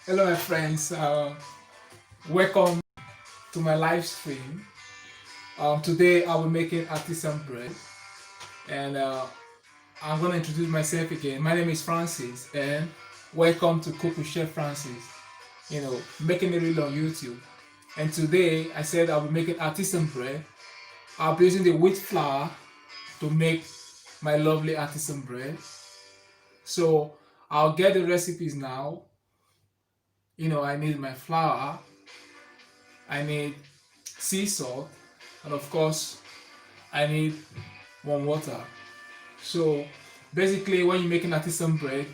Hello, my friends. Welcome to my live stream. Today I'll be making artisan bread, and I'm gonna introduce myself again. My name is Francis, and welcome to Cook with Chef Francis. Making it real on YouTube. And today I said I'll be making artisan bread. I'll be using the wheat flour to make my lovely artisan bread. So I'll get the recipes now. I need my flour. I need sea salt, and of course I need warm water. So basically, when you're making artisan bread,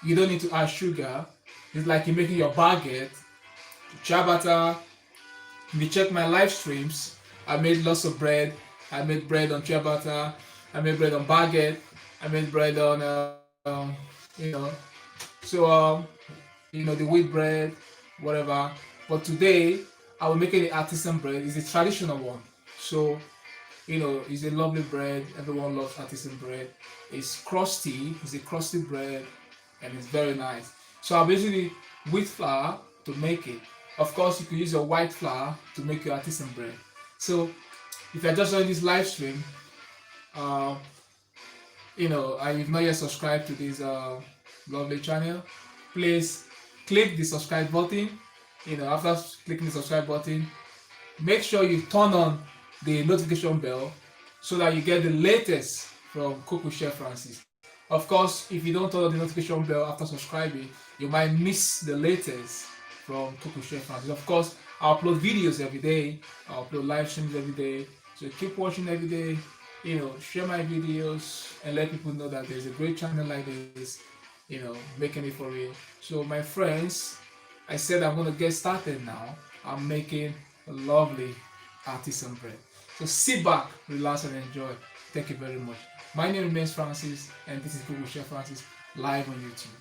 you don't need to add sugar. It's like you're making your baguette, ciabatta. If you check my live streams, I made lots of bread. I made bread on ciabatta. I made bread on baguette. I made bread on so the wheat bread, whatever. But today I will make it artisan bread. It's a traditional one. So it's a lovely bread. Everyone loves artisan bread. It's crusty. It's a crusty bread, and it's very nice. So I'm using wheat flour to make it. Of course, you could use your white flour to make your artisan bread. So if you're just joining this live stream, uh, and you've not yet subscribed to this lovely channel, please click the subscribe button. After clicking the subscribe button, make sure you turn on the notification bell so that you get the latest from Cook with Chef Francis. Of course, if you don't turn on the notification bell after subscribing, you might miss the latest from Cook with Chef Francis. Of course, I upload videos every day. I upload live streams every day. So keep watching every day. Share my videos and let people know that there's a great channel like this, making it for real. So my friends, I said I'm gonna get started now. I'm making a lovely artisan bread. So sit back, relax, and enjoy. Thank you very much. My name remains Francis, and this is Cook with Chef Francis live on YouTube.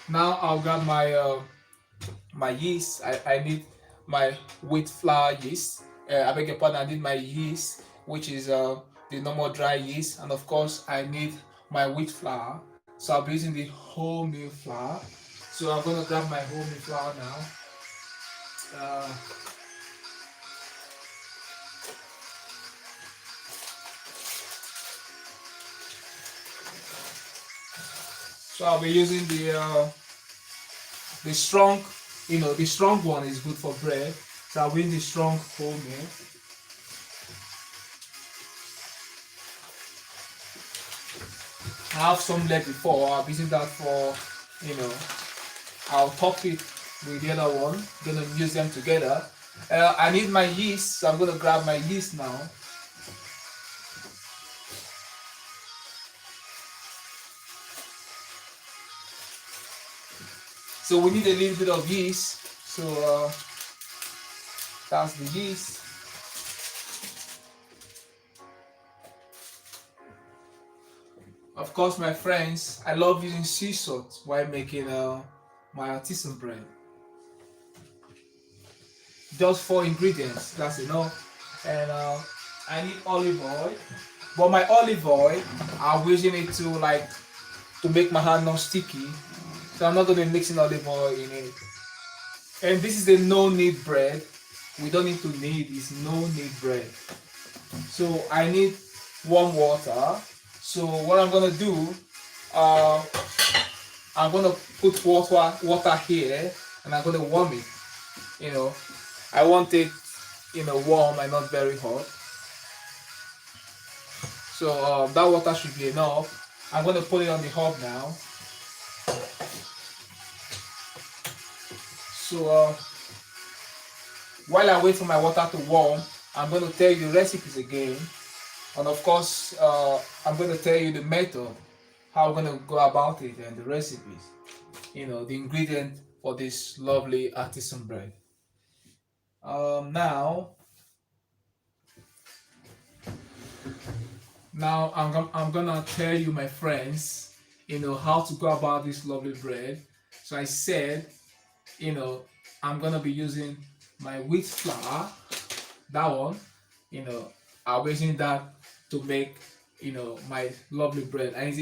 Now I'll grab my yeast. I need my wheat flour yeast. I beg your pardon. I need my yeast, which is the normal dry yeast, and of course I need my wheat flour. So I'll be using the wholemeal flour. So I'm gonna grab my wholemeal flour now. So I'll be using the strong, the strong one is good for bread. So I'll be using the strong wholemeal. I have some left before. I'll be using that for, I'll top it with the other one. Gonna use them together. I need my yeast, so I'm gonna grab my yeast now. So we need a little bit of yeast. So that's the yeast. Of course, my friends, I love using sea salt while making my artisan bread. Just 4 ingredients, that's enough. And I need olive oil, but my olive oil, I'm using it to make my hand not sticky. So I'm not going to be mixing olive oil in it. And this is a no-knead bread. We don't need to knead, it's no-knead bread. So I need warm water. So what I'm gonna do, I'm gonna put water here, and I'm gonna warm it. I want it, warm and not very hot. So that water should be enough. I'm gonna put it on the hob now. So while I wait for my water to warm, I'm gonna tell you the recipes again. And of course, I'm going to tell you the method, how I'm going to go about it, and the recipes, the ingredient for this lovely artisan bread. Now I'm going to tell you, my friends, how to go about this lovely bread. So I said, I'm going to be using my wheat flour, that one, I'll be using that to make my lovely bread, and it's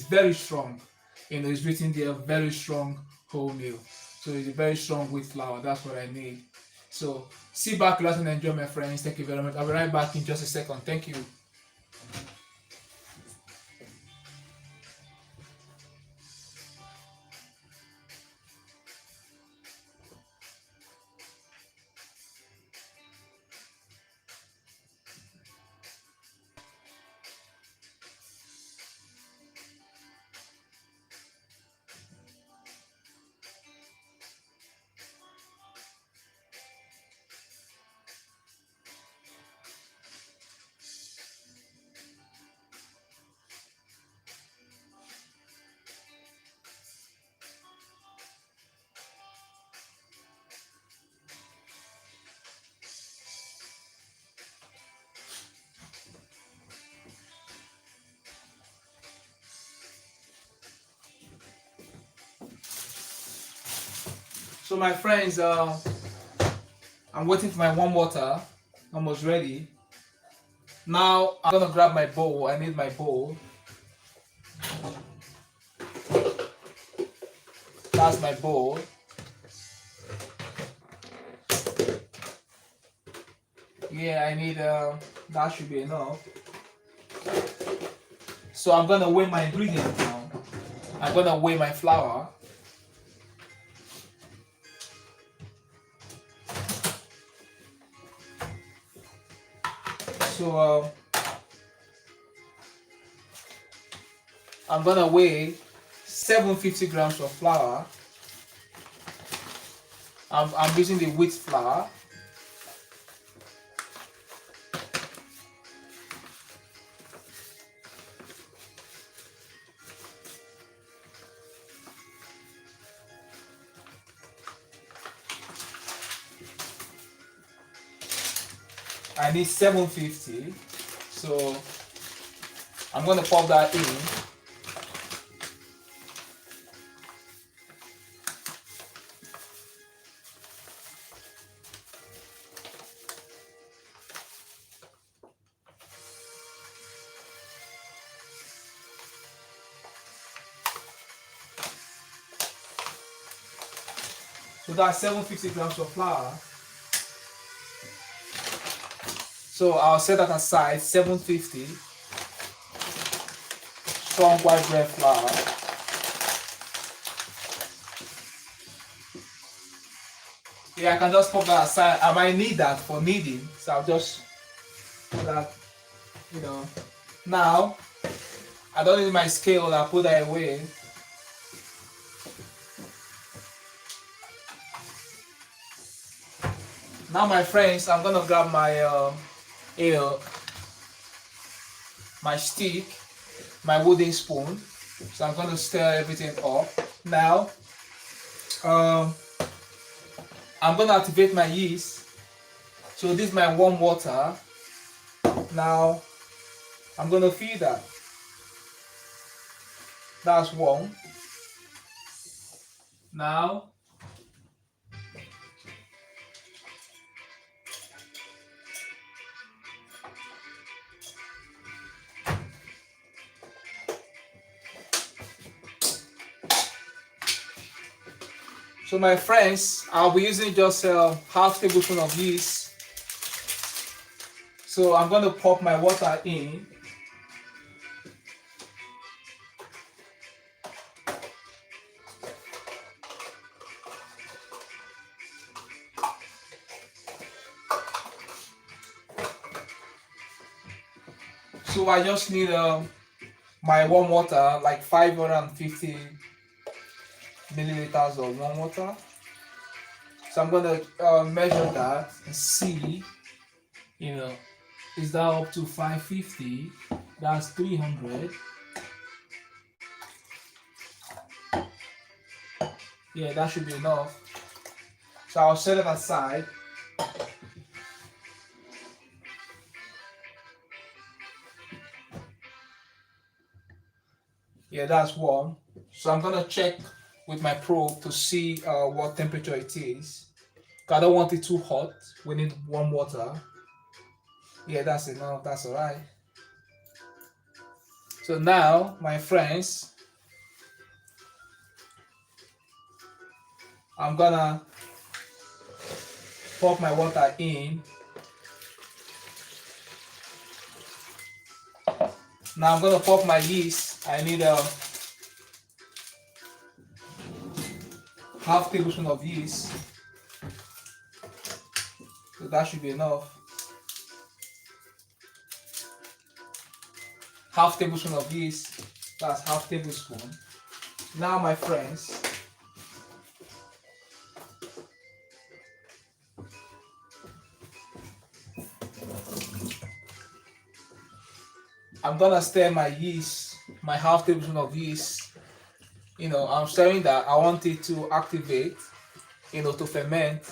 very strong. It's written there, very strong wholemeal. So it's a very strong wheat flour. That's what I need. So sit back, relax, and enjoy, my friends. Thank you very much. I'll be right back in just a second. Thank you. So my friends, I'm waiting for my warm water. Almost ready. Now I'm gonna grab my bowl. I need my bowl. That's my bowl. Yeah, I need that should be enough. So I'm gonna weigh my ingredients now. I'm gonna weigh my flour. So I'm gonna weigh 750 grams of flour. I'm using the wheat flour. I need 750, so I'm gonna pop that in. So that's 750 grams of flour. So I'll set that aside, 750 strong white bread flour. Yeah, I can just pop that aside. I might need that for kneading, so I'll just put that, Now, I don't need my scale, I'll put that away. Now, my friends, I'm gonna grab my my stick, my wooden spoon. So I'm gonna stir everything up. Now, I'm gonna activate my yeast. So this is my warm water. Now, I'm gonna fill that. That's warm. Now, so my friends, I'll be using just half tablespoon of yeast. So I'm going to pop my water in. So I just need my warm water, like 550 milliliters of warm water. So I'm going to measure that and see, is that up to 550? That's 300. Yeah, that should be enough. So I'll set it aside. Yeah, that's warm. So I'm gonna check with my probe to see what temperature it is. I don't want it too hot. We need warm water. Yeah, that's enough. That's all right. So now, my friends, I'm gonna pop my water in. Now I'm gonna pop my yeast. I need a half tablespoon of yeast. So that should be enough. Half tablespoon of yeast. That's half tablespoon. Now, my friends, I'm gonna stir my yeast, my half tablespoon of yeast. I'm stirring that. I want it to activate, to ferment.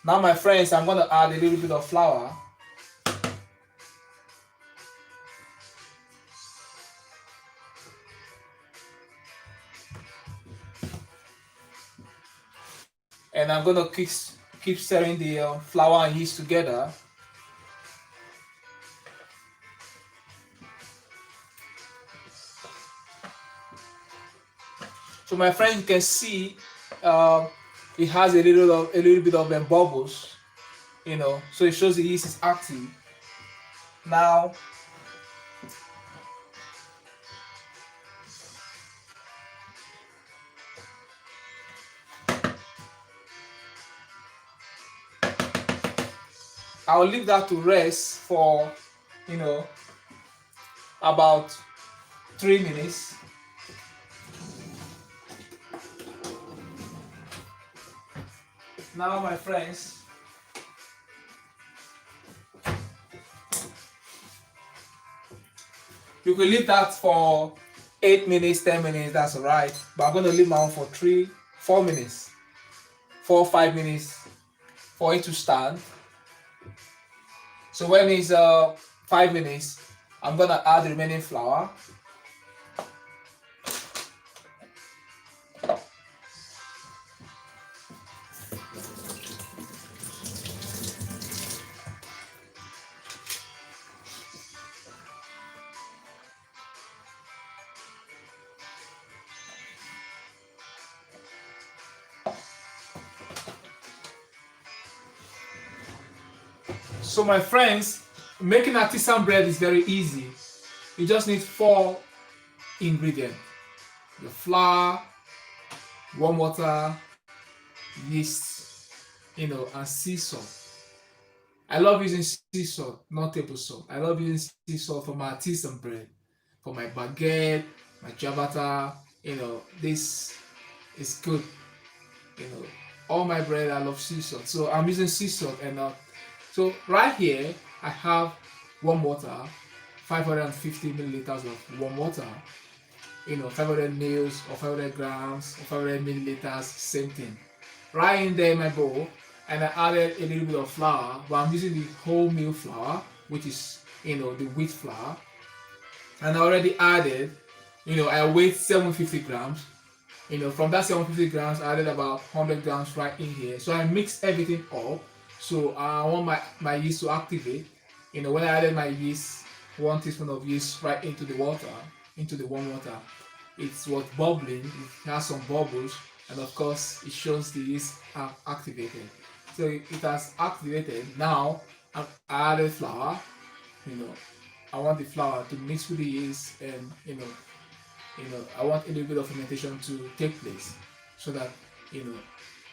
Now, my friends, I'm gonna add a little bit of flour. And I'm gonna keep stirring the flour and yeast together. So my friend, you can see it has a little bit of bubbles, so it shows the yeast is active. Now I'll leave that to rest for about 3 minutes. Now, my friends, you can leave that for 8 minutes, 10 minutes, that's alright. But I'm going to leave my own for 4 minutes, 4 or 5 minutes for it to stand. So when it's 5 minutes, I'm going to add the remaining flour. So my friends, making artisan bread is very easy. You just need 4 ingredients: the flour, warm water, yeast, and sea salt. I love using sea salt, not table salt. I love using sea salt for my artisan bread, for my baguette, my ciabatta. This is good. All my bread, I love sea salt. So I'm using sea salt. And so right here, I have warm water, 550 milliliters of warm water. 500 mils or 500 grams or 500 milliliters, same thing. Right in there in my bowl, and I added a little bit of flour, but I'm using the wholemeal flour, which is, the wheat flour. And I already added, I weighed 750 grams. From that 750 grams, I added about 100 grams right in here. So I mixed everything up. So I want my yeast to activate. When I added my yeast, 1 teaspoon of yeast right into the water, into the warm water, it's what bubbling. It has some bubbles, and of course, it shows the yeast have activated. So it has activated. Now I added flour. I want the flour to mix with the yeast, and I want a little bit of fermentation to take place, so that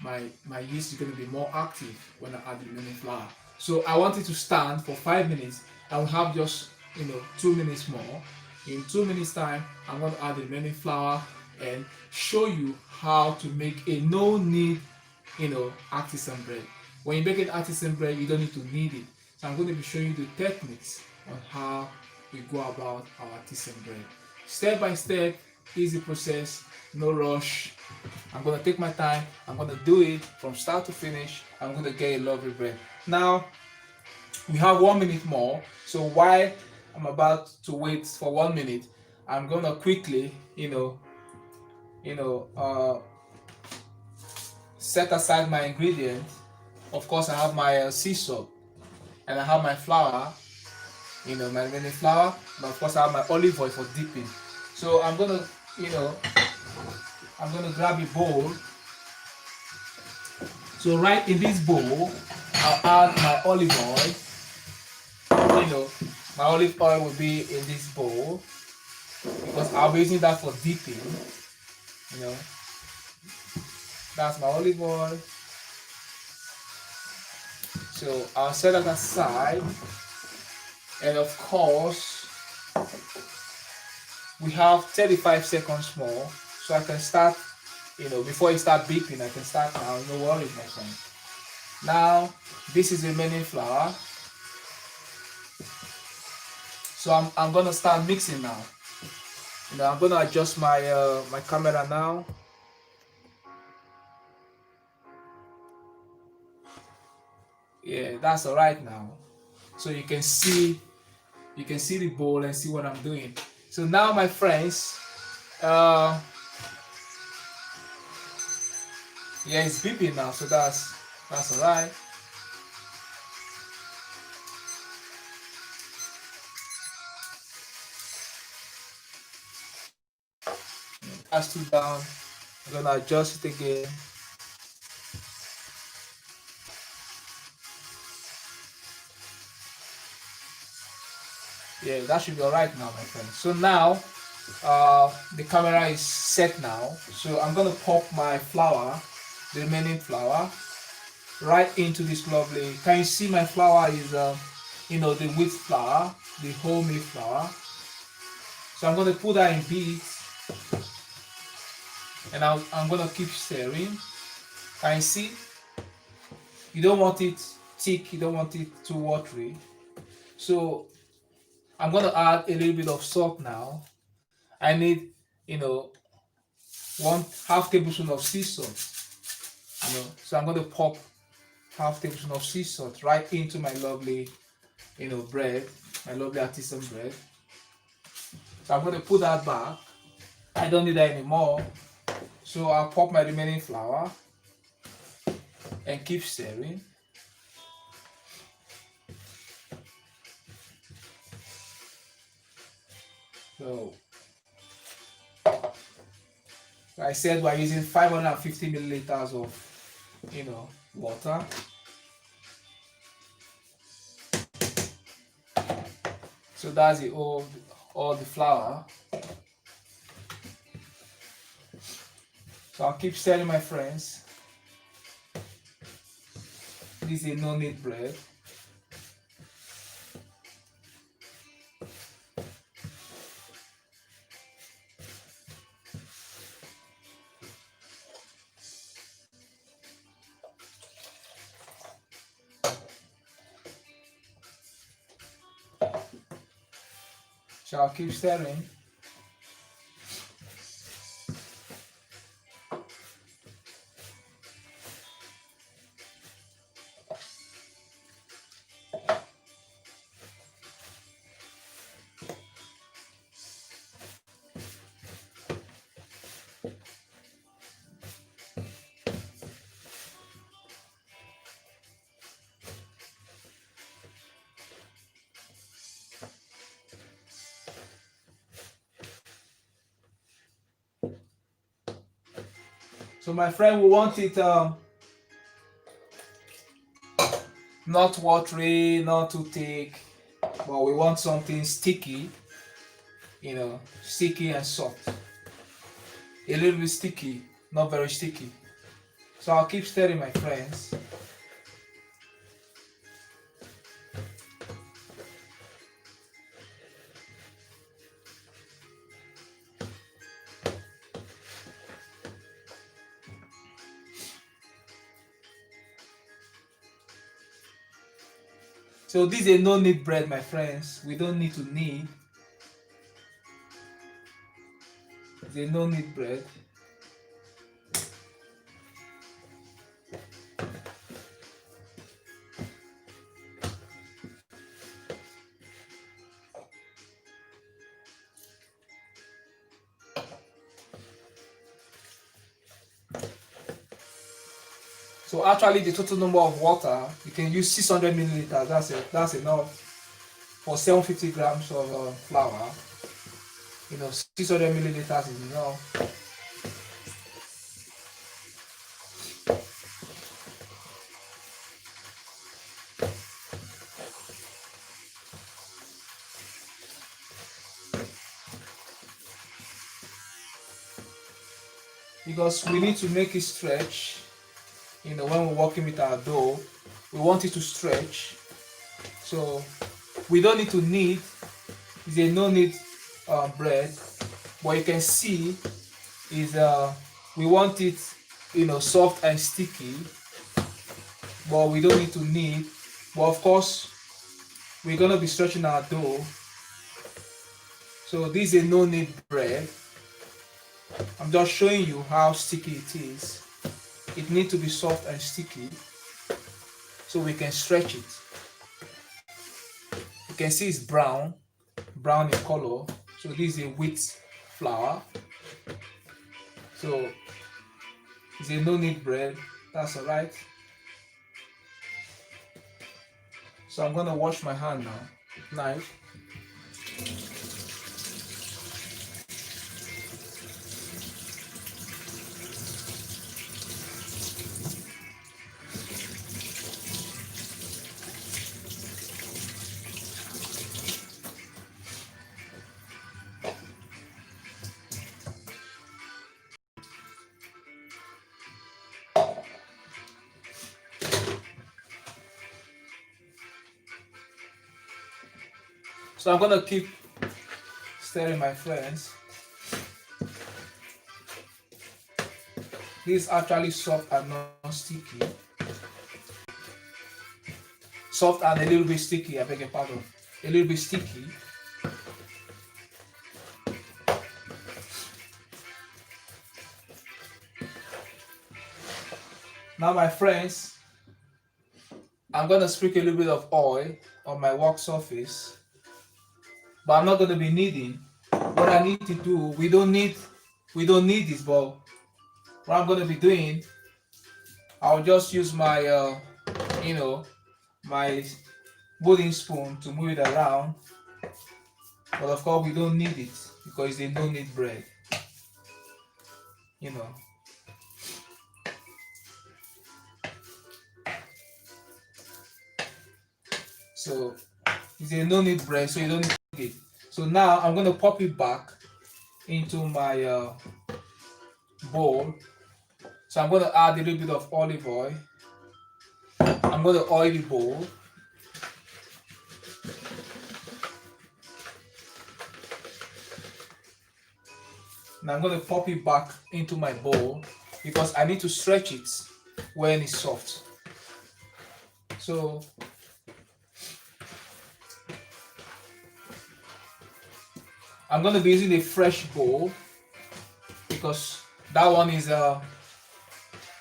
my yeast is going to be more active when I add the remaining flour. So I want it to stand for 5 minutes. I will have just 2 minutes more. In 2 minutes time, I'm going to add the remaining flour and show you how to make a no knead artisan bread. When you make an artisan bread, you don't need to knead it. So I'm going to be showing you the techniques on how we go about our artisan bread. Step by step, easy process, no rush. I'm going to take my time. I'm going to do it from start to finish. I'm going to get a lovely bread. Now, we have 1 minute more. So while I'm about to wait for 1 minute, I'm going to quickly, set aside my ingredients. Of course, I have my sea salt, and I have my flour, my remaining flour, and of course I have my olive oil for dipping. So I'm gonna, I'm gonna grab a bowl. So right in this bowl, I'll add my olive oil. My olive oil will be in this bowl because I'll be using that for dipping. You know, that's my olive oil. So I'll set that aside, and of course we have 35 seconds more, so I can start. Before you start beeping, I can start now. No worries, my friend. Now this is the remaining flour, so I'm gonna start mixing now. I'm gonna adjust my my camera now. Yeah, that's all right now. So you can see the bowl and see what I'm doing. So now, my friends, yeah, it's beeping now, so that's all right. That's too down. I'm gonna adjust it again. Yeah, that should be all right now, my friend. So now the camera is set now. So I'm gonna pop my flour, the remaining flour, right into this lovely. Can you see my flour is the wheat flour, the wholemeal flour. So I'm gonna put that in beads, and I'm gonna keep stirring. Can you see? You don't want it thick, you don't want it too watery. So I'm gonna add a little bit of salt now. I need, 1/2 tablespoon of sea salt. So I'm gonna pop 1/2 tablespoon of sea salt right into my lovely, bread, my lovely artisan bread. So I'm gonna put that back. I don't need that anymore. So I'll pop my remaining flour and keep stirring. So I said we're using 550 milliliters of, water. So that's all the flour. So I'll keep stirring, my friends. This is a no-knead bread. So I'll keep stirring. So my friend, we want it not watery, not too thick, but we want something sticky, sticky and soft. A little bit sticky, not very sticky. So I'll keep stirring, my friends. So this is a no-knead bread, my friends. We don't need to knead. It's a no-knead bread. So actually, the total number of water, you can use 600 milliliters. That's it. That's enough for 750 grams of flour. 600 milliliters is enough. Because we need to make it stretch. When we're working with our dough, we want it to stretch. So we don't need to knead. It's a no knead bread. What you can see is we want it soft and sticky, but we don't need to knead. But of course we're gonna be stretching our dough. So this is a no knead bread. I'm just showing you how sticky it is. It needs to be soft and sticky so we can stretch it. You can see it's brown in color. So this is a wheat flour. So it's a no knead bread. That's alright. So I'm gonna wash my hand now. Knife. So I'm gonna keep stirring, my friends. This is actually soft and non-sticky. Soft and a little bit sticky, I beg your pardon. A little bit sticky. Now my friends, I'm gonna sprinkle a little bit of oil on my work surface. But I'm not going to be kneading. What I need to do, we don't need this, but what I'm going to be doing, I'll just use my my wooden spoon to move it around. But of course we don't need it because it's a no knead bread. So it's a no knead bread, so you don't need it. So now I'm going to pop it back into my bowl. So I'm going to add a little bit of olive oil. I'm going to oil the bowl. Now I'm going to pop it back into my bowl because I need to stretch it when it's soft. So I'm going to be using a fresh bowl because that one is a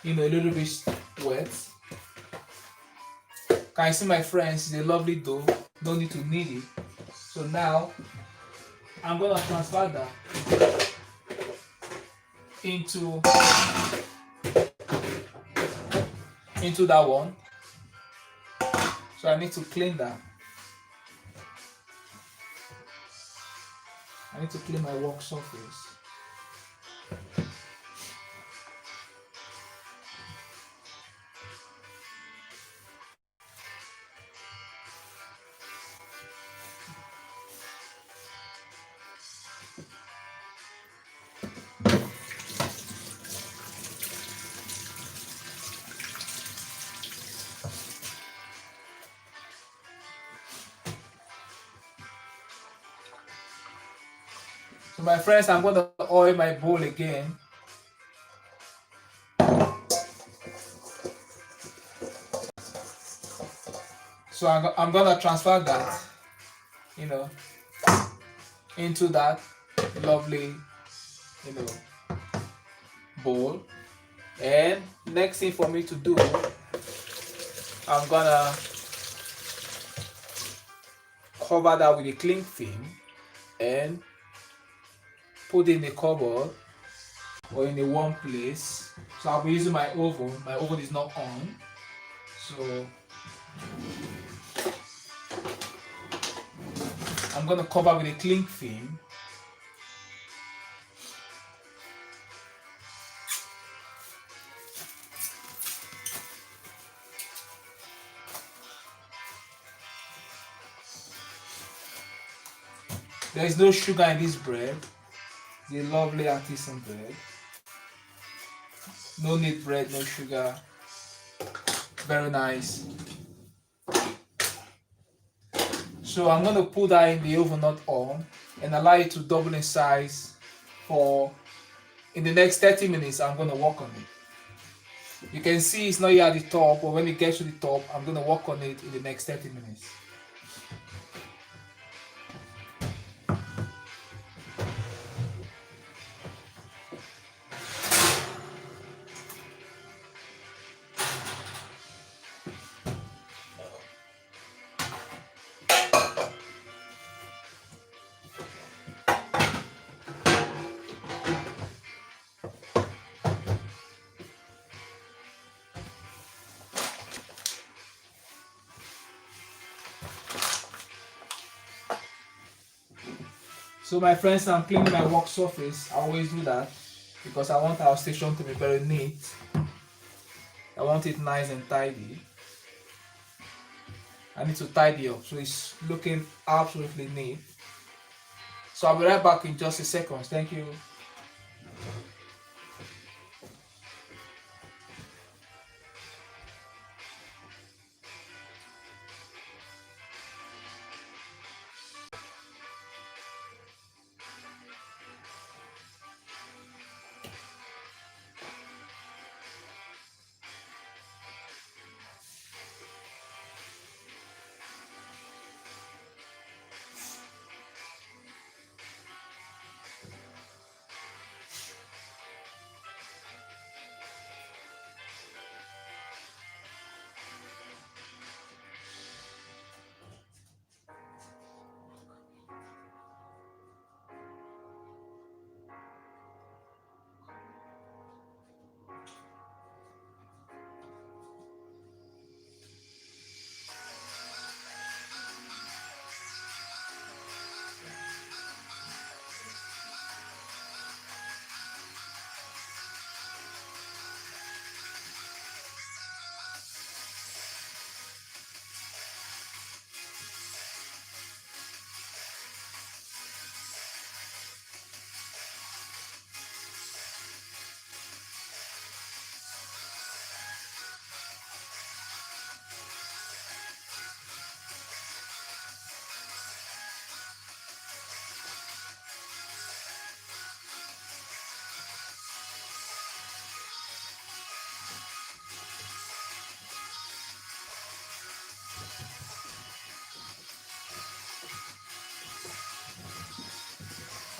little bit wet. Can you see, my friends? It's a lovely dough. Don't need to knead it. So now I'm going to transfer that into that one. So I need to clean that. I need to clean my work surface. So my friends, I'm going to oil my bowl again. So I'm going to transfer that, into that lovely, bowl. And next thing for me to do, I'm going to cover that with a cling film and put it in a cupboard or in a warm place. So I'll be using my oven. My oven is not on. So I'm going to cover with a cling film There is no sugar in this bread. The lovely artisan bread. No need bread, no sugar. Very nice. So I'm gonna put that in the oven, not on, and allow it to double in size for in the next 30 minutes. I'm gonna work on it. You can see it's not yet at the top, but when it gets to the top, I'm gonna work on it in the next 30 minutes. So my friends, I'm cleaning my work surface. I always do that because I want our station to be very neat. I want it nice and tidy. I need to tidy up so it's looking absolutely neat. So I'll be right back in just a second. Thank you.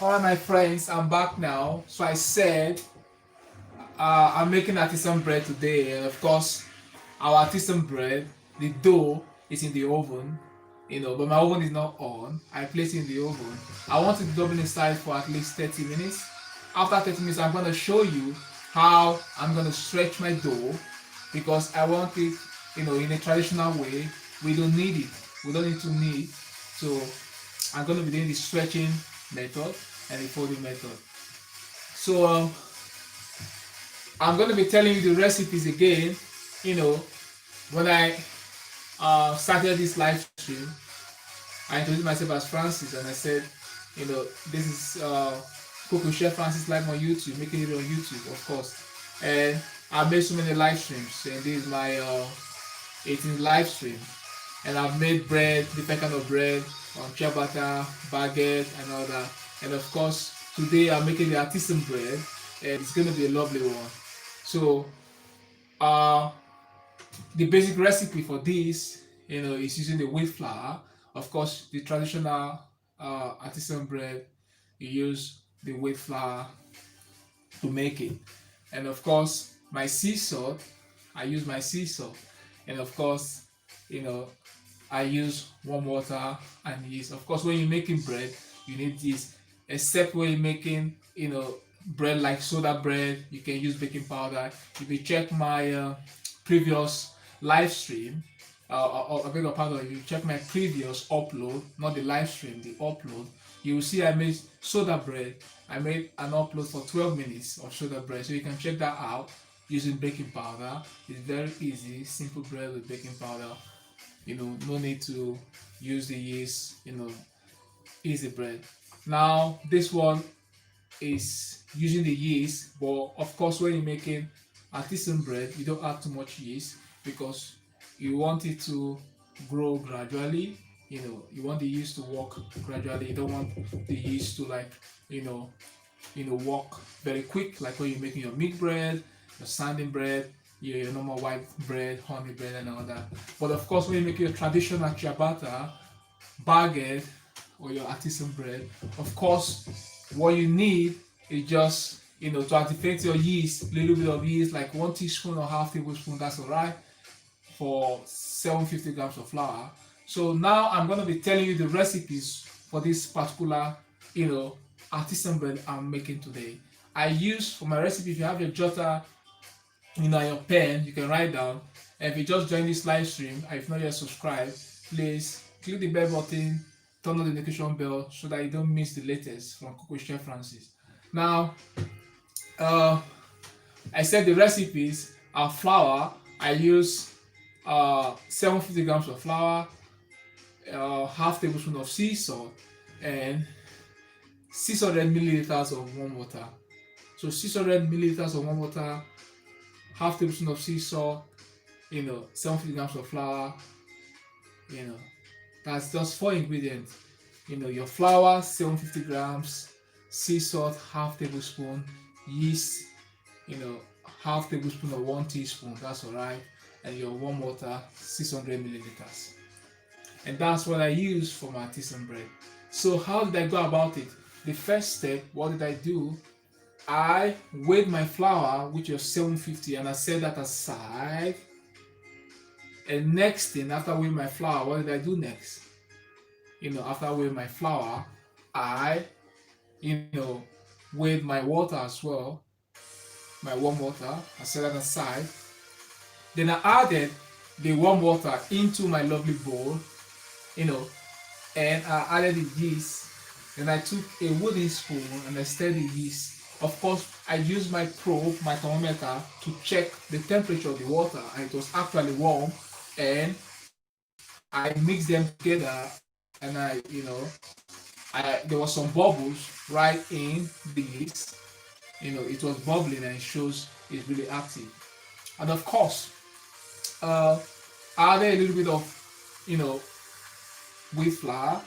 Alright my friends, I'm back now. So I said I'm making artisan bread today, and of course our artisan bread, the dough is in the oven, but my oven is not on. I place it in the oven. I want it to double in size for at least 30 minutes. After 30 minutes, I'm going to show you how I'm going to stretch my dough because I want it, in a traditional way. We don't need it. We don't need to knead. So I'm going to be doing the stretching method and the folding method. So I'm going to be telling you the recipes again. When I started this live stream, I introduced myself as Francis, and I said, this is Coco Chef Francis live on YouTube, making it on YouTube, of course. And I've made so many live streams, and this is my 18th live stream. And I've made bread, different kind of bread, ciabatta, baguette, and all that. And of course, today I'm making the artisan bread, and it's going to be a lovely one. So, the basic recipe for this, is using the wheat flour. Of course, the traditional artisan bread, you use the wheat flour to make it. And of course, my sea salt, I use my sea salt. And of course, I use warm water and yeast. Of course, when you're making bread, you need yeast. Except when you're making, bread like soda bread, you can use baking powder. If you check my previous live stream, I beg your pardon, if you check my previous upload, not the live stream, the upload, you will see I made soda bread. I made an upload for 12 minutes of soda bread, so you can check that out using baking powder. It's very easy, simple bread with baking powder. No need to use the yeast, easy bread. Now this one is using the yeast, but of course when you're making artisan bread you don't add too much yeast because you want it to grow gradually. You want the yeast to work gradually. You don't want the yeast to like you know work very quick, like when you're making your meat bread, your sanding bread, your normal white bread, honey bread, and all that. But of course, when you make your traditional ciabatta, baguette, or your artisan bread, of course, what you need is just to activate your yeast, a little bit of yeast, like 1 teaspoon or half tablespoon. That's alright for 750 grams of flour. So now I'm going to be telling you the recipes for this particular, you know, artisan bread I'm making today. I use for my recipe, if you have your jotter, your pen, you can write down. And if you just join this live stream, and if not yet subscribed, please click the bell button, turn on the notification bell so that you don't miss the latest from Coco Chef Francis. Now, uh, I said the recipes are flour. I use 750 grams of flour, half tablespoon of sea salt, and 600 milliliters of warm water. So 600 milliliters of warm water, half tablespoon of sea salt, 750 grams of flour. That's just 4 ingredients. Your flour 750 grams, sea salt half tablespoon, yeast half tablespoon or 1 teaspoon, that's alright, and your warm water 600 milliliters. And that's what I use for my artisan bread. So how did I go about it? The first step, what did I do? I weighed my flour, which was 750, and I set that aside. And next thing, after weighing my flour, what did I do next? After weighing my flour, I weighed my water as well, my warm water. I set that aside. Then I added the warm water into my lovely bowl, and I added the yeast. Then I took a wooden spoon and I stirred the yeast. Of course, I used my probe, my thermometer, to check the temperature of the water, and it was actually warm. And I mixed them together, and there was some bubbles right in the yeast. It was bubbling, and it shows it's really active. And of course, I added a little bit of wheat flour.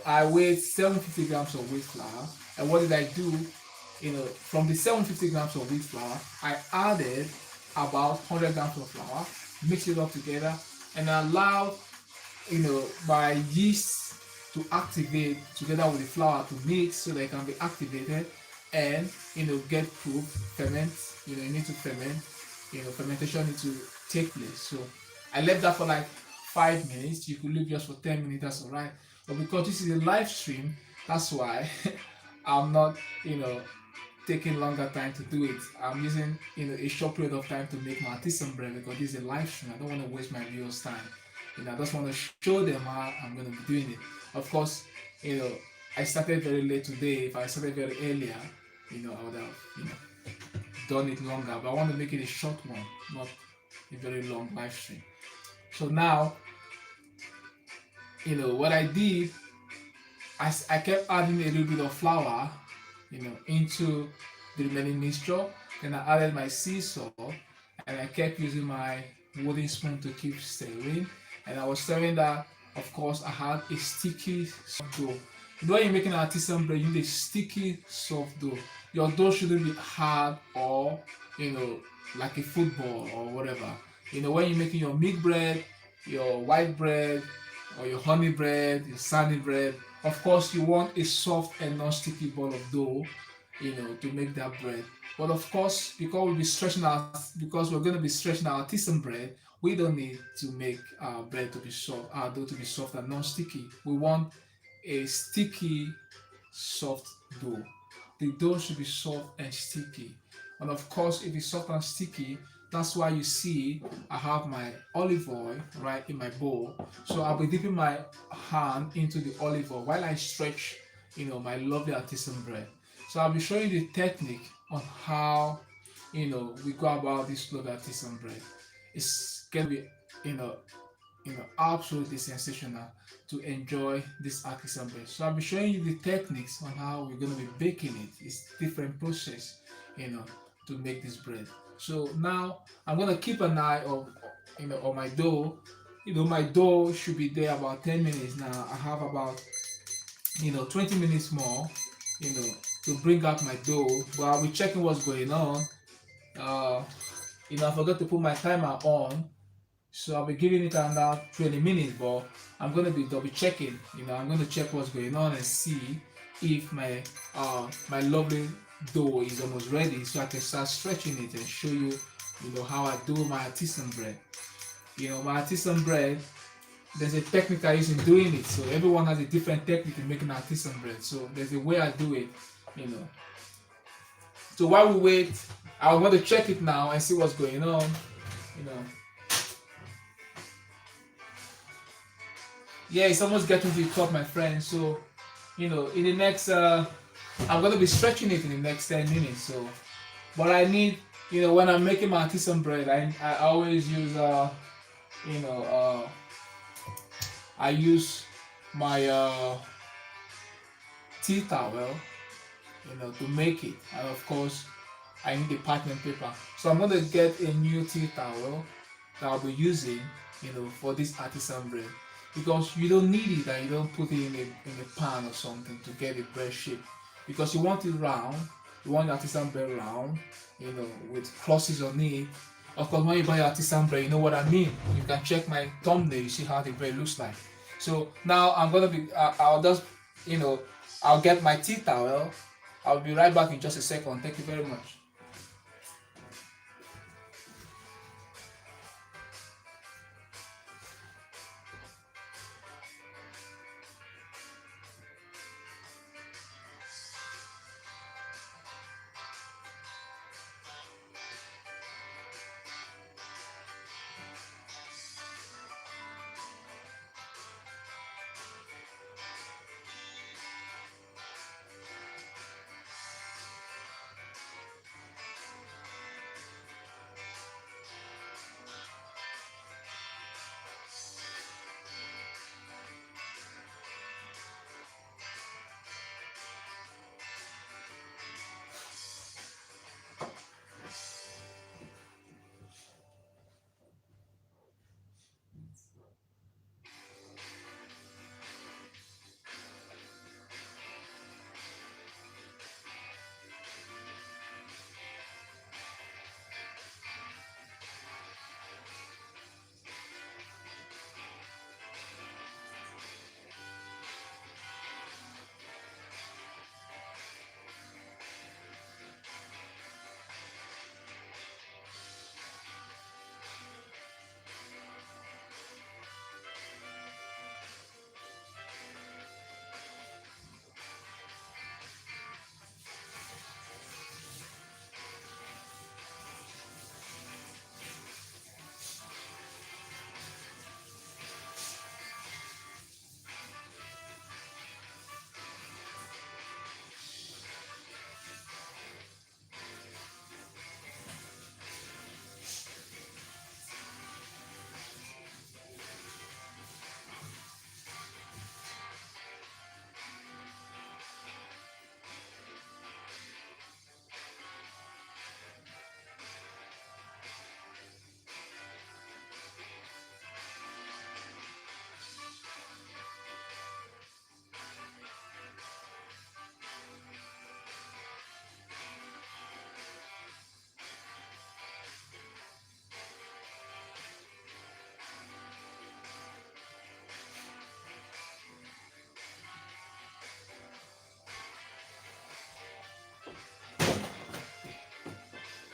I weighed 750 grams of wheat flour. And what did I do? From the 750 grams of wheat flour, I added about 100 grams of flour, mixed it up together, and allowed my yeast to activate together with the flour to mix so that it can be activated and get proof, ferment. You need to ferment. Fermentation needs to take place. So I left that for like 5 minutes. You could leave just for 10 minutes, that's alright. But because this is a live stream, that's why I'm not taking longer time to do it. I'm using a short period of time to make my artisan bread because this is a live stream. I don't want to waste my viewers' time. I just want to show them how I'm going to be doing it. Of course, I started very late today. If I started very earlier, I would have done it longer. But I want to make it a short one, not a very long live stream. So now, what I did, I kept adding a little bit of flour, into the remaining mixture. Then I added my sea salt, and I kept using my wooden spoon to keep stirring. And I was stirring that. Of course, I had a sticky soft dough. When you're making an artisan bread, you need a sticky soft dough. Your dough shouldn't be hard or like a football or whatever. When you're making your meat bread, your white bread, or your honey bread, your sanding bread, of course you want a soft and non-sticky ball of dough, to make that bread. But of course, because we're going to be stretching our artisan bread, we don't need to make our bread to be soft, our dough to be soft and non-sticky. We want a sticky, soft dough. The dough should be soft and sticky. And of course, if it's soft and sticky, that's why you see I have my olive oil right in my bowl. So I'll be dipping my hand into the olive oil while I stretch, my lovely artisan bread. So I'll be showing you the technique on how, we go about this lovely artisan bread. It's gonna be, absolutely sensational to enjoy this artisan bread. So I'll be showing you the techniques on how we're going to be baking it. It's different process, you know, to make this bread. So now I'm going to keep an eye on my dough. My dough should be there about 10 minutes now. I have about 20 minutes more, to bring out my dough. But I'll be checking what's going on. uh I forgot to put my timer on, so I'll be giving it another 20 minutes, but I'm going to be double checking. I'm going to check what's going on and see if my lovely dough is almost ready, so I can start stretching it and show you, how I do my artisan bread. My artisan bread, there's a technique I use in doing it. So everyone has a different technique in making artisan bread. So there's a way I do it, you know. So while we wait, I want to check it now and see what's going on, you know. Yeah, it's almost getting to the top, my friend. So, in the next, I'm gonna be stretching it in the next 10 minutes. So, but I need, when I'm making my artisan bread, I always use, you know, I use my tea towel, to make it, and of course, I need a parchment paper. So I'm gonna get a new tea towel that I'll be using, for this artisan bread, because you don't need it and you don't put it in a pan or something to get a bread shape, because you want it round. You want the artisan bread round, with crosses on it. Of course, when you buy artisan bread, you know what I mean. You can check my thumbnail, you see how the bread looks like. So now I'm gonna be, I'll just, I'll get my tea towel. I'll be right back in just a second. Thank you very much.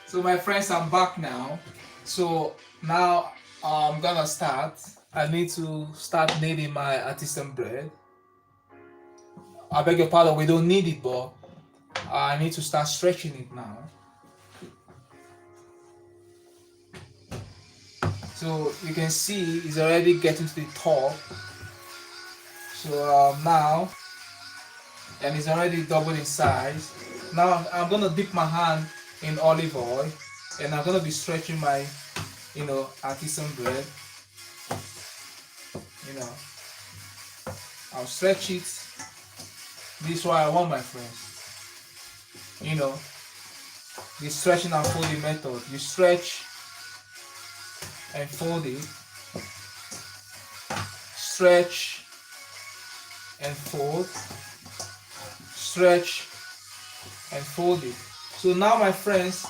So my friends, I'm back now. So now I'm gonna start. I need to start kneading my artisan bread. I beg your pardon, we don't need it, but I need to start stretching it now. So you can see it's already getting to the top. So now, and it's already doubled in size. Now I'm gonna dip my hand in olive oil, and I'm gonna be stretching my, artisan bread. You know, I'll stretch it. This is what I want, my friends. You know, the stretching and folding method. You stretch and fold it. Stretch and fold. Stretch and fold it. So now, my friends,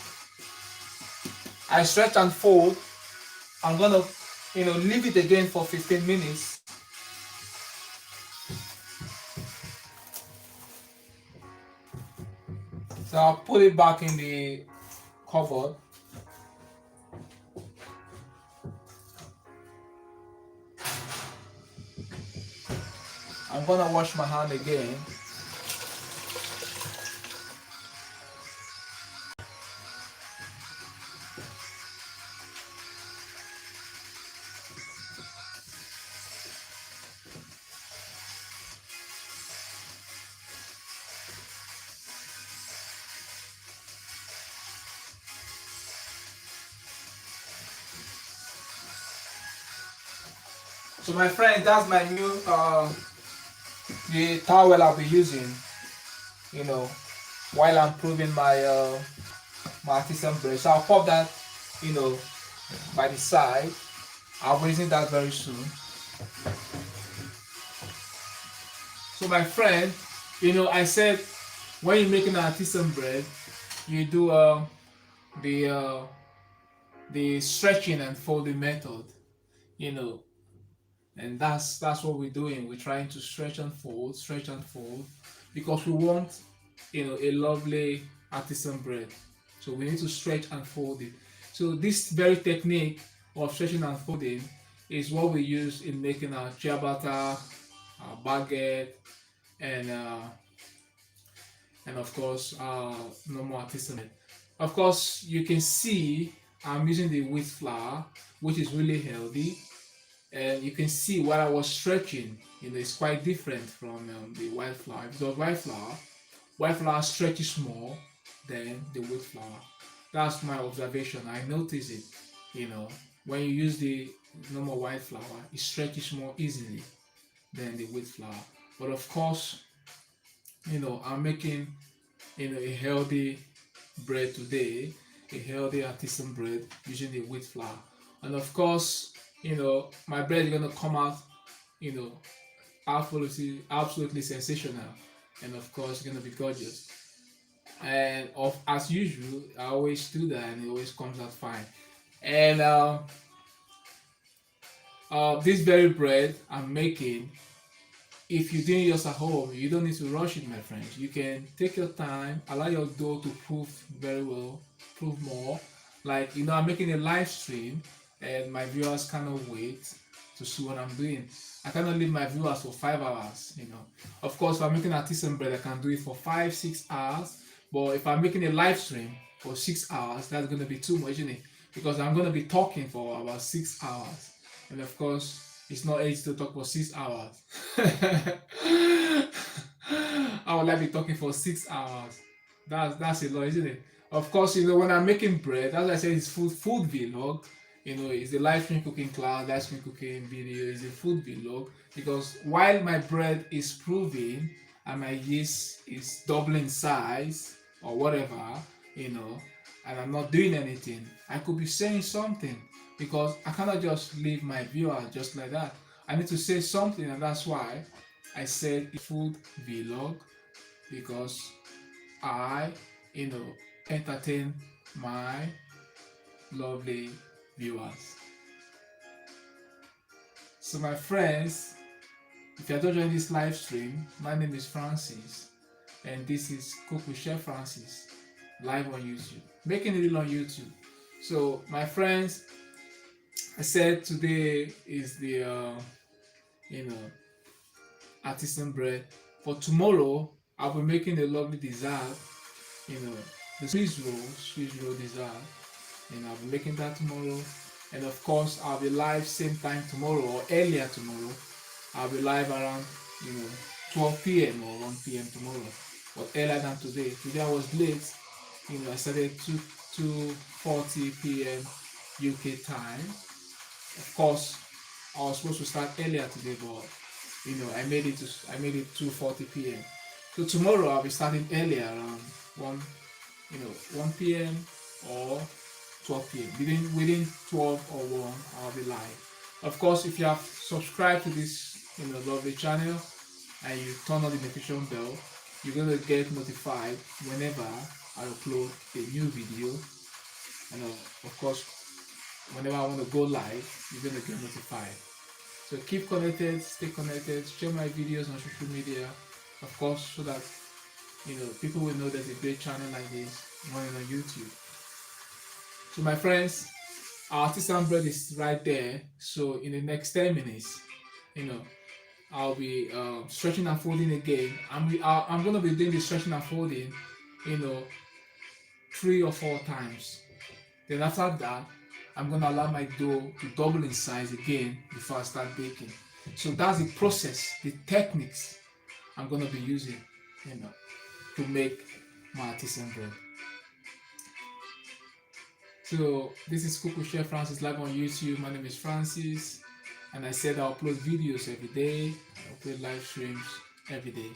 I stretch and fold. I'm gonna, leave it again for 15 minutes. So I'll put it back in the cupboard. I'm gonna wash my hand again. So my friend, that's my new the towel I'll be using, while I'm proving my my artisan bread. So I'll pop that, by the side. I'll be using that very soon. So my friend, I said when you're making an artisan bread, you do the stretching and folding method, and that's what we're doing. We're trying to stretch and fold, because we want, a lovely artisan bread. So we need to stretch and fold it. So this very technique of stretching and folding is what we use in making our ciabatta, our baguette, and of course normal artisan bread. Of course, you can see I'm using the wheat flour, which is really healthy. And you can see what I was stretching, it's quite different from the white flour. Because white flour stretches more than the wheat flour. That's my observation. I notice it. When you use the normal white flour, it stretches more easily than the wheat flour. But of course, I'm making a healthy bread today, a healthy artisan bread using the wheat flour. And of course, my bread is gonna come out, absolutely sensational, and of course, gonna be gorgeous. And as usual, I always do that, and it always comes out fine. And this very bread I'm making, if you're doing yours at home, you don't need to rush it, my friends. You can take your time, allow your dough to prove very well, prove more. Like, I'm making a live stream, and my viewers cannot wait to see what I'm doing. I cannot leave my viewers for 5 hours, Of course, if I'm making artisan bread, I can do it for 5-6 hours. But if I'm making a live stream for 6 hours, that's going to be too much, isn't it? Because I'm going to be talking for about 6 hours. And of course, it's not easy to talk for 6 hours. I would like to be talking for 6 hours. That's a lot, isn't it? Of course, when I'm making bread, as I said, it's food vlog. It's a live stream cooking class, live stream cooking video, it's a food vlog. Because while my bread is proving and my yeast is doubling size or whatever, and I'm not doing anything, I could be saying something, because I cannot just leave my viewer just like that. I need to say something, and that's why I said food vlog, because I, entertain my lovely viewers. So my friends, if you're joining this live stream, my name is Francis, and this is Cook with Chef Francis, live on YouTube, making it on YouTube. So my friends, I said today is the artisan bread. For tomorrow, I'll be making a lovely dessert, the Swiss roll dessert, and I'll be making that tomorrow. And of course, I'll be live same time tomorrow, or earlier tomorrow. I'll be live around 12 p.m. or 1 p.m. tomorrow, but earlier than today. Today I was late. I started 2:40 p.m. UK time. Of course, I was supposed to start earlier today, but I made it 2:40 p.m. So tomorrow I'll be starting earlier around 1 p.m. or 12 p.m. Within 12 or 1, I'll be live. Of course, if you have subscribed to this lovely channel and you turn on the notification bell, you're gonna get notified whenever I upload a new video. And of course, whenever I want to go live, you're gonna get notified. So keep connected, stay connected, share my videos on social media, of course, so that people will know there's a great channel like this running on YouTube. So my friends, our artisan bread is right there. So in the next 10 minutes, I'll be stretching and folding again. I'm gonna be doing the stretching and folding, 3 or 4 times. Then after that, I'm gonna allow my dough to double in size again before I start baking. So that's the process, the techniques I'm gonna be using, to make my artisan bread. So this is Cook with Chef Francis live on YouTube. My name is Francis, and I said I upload videos every day. I upload live streams every day.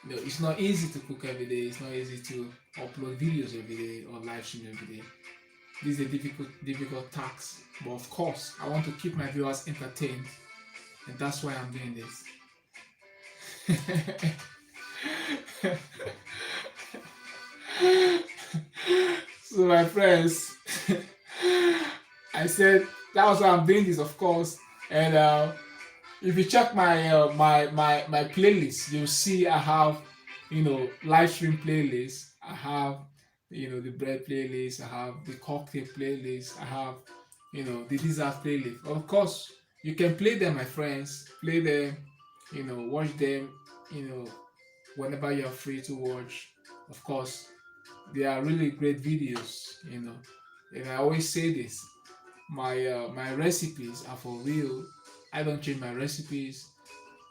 It's not easy to cook every day. It's not easy to upload videos every day or live stream every day. This is a difficult task, but of course, I want to keep my viewers entertained, and that's why I'm doing this. So my friends, I said that was why I'm doing this, of course. And if you check my my playlist, you'll see I have live stream playlist. I have the bread playlist. I have the cocktail playlist. I have the dessert playlist. Of course, you can play them, my friends. Play them, watch them, whenever you're free to watch. Of course, they are really great videos, and I always say this: my recipes are for real. I don't change my recipes.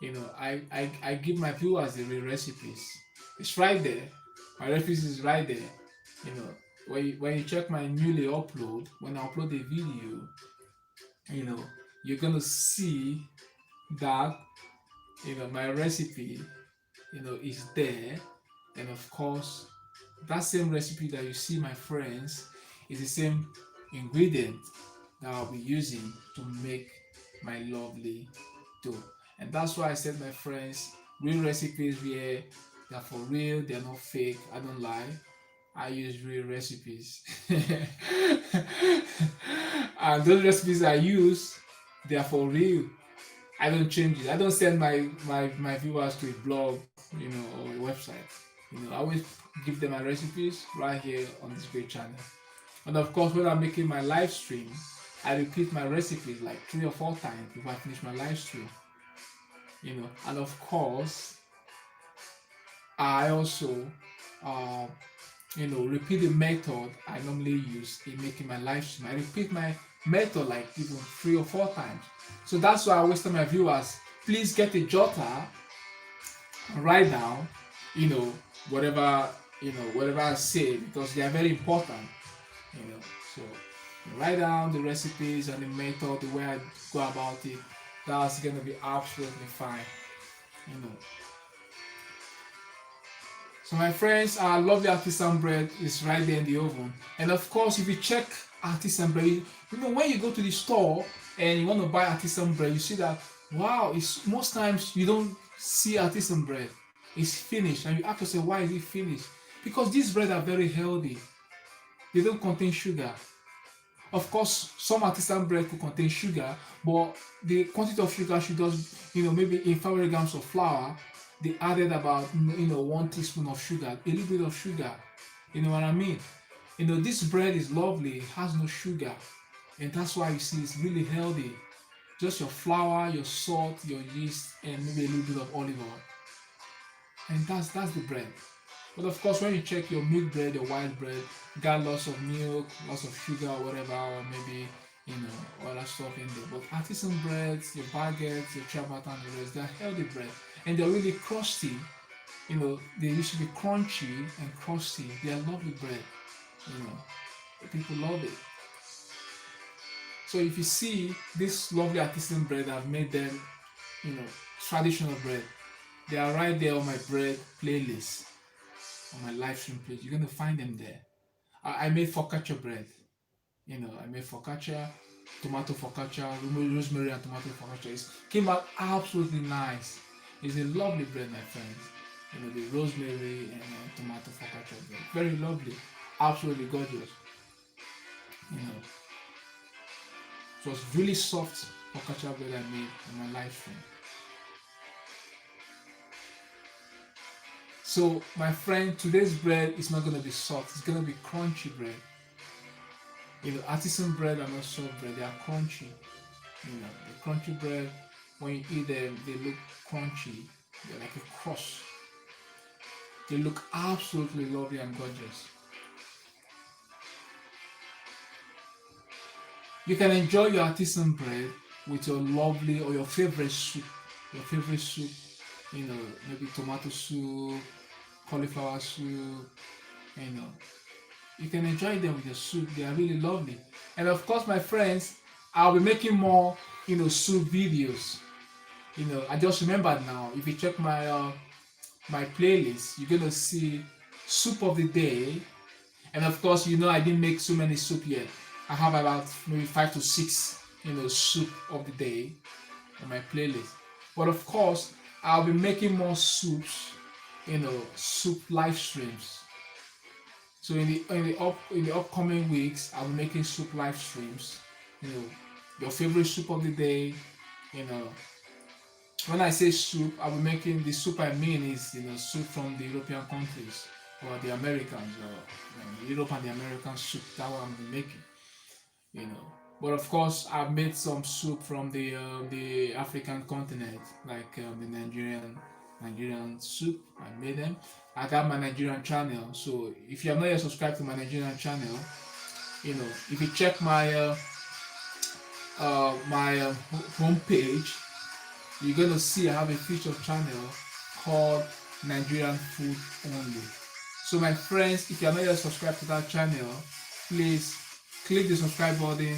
I give my viewers the real recipes. It's right there. My recipes is right there. When you check my newly upload, when I upload a video, you're gonna see that my recipe is there. And of course, that same recipe that you see, my friends, is the same ingredient that I'll be using to make my lovely dough. And that's why I said, my friends, real recipes here, they're for real, they're not fake. I don't lie. I use real recipes. And those recipes I use, they are for real. I don't change it. I don't send my viewers to a blog, or a website. I always give them my recipes right here on this great channel. And of course, when I'm making my live stream, I repeat my recipes like 3 or 4 times before I finish my live stream. And of course, I also repeat the method I normally use in making my live stream. I repeat my method like even 3 or 4 times. So that's why I always tell my viewers, please get a jotter and write down, whatever I say, because they are very important. So write down the recipes and the method, the way I go about it. That's gonna be absolutely fine. So my friends, our lovely artisan bread is right there in the oven. And of course, if you check artisan bread, when you go to the store and you want to buy artisan bread, you see that, wow, it's most times you don't see artisan bread. It's finished, and you ask yourself, why is it finished? Because these bread are very healthy. They don't contain sugar. Of course, some artisan bread could contain sugar, but the quantity of sugar should just, maybe in 500 grams of flour, they added about 1 teaspoon of sugar, a little bit of sugar. You know what I mean? This bread is lovely, it has no sugar, and that's why you see it's really healthy. Just your flour, your salt, your yeast, and maybe a little bit of olive oil, and that's the bread. But of course, when you check your milk bread, your white bread, got lots of milk, lots of sugar, whatever, or maybe other stuff in there. But artisan breads, your baguettes, your ciabatta, and the rest, they're healthy bread, and they're really crusty. They used to be crunchy and crusty. They are lovely bread. People love it. So if you see this lovely artisan bread, I've made them, you know, traditional bread. They are right there on my bread playlist, on my live stream page. You're gonna find them there. I made focaccia bread. I made focaccia, tomato focaccia, rosemary and tomato focaccia. It came out absolutely nice. It's a lovely bread, my friends. The rosemary and tomato focaccia bread. Very lovely, absolutely gorgeous. You know, it was really soft focaccia bread I made on my live stream. So, my friend, today's bread is not gonna be soft. It's gonna be crunchy bread. Artisan bread are not soft bread, they are crunchy. The crunchy bread, when you eat them, they look crunchy. They're like a crust. They look absolutely lovely and gorgeous. You can enjoy your artisan bread with your lovely or your favorite soup. Your favorite soup, maybe tomato soup, cauliflower soup, you know, you can enjoy them with your soup. They are really lovely. And of course, my friends, I'll be making more, soup videos. I just remembered now. If you check my playlist, you're gonna see soup of the day. And of course, I didn't make so many soup yet. I have about maybe 5 to 6, soup of the day on my playlist. But of course, I'll be making more soups, soup live streams. So in the upcoming weeks, I'll be making soup live streams. Your favorite soup of the day. You know, when I say soup, I'll be making the soup I mean is soup from the European countries or the Americans or Europe and the American soup. That's what I'm making. But of course, I've made some soup from the African continent, like the Nigerian soup. I made them. I got my Nigerian channel. So if you're not yet subscribed to my Nigerian channel, if you check my homepage, you're gonna see I have a featured channel called Nigerian Food Only. So my friends, if you're not yet subscribed to that channel, please click the subscribe button,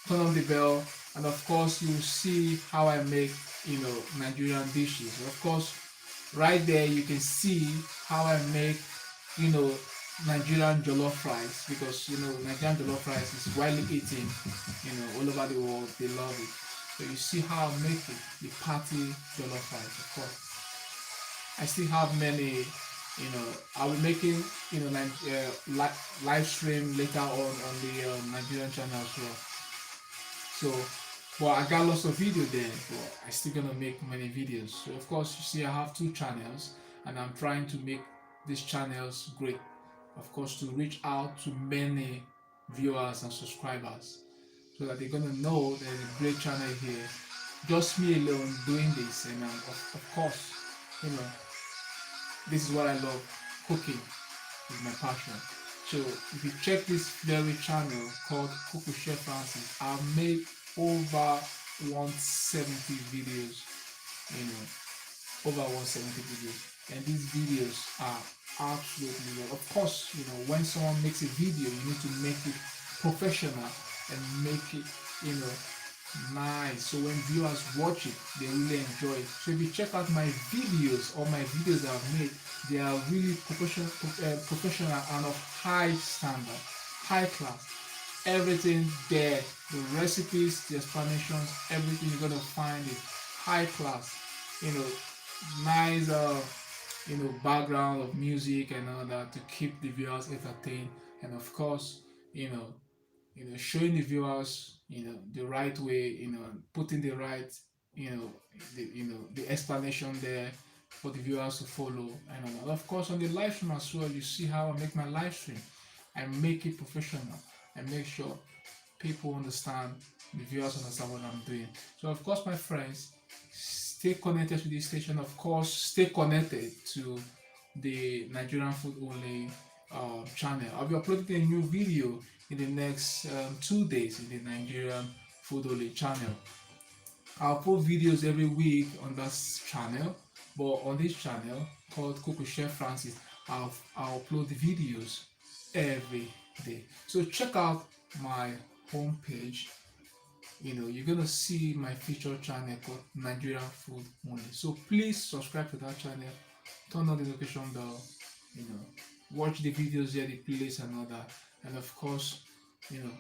turn on the bell, and of course you will see how I make Nigerian dishes. Of course, right there you can see how I make Nigerian jollof rice, because Nigerian jollof rice is widely eaten all over the world. They love it. So you see how I make it, the party jollof rice. Of course, I still have many. I'll be making live stream later on the Nigerian channel as well. So, but I got lots of video there, but I still gonna make many videos. So of course, you see I have 2 channels, and I'm trying to make these channels great. Of course, to reach out to many viewers and subscribers, so that they're gonna know there's a great channel here. Just me alone doing this, and of course, this is what I love. Cooking is my passion. So if you check this very channel called Cook Chef Francis, I've made over 170 videos. Over 170 videos. And these videos are absolutely well. Of course, when someone makes a video, you need to make it professional and make it, nice. So when viewers watch it, they really enjoy it. So if you check out my videos or my videos that I've made, they are really professional and of high standard, high class. Everything there, the recipes, the explanations, everything you're gonna find it high class. Nice background of music and all that to keep the viewers entertained, and of course, showing the viewers, the right way, putting the right, the explanation there for the viewers to follow, and of course on the live stream as well, you see how I make my live stream. I make it professional. I make sure people understand, the viewers understand what I'm doing. So of course, my friends, stay connected to this station. Of course, stay connected to the Nigerian Food Only channel. I'll be uploading a new video in the next 2 days in the Nigerian Food Only channel. I'll post videos every week on that channel, but on this channel called Cook Chef Francis, I'll upload the videos every day. So check out my homepage you're gonna see my featured channel called Nigerian Food Only. So please subscribe to that channel, turn on the notification bell, watch the videos there, the playlist and all that, and of course, you know,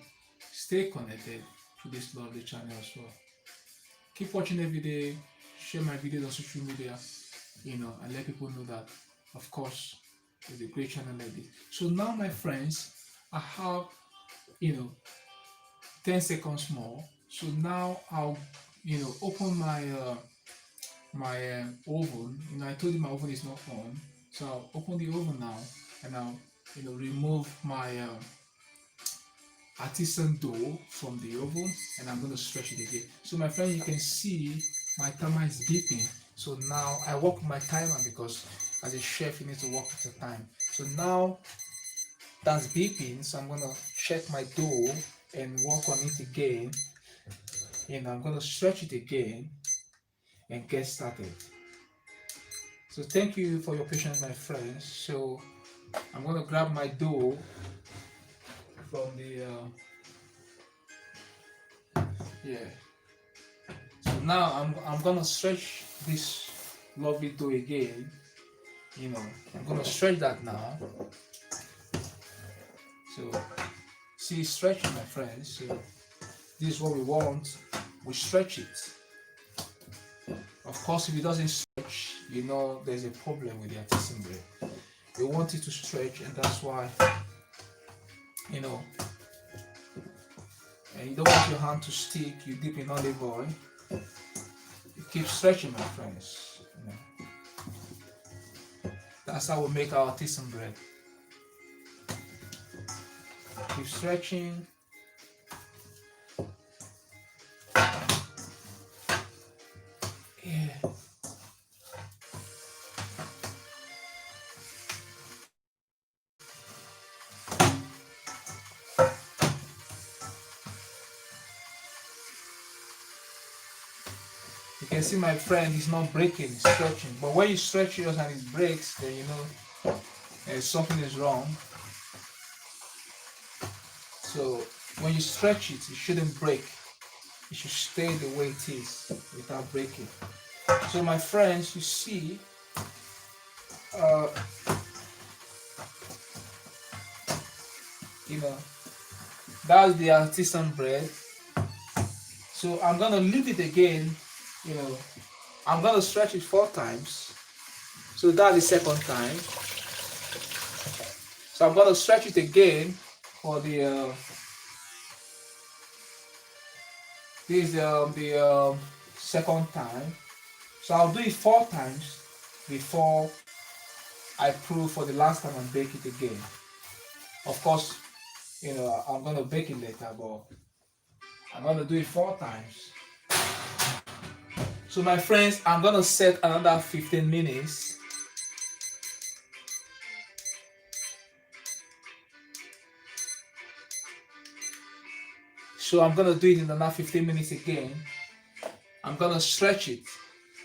stay connected to this lovely channel as well. Keep watching every day, share my videos on social media, and let people know that, of course, there's a great channel like this. So now, my friends, I have, you know, 10 seconds more. So now I'll, open my oven. I told you my oven is not on. So I'll open the oven now, and I'll, remove my artisan dough from the oven, and I'm going to stretch it again. So my friend, you can see my timer is beeping. So now I work with my timer because as a chef you need to work with your time. So now that's beeping, so I'm going to check my dough and work on it again. I'm going to stretch it again and get started. So thank you for your patience, my friends. So I'm going to grab my dough from the so now I'm gonna stretch this lovely dough again. I'm gonna stretch that now. So see, stretching, my friends. So this is what we want. We stretch it. Of course, if it doesn't stretch, there's a problem with the artisan bread. We want it to stretch, and that's why, and you don't want your hand to stick. You dip in olive oil. You keep stretching, my friends. That's how we make our artisan bread. Keep stretching. Yeah. You can see my friend is not breaking, it's stretching. But when you stretch yours and it breaks, then something is wrong. So when you stretch it, it shouldn't break. It should stay the way it is without breaking. So my friends, you see, that's the artisan bread. So I'm gonna leave it again. I'm gonna stretch it 4 times. So that's the second time. So I'm gonna stretch it again for the this is the second time. So I'll do it 4 times before I prove for the last time and bake it again. Of course, I'm gonna bake it later, but I'm gonna do it 4 times. So my friends, I'm gonna set another 15 minutes. So I'm gonna do it in another 15 minutes again. I'm gonna stretch it.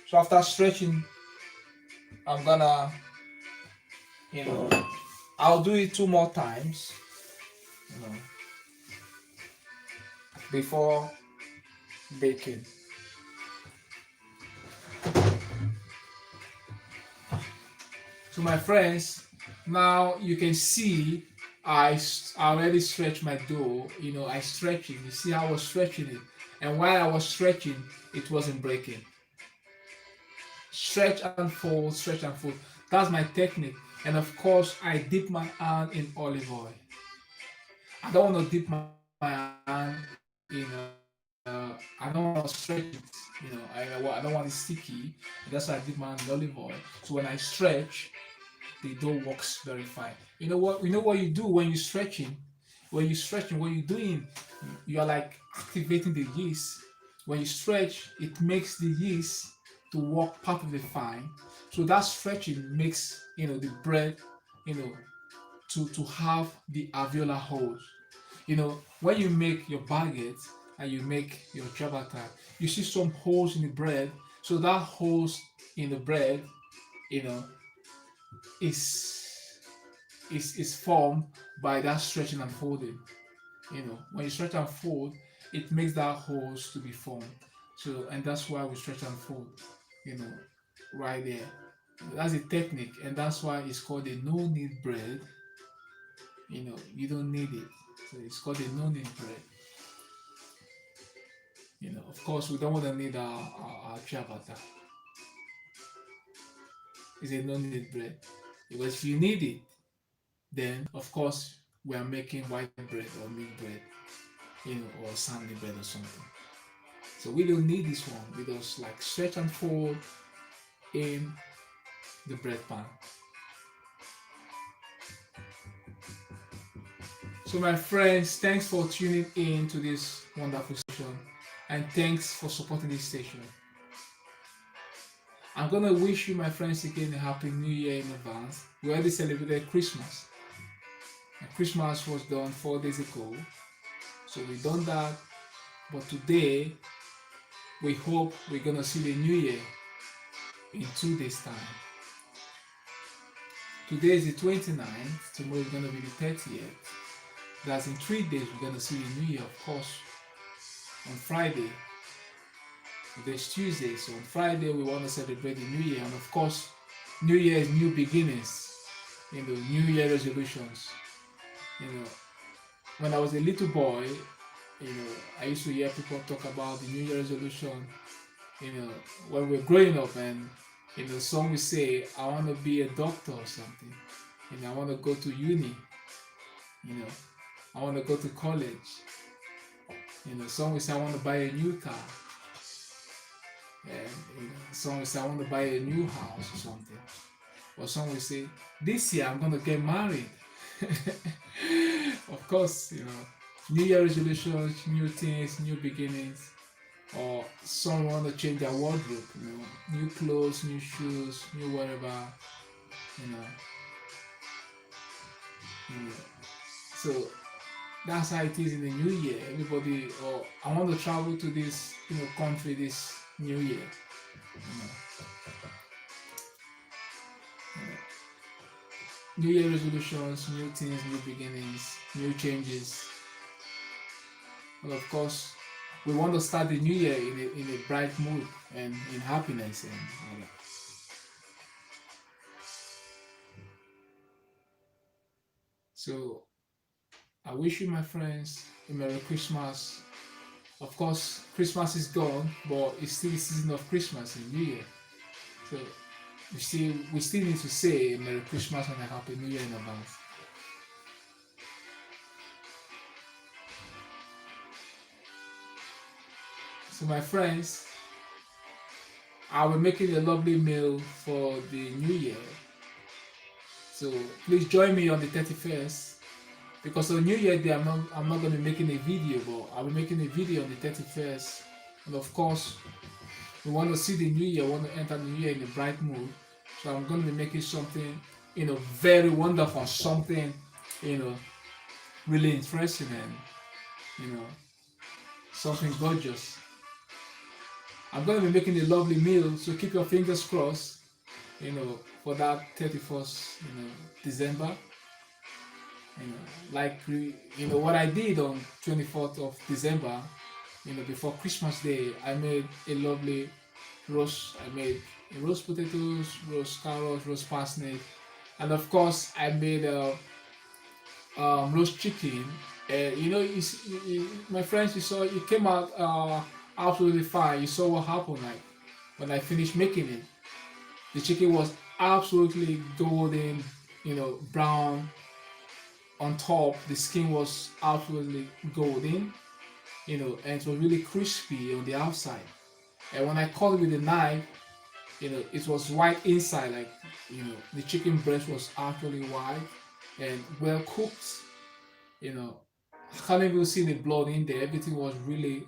So after stretching, I'm gonna, I'll do it 2 more times, before baking. So my friends, now you can see I already stretched my dough. I stretch it. You see how I was stretching it, and while I was stretching, it wasn't breaking. Stretch and fold, stretch and fold. That's my technique. And of course, I dip my hand in olive oil. I don't want to dip my hand in. I don't want to stretch it. I don't want it sticky. That's why I dip my hand in olive oil. So when I stretch, the dough works very fine. You know what? You do when you're stretching. When you're stretching, what you're doing, you are like activating the yeast. When you stretch, it makes the yeast to work perfectly fine. So that stretching makes the bread, to have the alveolar holes. When you make your baguette and you make your ciabatta, you see some holes in the bread. So that holes in the bread, is formed by that stretching and folding. When you stretch and fold, it makes that holes to be formed. So, and that's why we stretch and fold, you know, right there. That's a technique, and that's why it's called a no-knead bread. You don't need it. So it's called a no-knead bread. Of course, we don't want to need our ciabatta. It's a no-knead bread. Because if you need it, then of course we are making white bread or milk bread, or sandy bread or something. So we don't need this one. We just like stretch and fold in the bread pan. So my friends, thanks for tuning in to this wonderful session, and thanks for supporting this station. I'm gonna wish you, my friends, again a happy new year in advance. We already celebrated Christmas, and Christmas was done 4 days ago, so we done that. But today we hope we're gonna see the new year in 2 days time. Today is the 29th, tomorrow is gonna be the 30th. That's in 3 days we're gonna see the new year, of course. On Friday, today's Tuesday, so on Friday we want to celebrate the new year, and of course new year is new beginnings, new year resolutions. When I was a little boy, I used to hear people talk about the new year resolution, when we're growing up, and some will say, I want to be a doctor or something, I want to go to uni, I want to go to college, some will say I want to buy a new car, and some will say I want to buy a new house or something, or some will say this year I'm going to get married. Of course, new year resolutions, new things, new beginnings, or some want to change their wardrobe, new clothes, new shoes, new whatever, so that's how it is in the new year. Everybody, or I want to travel to this country this new year. New year resolutions, new things, new beginnings, new changes. And of course, we want to start the new year in a bright mood and in happiness and all that. So I wish you, my friends, a Merry Christmas. Of course, Christmas is gone, but it's still the season of Christmas and New Year. So we still need to say Merry Christmas and a Happy New Year in advance. So my friends, I will be making a lovely meal for the New Year. So please join me on the 31st. Because on New Year Day, I'm not going to be making a video, but I'll be making a video on the 31st. And of course, we want to see the New Year, want to enter the New Year in a bright mood. So I'm going to be making something, very wonderful, something, really interesting and, something gorgeous. I'm going to be making a lovely meal, so keep your fingers crossed, for that 31st, December. What I did on 24th of December, before Christmas Day, I made a lovely roast. I made roast potatoes, roast carrots, roast parsnip, and of course I made roast chicken. My friends, you saw it came out absolutely fine. You saw what happened, like when I finished making it. The chicken was absolutely golden, brown. On top, the skin was absolutely golden, and it was really crispy on the outside. And when I cut it with a knife, it was white inside, like, the chicken breast was actually white and well cooked. I can't even see the blood in there. Everything was really,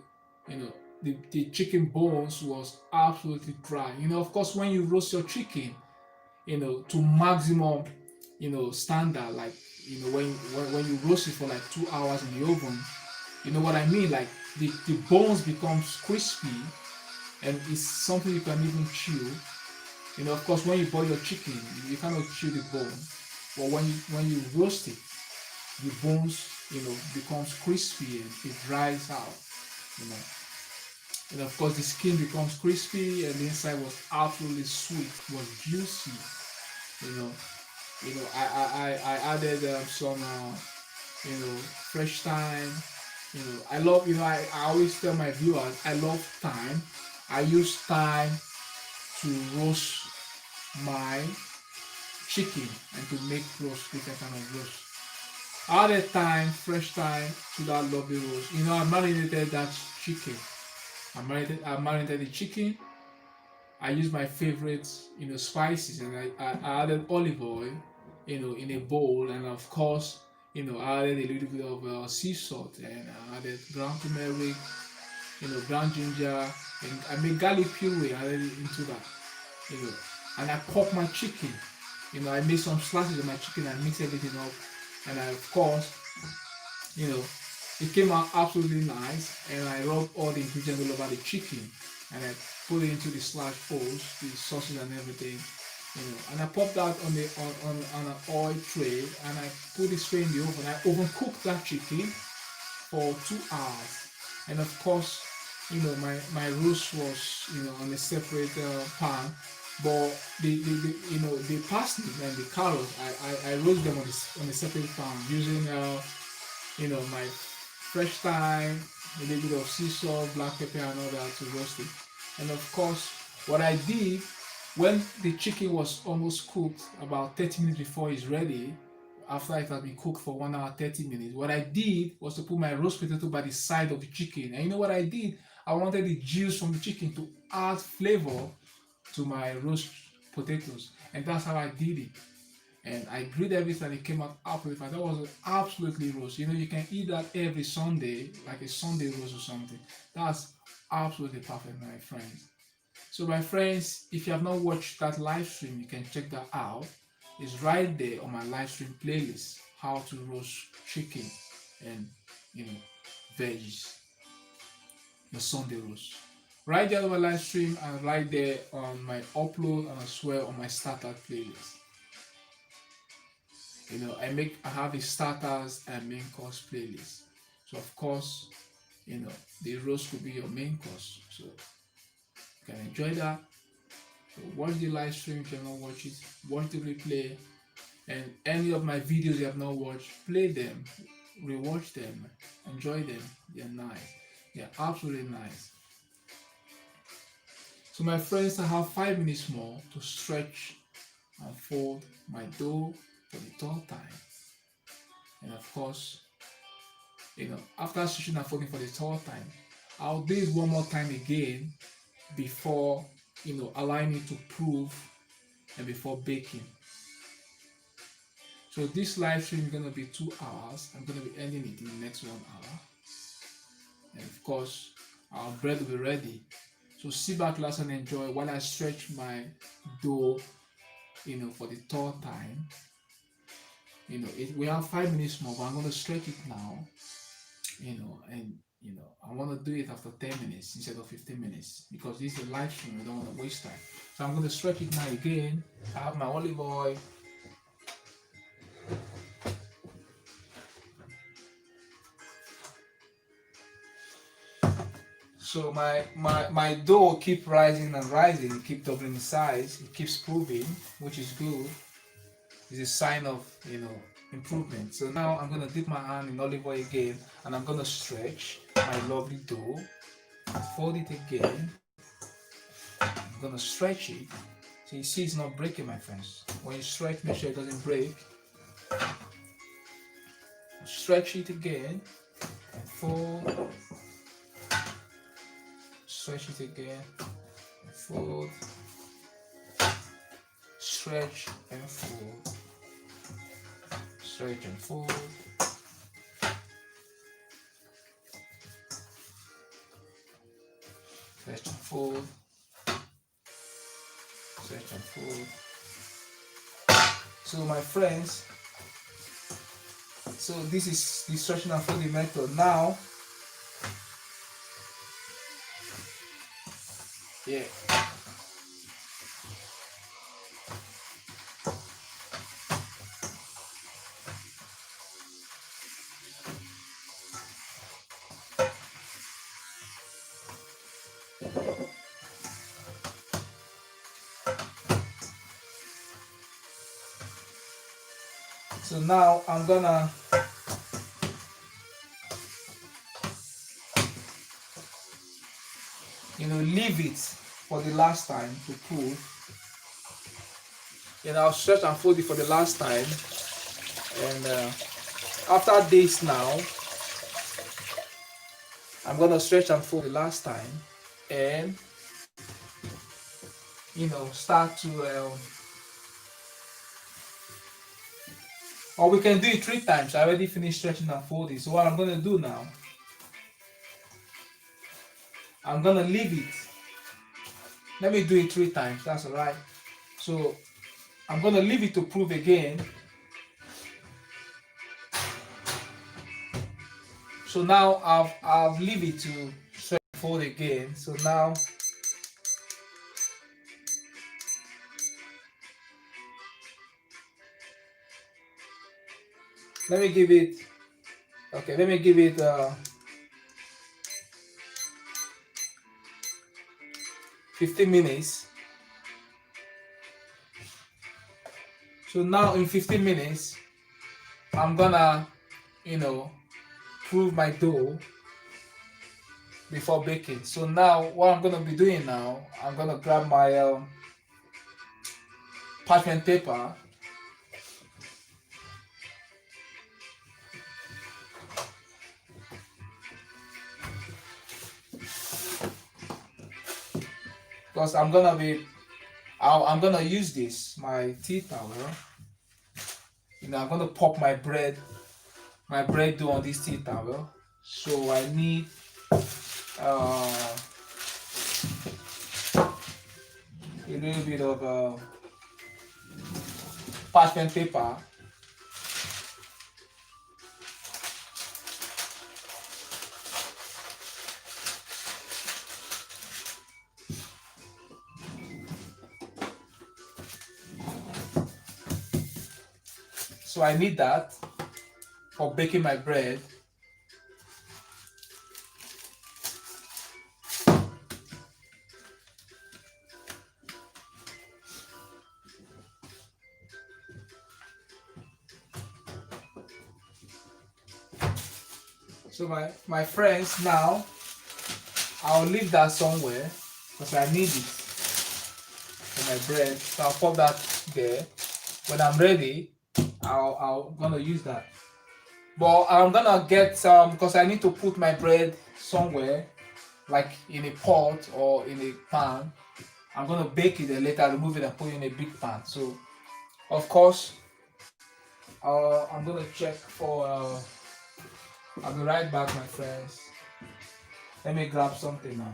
the chicken bones was absolutely dry. Of course, when you roast your chicken, to maximum, standard, like, when you roast it for like 2 hours in the oven, you know what I mean, like the bones becomes crispy and it's something you can even chew. Of course, when you boil your chicken, you cannot chew the bone, but when you roast it, the bones, becomes crispy and it dries out. you know. And of course, the skin becomes crispy, and the inside was absolutely sweet, was juicy. You know, I added some fresh thyme. I love, I always tell my viewers I love thyme. I use thyme to roast my chicken and to make roast, different kind of roast. I added thyme, fresh thyme to that lovely roast. I marinated that chicken. I marinated the chicken. I used my favorite, spices, and I added olive oil, in a bowl, and of course, I added a little bit of sea salt, and I added ground turmeric, ground ginger, and I made garlic puree. I added it into that, you know, and I popped my chicken. I made some slices of my chicken and mixed everything up, and I, of course, you know, it came out absolutely nice, and I rubbed all the ingredients all over the chicken, and I put it into the slash bowls, the sauces and everything, and I popped that on the on an oil tray, and I put it straight in the oven. I oven cooked that chicken for 2 hours, and of course, my roast was on a separate pan, but the parsley and the carrots, I roast them on a separate pan using my fresh thyme, a little bit of sea salt, black pepper, and all that to roast it. And of course, what I did when the chicken was almost cooked, about 30 minutes before it's ready, after it had been cooked for 1 hour 30 minutes, what I did was to put my roast potato by the side of the chicken. And you know what I did? I wanted the juice from the chicken to add flavor to my roast potatoes, and that's how I did it. And I grilled everything, and it came out absolutely fine. That was absolutely roast. You can eat that every Sunday, like a Sunday roast or something. That's absolutely perfect, my friends. So, my friends, if you have not watched that live stream, you can check that out. It's right there on my live stream playlist. How to roast chicken and veggies, the Sunday roast. Right there on my live stream, and right there on my upload, and as well on my starter playlist. I have a starters and main course playlist. So of course, the roast could be your main course. So you can enjoy that. So watch the live stream if you have not watched it. Watch the replay. And any of my videos you have not watched, play them, rewatch them, enjoy them. They're nice. They're absolutely nice. So my friends, I have 5 minutes more to stretch and fold my dough for the third time. And of course, after stretching and folding for the third time, I'll do it one more time again before, allowing it to prove and before baking. So this live stream is going to be 2 hours. I'm going to be ending it in the next 1 hour. And of course, our bread will be ready. So sit back, relax, and enjoy while I stretch my dough, for the third time. We have 5 minutes more, but I'm going to stretch it now, and I want to do it after 10 minutes instead of 15 minutes because this is a live stream. I don't want to waste time. So I'm going to stretch it now again. I have my olive oil. So my dough keep rising and rising. It keep doubling in size. It keeps proving, which is good. It's a sign of improvement. So now I'm gonna dip my hand in olive oil again, and I'm gonna stretch my lovely dough. Fold it again. I'm gonna stretch it. So you see it's not breaking, my friends. When you stretch, make sure it doesn't break. Stretch it again and fold. Stretch it again and fold. Stretch and fold. Stretch and fold. Stretch and fold. Stretch and fold. So my friends, so this is the stretching and folding method. Now, yeah. So now I'm gonna leave it for the last time to cool. I'll stretch and fold it for the last time, and after this now I'm gonna stretch and fold the last time, and start to or we can do it 3 times. I already finished stretching and folding. So what I'm gonna do now, I'm gonna leave it. Let me do it 3 times. That's alright. So I'm gonna leave it to prove again. So now I'll leave it to stretch and fold again. So now let me give it 15 minutes. So now in 15 minutes, I'm gonna, prove my dough before baking. So now what I'm gonna be doing now, I'm gonna grab my parchment paper. Because I'm gonna use this, my tea towel. I'm gonna pop my bread dough on this tea towel. So I need a little bit of parchment paper. So I need that for baking my bread. So my friends, now I'll leave that somewhere because I need it for my bread. So I'll pop that there. When I'm ready, I'm gonna use that. But I'm gonna get some because I need to put my bread somewhere, like in a pot or in a pan. I'm gonna bake it and later remove it and put it in a big pan. So of course, I'm gonna check for. I'll be right back, my friends. Let me grab something now.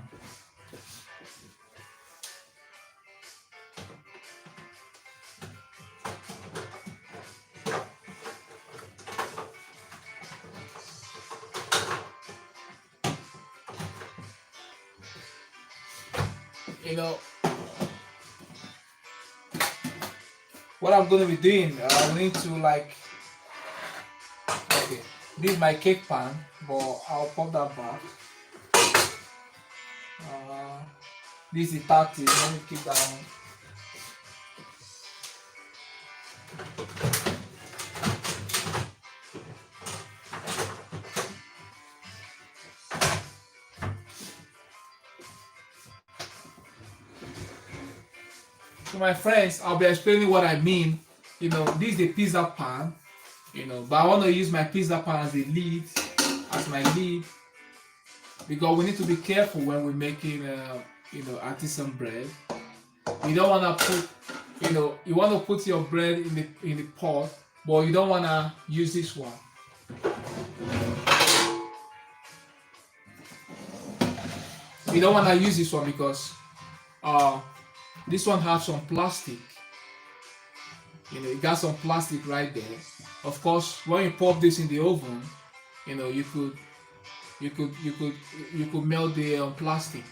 What I'm gonna be doing, I need to this is my cake pan, but I'll pop that back. This is 30, let me keep that on. So my friends, I'll be explaining what I mean. This is the pizza pan, but I want to use my pizza pan as my lead, because we need to be careful when we're making, artisan bread. You don't want to put, you want to put your bread in the pot, but you don't want to use this one. You don't want to use this one because this one has some plastic. It got some plastic right there. Of course, when you pop this in the oven, you could melt the plastic.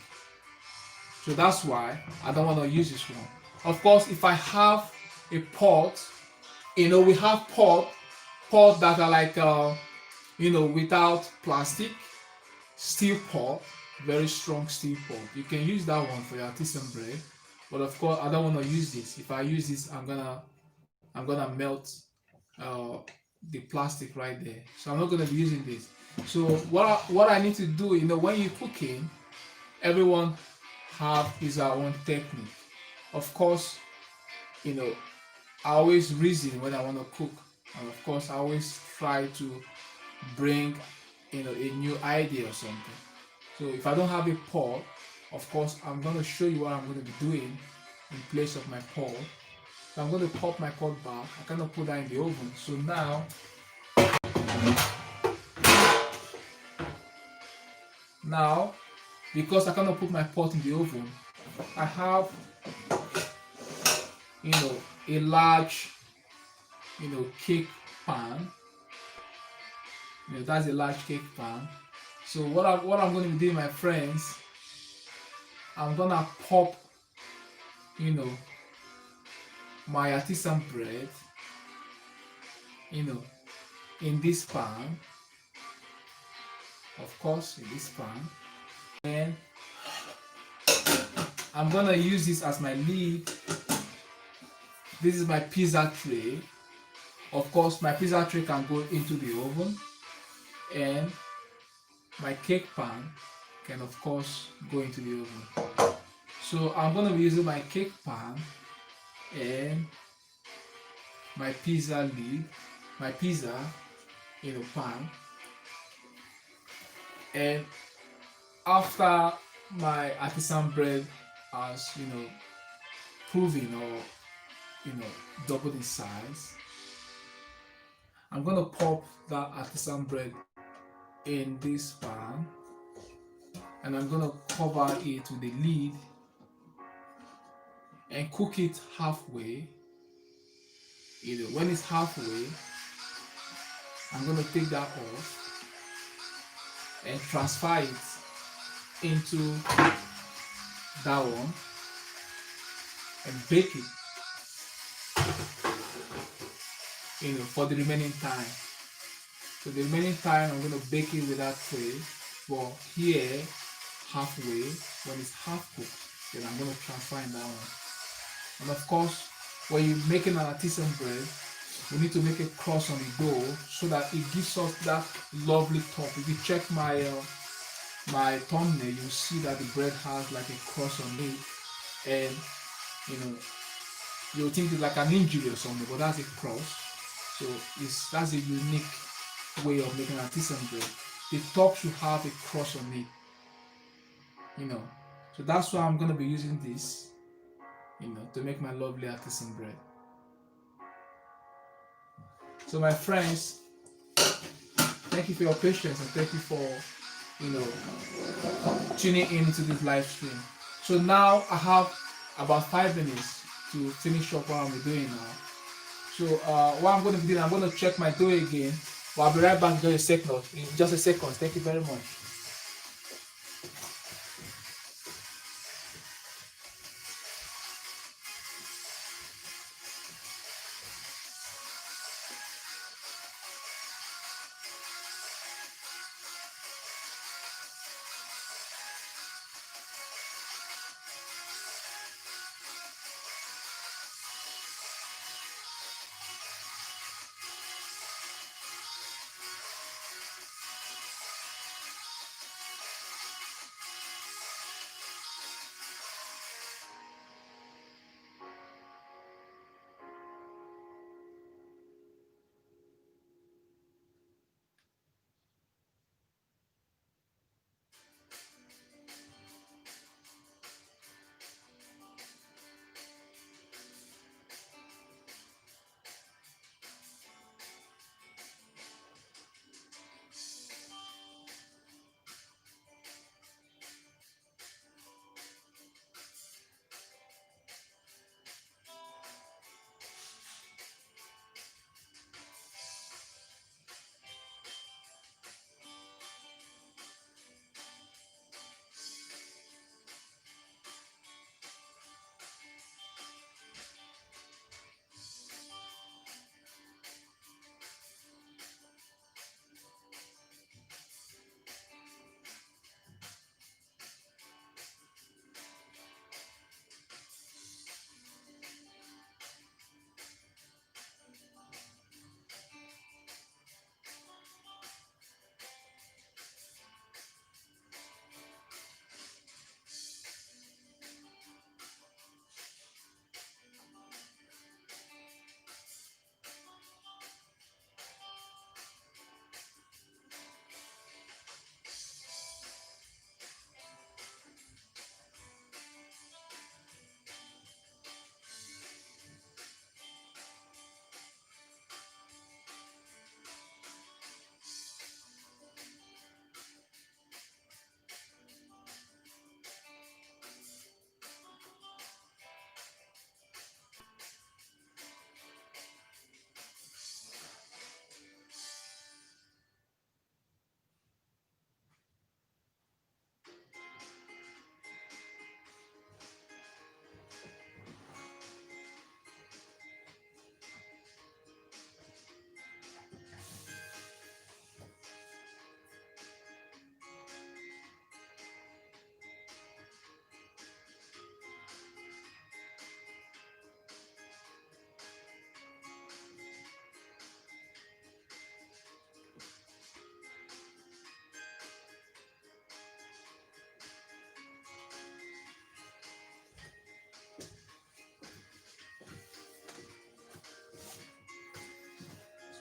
So that's why I don't want to use this one. Of course, if I have a pot, we have pot that are like without plastic, steel pot, very strong steel pot. You can use that one for your artisan bread. But of course, I don't want to use this. If I use this, I'm gonna melt uh, the plastic right there. So I'm not going to be using this. So what I need to do, when you're cooking, everyone have his own technique. Of course, you know, I always reason when I want to cook, and of course, I always try to bring, a new idea or something. So if I don't have a pot, of course, I'm going to show you what I'm going to be doing in place of my pot. So I'm going to pop my pot back. I cannot put that in the oven. So now, because I cannot put my pot in the oven, I have, you know, a large, cake pan. That's a large cake pan. So what I'm going to be doing, my friends, I'm gonna pop, you know, my artisan bread, you know, in this pan, of course, in this pan, and I'm gonna use this as my lid. This is my pizza tray. Of course, my pizza tray can go into the oven, and my cake pan can, of course, go into the oven. So I'm gonna be using my cake pan and my pizza lid, my pizza, pan, and after my artisan bread has, proven or, doubled in size, I'm gonna pop that artisan bread in this pan, and I'm gonna cover it with a lid and cook it halfway. When it's halfway, I'm gonna take that off and transfer it into that one and bake it, for the remaining time. So the remaining time I'm gonna bake it with that tray. But here, halfway, when it's half cooked, then I'm gonna transfer in that one. And of course, when you're making an artisan bread, we need to make a cross on the dough so that it gives us that lovely top. If you check my my thumbnail, you'll see that the bread has like a cross on it, and you'll think it's like an injury or something, but that's a cross. So that's a unique way of making artisan bread. The top should have a cross on it. So that's why I'm gonna be using this, to make my lovely artisan bread. So my friends, thank you for your patience and thank you for, tuning in into this live stream. So now I have about 5 minutes to finish up what I'm doing now. So what I'm going to be doing, I'm going to check my dough again. But I'll be right back in just a second. Thank you very much.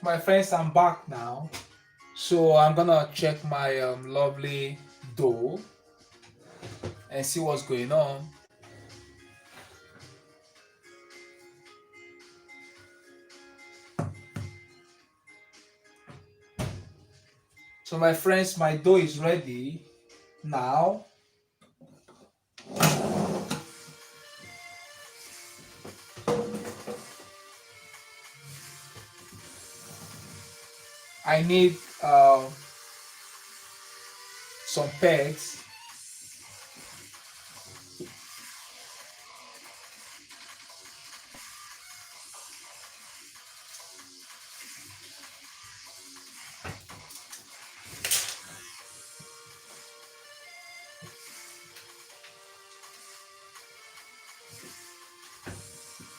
My friends, I'm back now. So I'm gonna check my lovely dough and see what's going on. So my friends, my dough is ready now. I need some pegs.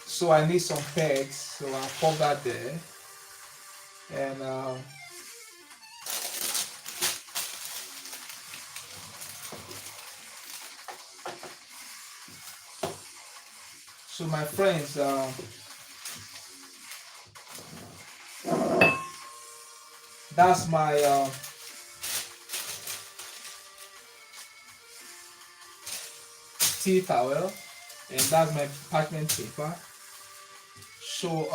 So I need some pegs. So I'll pop that there. And so my friends, that's my tea towel, and that's my parchment paper. So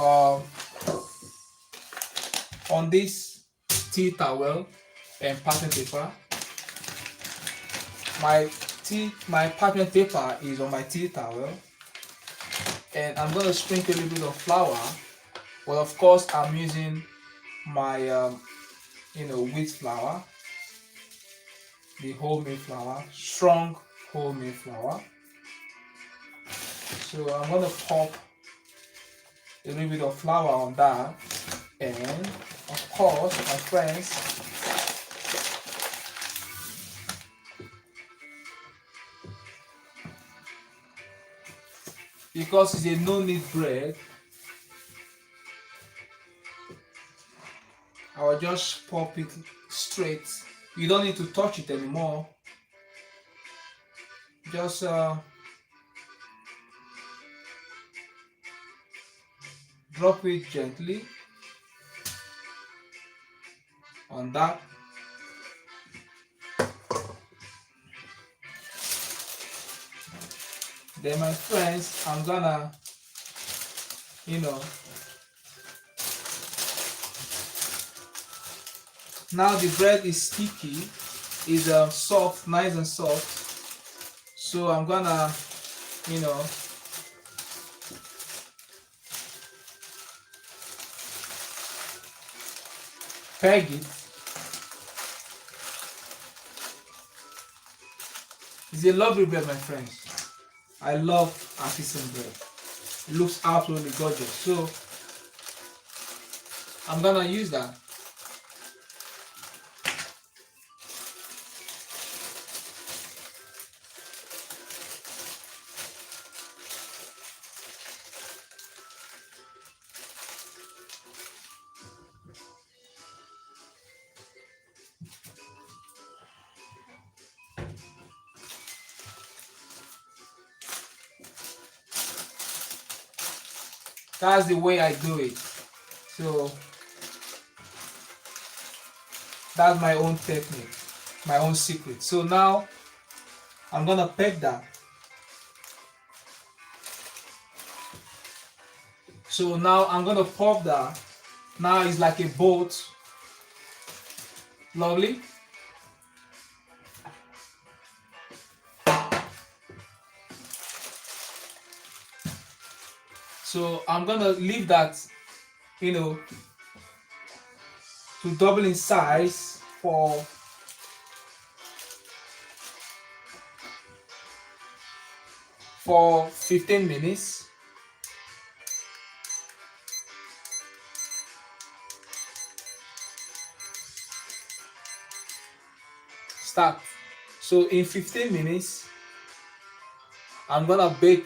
on this tea towel and parchment paper, my parchment paper is on my tea towel, and I'm gonna sprinkle a little bit of flour. But of course, I'm using my wheat flour, the wholemeal flour, strong wholemeal flour. So I'm gonna pop a little bit of flour on that, and of course, my friends, because it's a no-knead bread, I will just pop it straight. You don't need to touch it anymore. Just drop it gently on that. Then my friends, I'm gonna, now the bread is sticky, is soft, nice and soft. So I'm gonna, peg it. It's a lovely bread, my friends. I love artisan bread. It looks absolutely gorgeous. So I'm gonna use that. That's the way I do it. So that's my own technique, my own secret. So now I'm gonna peg that. So now I'm gonna pop that. Now it's like a boat. Lovely. So I'm gonna leave that, to double in size for 15 minutes. Start. So in 15 minutes, I'm gonna bake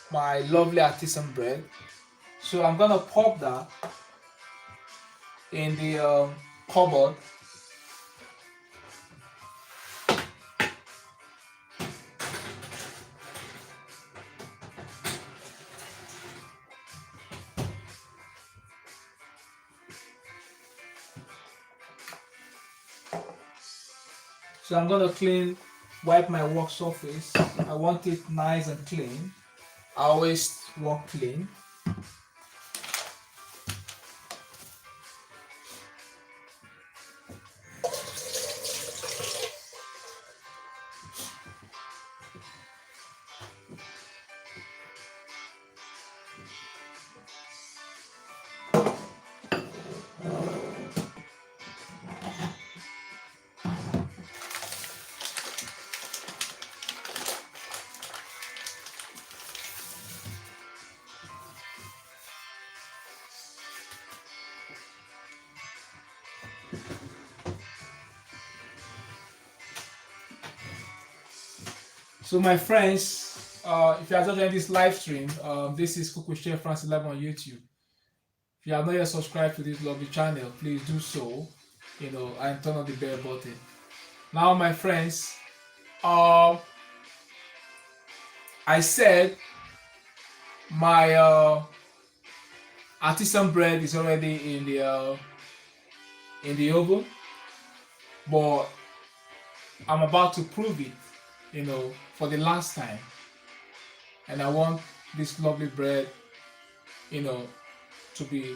my lovely artisan bread. So I'm gonna pop that in the cupboard. So I'm gonna wipe my work surface. I want it nice and clean. I always work clean. So my friends, if you are just joining this live stream, this is Cook with Chef Francis live on YouTube. If you have not yet subscribed to this lovely channel, please do so. And turn on the bell button. Now, my friends, I said my artisan bread is already in the oven, but I'm about to prove it, for the last time. And I want this lovely bread, to be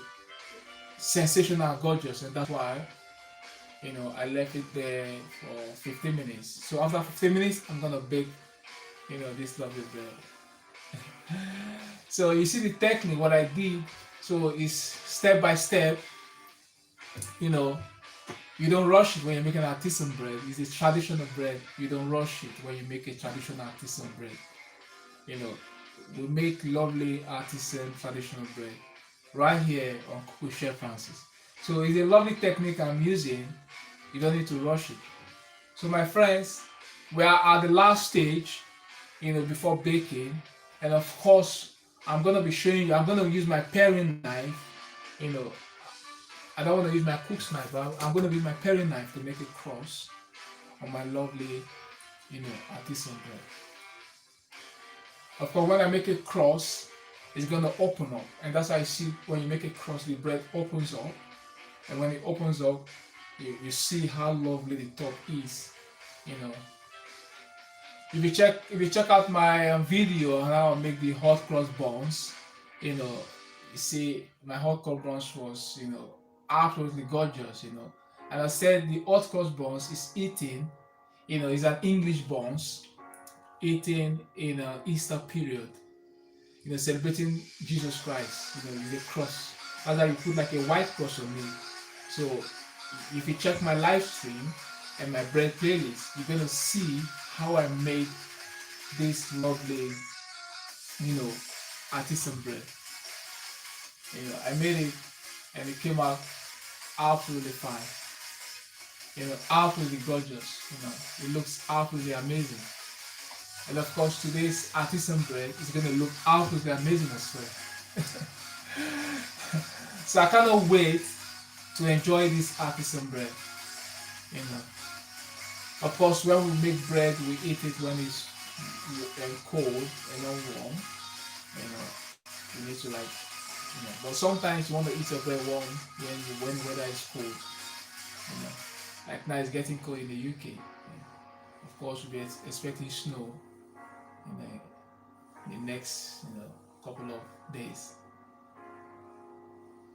sensational and gorgeous, and that's why, I left it there for 15 minutes. So after 15 minutes, I'm gonna bake, this lovely bread. So you see the technique, what I did. So it's step by step. You don't rush it when you're making artisan bread. It's a traditional bread. You don't rush it when you make a traditional artisan bread. We make lovely artisan traditional bread right here on Cook with Chef Francis. So it's a lovely technique I'm using. You don't need to rush it. So my friends, we are at the last stage, before baking. And of course, I'm going to be showing you, I'm going to use my paring knife. I don't want to use my cook's knife, but I'm going to use my paring knife to make a cross on my lovely, artisan bread. Of course, when I make a cross, it's going to open up. And that's how you see when you make a cross, the bread opens up. And when it opens up, you see how lovely the top is. If you check out my video on how I make the hot cross buns, you see my hot cross buns was absolutely gorgeous. And I said the hot cross buns is eaten, is an English buns eaten in Easter period, celebrating Jesus Christ, with a cross. That's how you put like a white cross on me. So if you check my live stream and my bread playlist, you're gonna see how I made this lovely, artisan bread. I made it and it came out absolutely fine. Absolutely gorgeous. It looks absolutely amazing. And of course, today's artisan bread is gonna look absolutely amazing as well. So I cannot wait to enjoy this artisan bread. Of course, when we make bread, we eat it when it's cold and not warm. You need to but sometimes you want to eat your bread warm when the weather is cold. Like now it's getting cold in the UK. Of course, we'll be expecting snow in the next couple of days.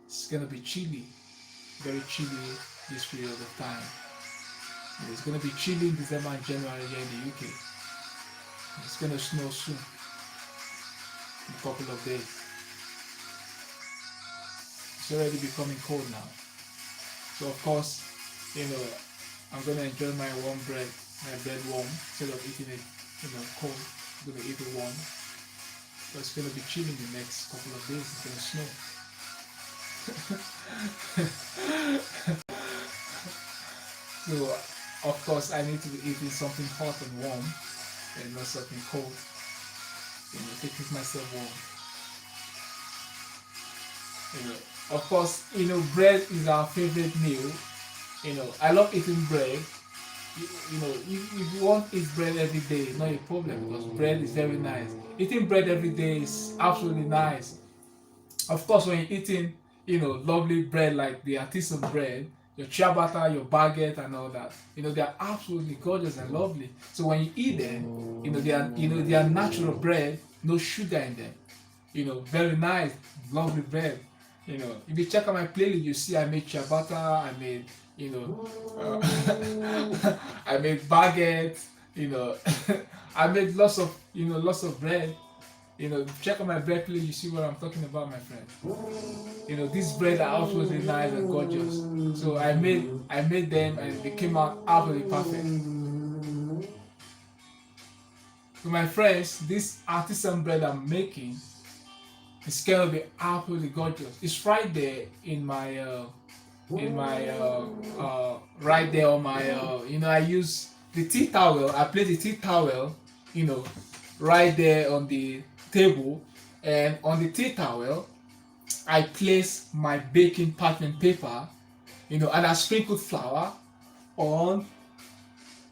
It's gonna be chilly, very chilly this period of time. It's gonna be chilly in December and January here in the UK. It's gonna snow soon, in a couple of days. It's already becoming cold now. So of course, I'm gonna enjoy my warm bread, my bread warm, instead of eating it, cold. I'm gonna eat it warm. But it's gonna be chilly in the next couple of days. It's gonna snow. So of course I need to be eating something hot and warm and not something cold, to keep myself warm. Of course, bread is our favorite meal. I love eating bread. If you want to eat bread every day, it's not a problem because bread is very nice. Eating bread every day is absolutely nice. Of course, when you're eating, lovely bread like the artisan bread, your ciabatta, your baguette, and all that. They are absolutely gorgeous and lovely. So when you eat them, they are natural bread, no sugar in them. Very nice, lovely bread. If you check out my playlist, you see I made ciabatta, I made, I made baguette, I made lots of bread. Check out my bread playlist, you see what I'm talking about, my friend. These bread are absolutely nice and gorgeous. So I made them and they came out absolutely perfect. So my friends, this artisan bread I'm making is gonna be absolutely gorgeous. It's right there right there on my I use the tea towel. I place the tea towel, right there on the table, and on the tea towel I place my baking parchment paper, and I sprinkled flour on,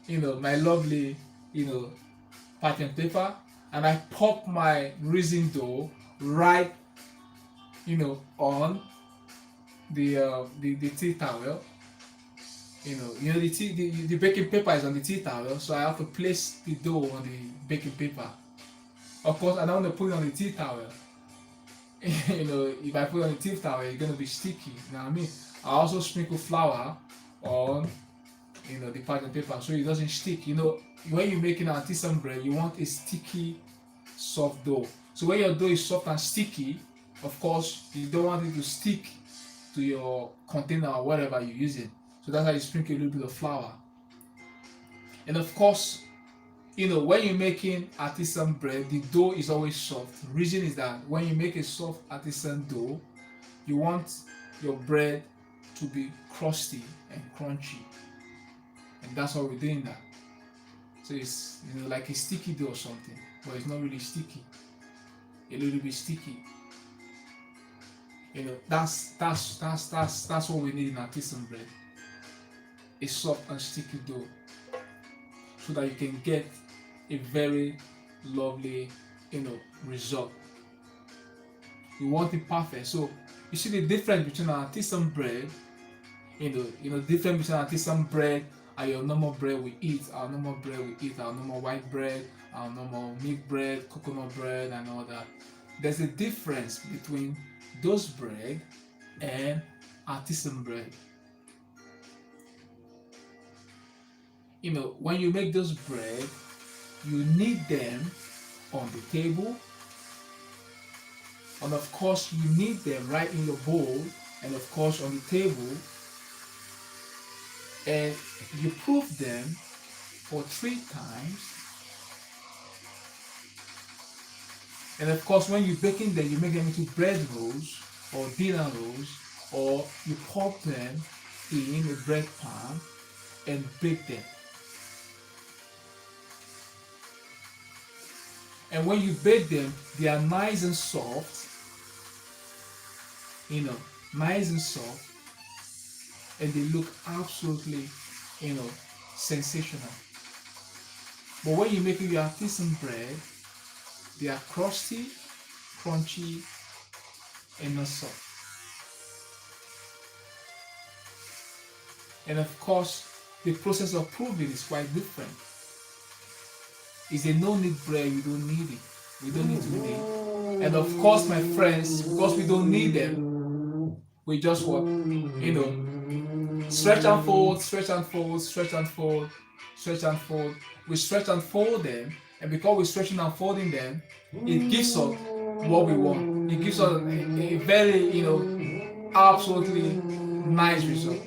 my lovely, parchment paper, and I pop my raisin dough right, on the tea towel. The baking paper is on the tea towel, so I have to place the dough on the baking paper. Of course, I don't want to put it on the tea towel. If I put it on the tea towel, it's gonna be sticky. You know what I mean? I also sprinkle flour on, the parchment paper so it doesn't stick. When you're making artisan bread, you want a sticky, soft dough. So when your dough is soft and sticky, of course, you don't want it to stick to your container or whatever you're using. So that's why you sprinkle a little bit of flour. And of course, when you're making artisan bread, the dough is always soft. The reason is that when you make a soft artisan dough, you want your bread to be crusty and crunchy. And that's why we're doing that. So it's like a sticky dough or something, but it's not really sticky. A little bit sticky. That's what we need in artisan bread. A soft and sticky dough, so that you can get a very lovely, result. You want it perfect. So you see the difference between an artisan bread, difference between artisan bread and your normal bread we eat. Our normal bread we eat, our normal white bread, our normal milk bread, coconut bread, and all that. There's a difference between those bread and artisan bread. When you make those bread, you knead them on the table, and of course you knead them right in your bowl, and of course on the table, and you proof them for 3 times. And of course, when you're baking them, you make them into bread rolls or dinner rolls, or you pop them in a bread pan and bake them. And when you bake them, they are nice and soft, nice and soft, and they look absolutely, sensational. But when you make your artisan bread, they are crusty, crunchy, and not soft. And of course, the process of proving is quite different. It's a no-knead bread, we don't need it. We don't need to knead. And of course, my friends, because we don't need them, we just what? Stretch and fold, stretch and fold, stretch and fold, stretch and fold. We stretch and fold them, and because we're stretching and folding them, it gives us what we want. It gives us a very, absolutely nice result.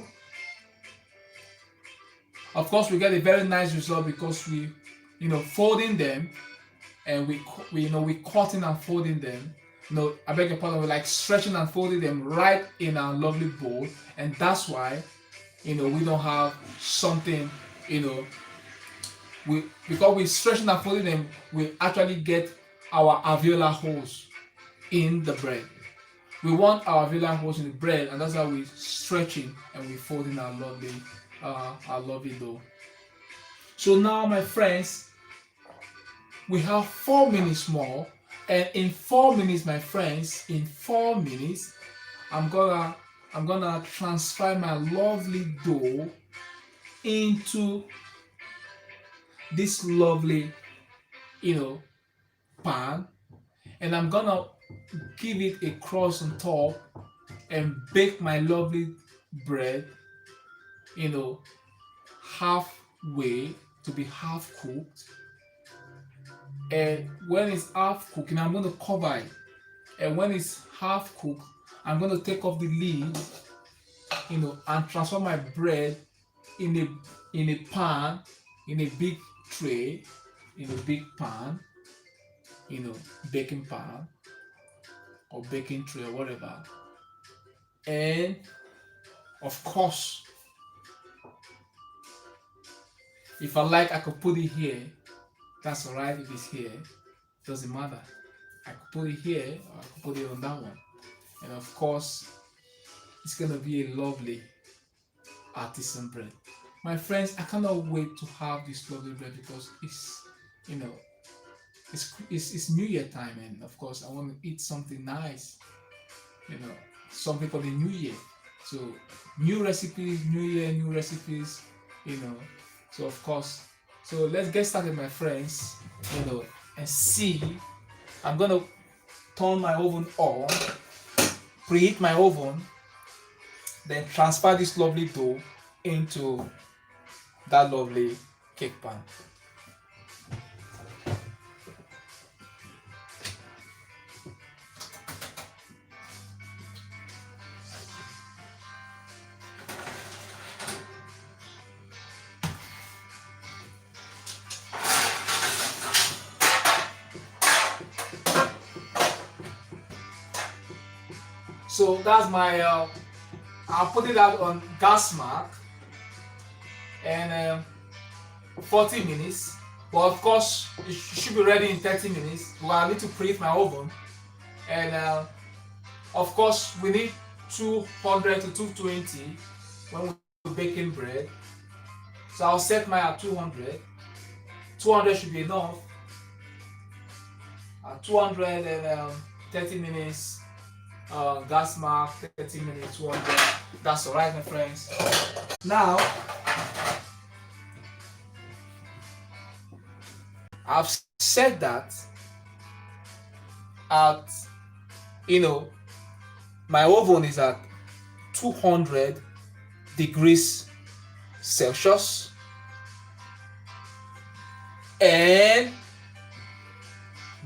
Of course, we get a very nice result because we, folding them, and we cutting and folding them. I beg your pardon, we're like stretching and folding them right in our lovely bowl, and that's why, we don't have something, because we're stretching and folding them, we actually get our alveolar holes in the bread. We want our alveolar holes in the bread, and that's how we're stretching and we're folding our lovely dough. So now, my friends, we have 4 minutes more, and in 4 minutes, my friends, in 4 minutes, I'm gonna I'm gonna transfer my lovely dough into this lovely, pan, and I'm gonna give it a crust on top and bake my lovely bread, you know, halfway to be half cooked. And when it's half cooked, I'm gonna cover it. And when it's half cooked, I'm gonna take off the lid, and transfer my bread in a pan, in a big tray, in a big pan, baking pan or baking tray or whatever. And of course, if I like, I could put it here. That's alright if it's here. Doesn't matter. I could put it here or I could put it on that one. And of course, it's gonna be a lovely artisan bread. My friends, I cannot wait to have this lovely bread because it's, it's New Year time, and of course I want to eat something nice, something for the New Year. So new recipes, New Year, new recipes, So of course, so let's get started, my friends, and see. I'm gonna turn my oven on, preheat my oven, then transfer this lovely dough into that lovely cake pan. So that's my, I'll put it out on gas mark, and 40 minutes. Well, of course, it should be ready in 30 minutes. Well, I need to preheat my oven, and of course, we need 200 to 220 when we're baking bread. So I'll set mine at 200. 200 should be enough. 200 and 30 minutes. Gas mark, 30 minutes, 200. That's alright, my friends. Now, I've said that at, my oven is at 200 degrees Celsius, and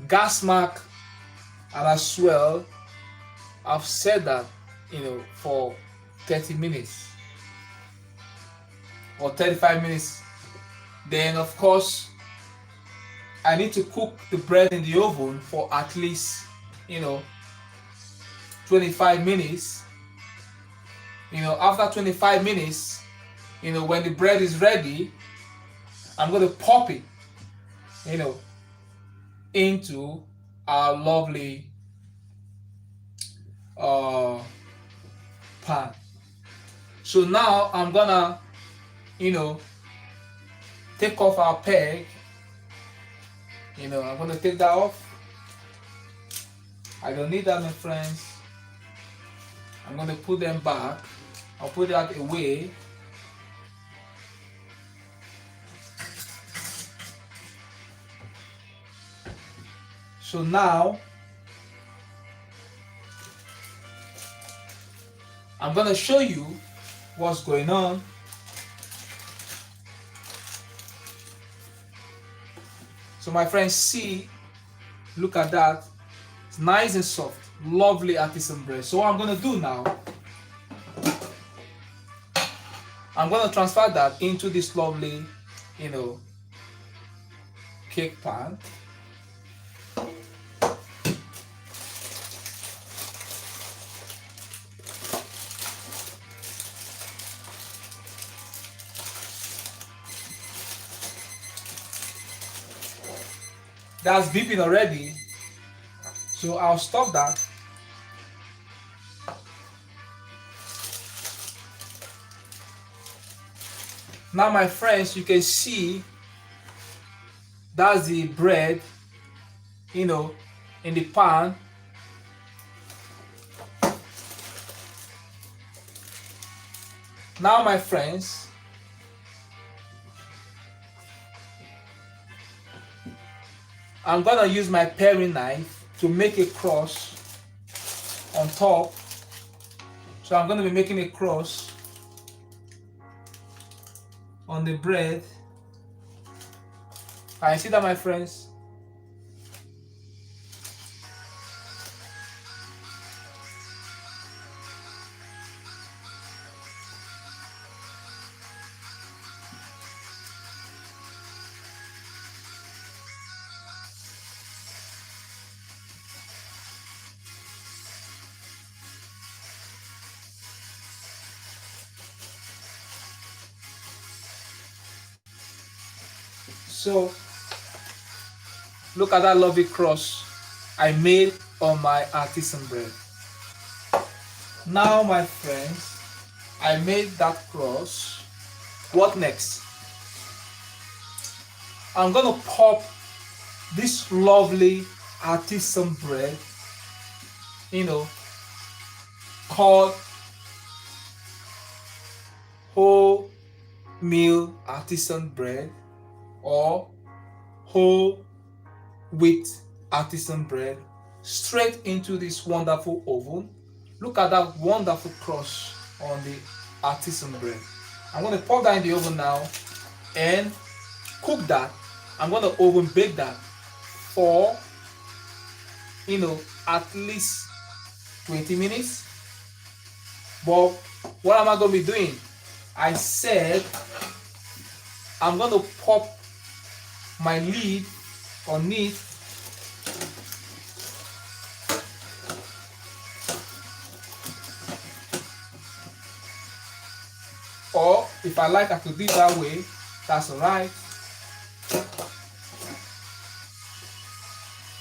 gas mark, and as well, I've said that, for 30 minutes or 35 minutes. Then, of course, I need to cook the bread in the oven for at least, 25 minutes. After 25 minutes, when the bread is ready, I'm going to pop it, into our lovely pan. So now I'm gonna, take off our peg. I'm gonna take that off. I don't need that, my friends. I'm gonna put them back. I'll put that away. So now I'm gonna show you what's going on. So my friends, see, look at that. It's nice and soft, lovely artisan bread. So what I'm gonna do now, I'm gonna transfer that into this lovely, cake pan. That's beeping already, so I'll stop that. Now, my friends, you can see that's the bread, in the pan. Now, my friends, I'm gonna use my paring knife to make a cross on top. So I'm gonna be making a cross on the bread. Can you see that, my friends? So look at that lovely cross I made on my artisan bread. Now, my friends, I made that cross. What next? I'm gonna pop this lovely artisan bread, called wholemeal artisan bread or whole wheat artisan bread, straight into this wonderful oven. Look at that wonderful cross on the artisan bread. I'm going to pop that in the oven now and cook that. I'm going to oven bake that for at least 20 minutes. But what am I going to be doing? I said I'm going to pop my lid on it or if I like I could do it that way, that's alright.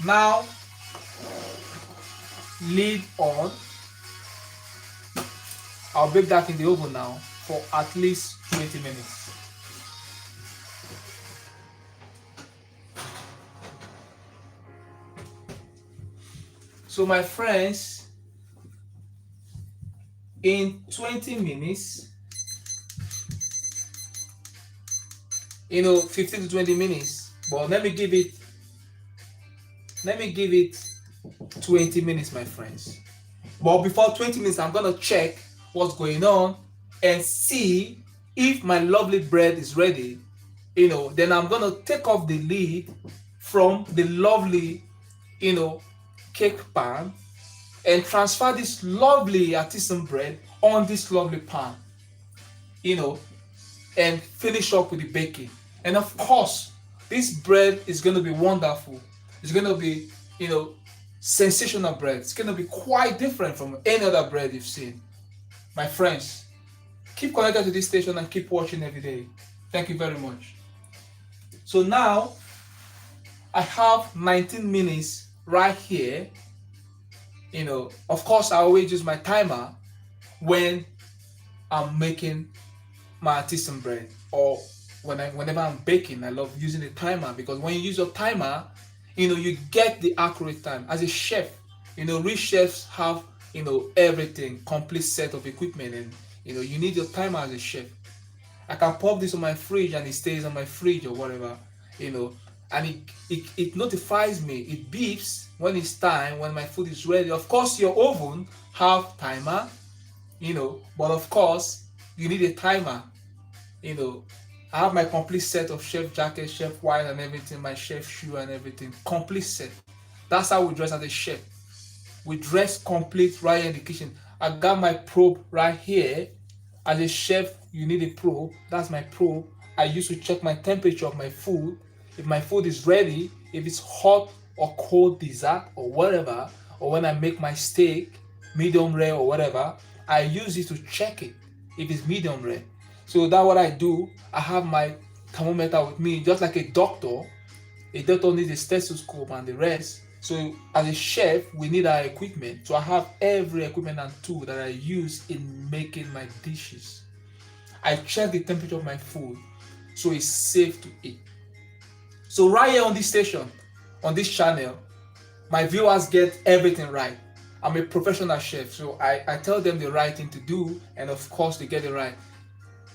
Now lid on. I'll bake that in the oven now for at least 20 minutes. So my friends, in 20 minutes, 15 to 20 minutes, but let me give it 20 minutes, my friends. But before 20 minutes, I'm gonna check what's going on and see if my lovely bread is ready. Then I'm gonna take off the lid from the lovely, cake pan and transfer this lovely artisan bread on this lovely pan, and finish up with the baking. And of course, this bread is going to be wonderful. It's going to be, sensational bread. It's going to be quite different from any other bread you've seen. My friends, keep connected to this station and keep watching every day. Thank you very much. So now I have 19 minutes right here. Of course, I always use my timer when I'm making my artisan bread, or whenever I'm baking. I love using the timer because when you use your timer, you get the accurate time. As a chef, rich chefs have everything, complete set of equipment, and you need your timer as a chef. I can pop this on my fridge and it stays on my fridge or whatever, and it notifies me, it beeps when it's time, when my food is ready. Of course, your oven have timer, but of course you need a timer. I have my complete set of chef jacket, chef white and everything, my chef shoe and everything, complete set. That's how we dress as a chef. We dress complete right in the kitchen. I got my probe right here. As a chef, you need a probe. That's my probe. I use to check my temperature of my food. If my food is ready, if it's hot or cold dessert or whatever, or when I make my steak, medium rare or whatever, I use it to check it if it's medium rare. So that's what I do. I have my thermometer with me, just like a doctor. A doctor needs a stethoscope and the rest. So as a chef, we need our equipment. So I have every equipment and tool that I use in making my dishes. I check the temperature of my food so it's safe to eat. So right here on this station, on this channel, my viewers get everything right. I'm a professional chef, so I tell them the right thing to do, and of course they get it right.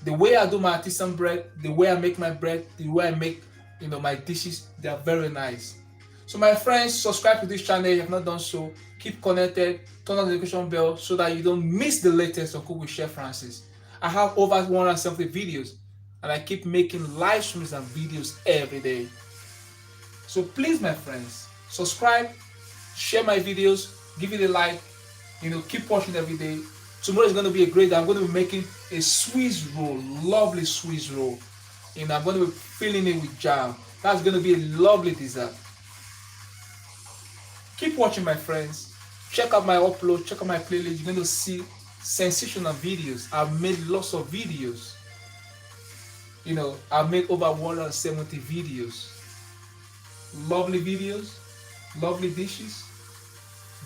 The way I do my artisan bread, the way I make my bread, the way I make my dishes, they are very nice. So my friends, subscribe to this channel if you have not done so. Keep connected, turn on the notification bell so that you don't miss the latest on Cook with Chef Francis. I have over 170 videos and I keep making live streams and videos every day. So please, my friends, subscribe, share my videos, give it a like, keep watching every day. Tomorrow is going to be a great day. I'm going to be making a Swiss roll, lovely Swiss roll. I'm going to be filling it with jam. That's going to be a lovely dessert. Keep watching, my friends. Check out my upload, check out my playlist. You're going to see sensational videos. I've made lots of videos. I've made over 170 videos. Lovely videos, lovely dishes.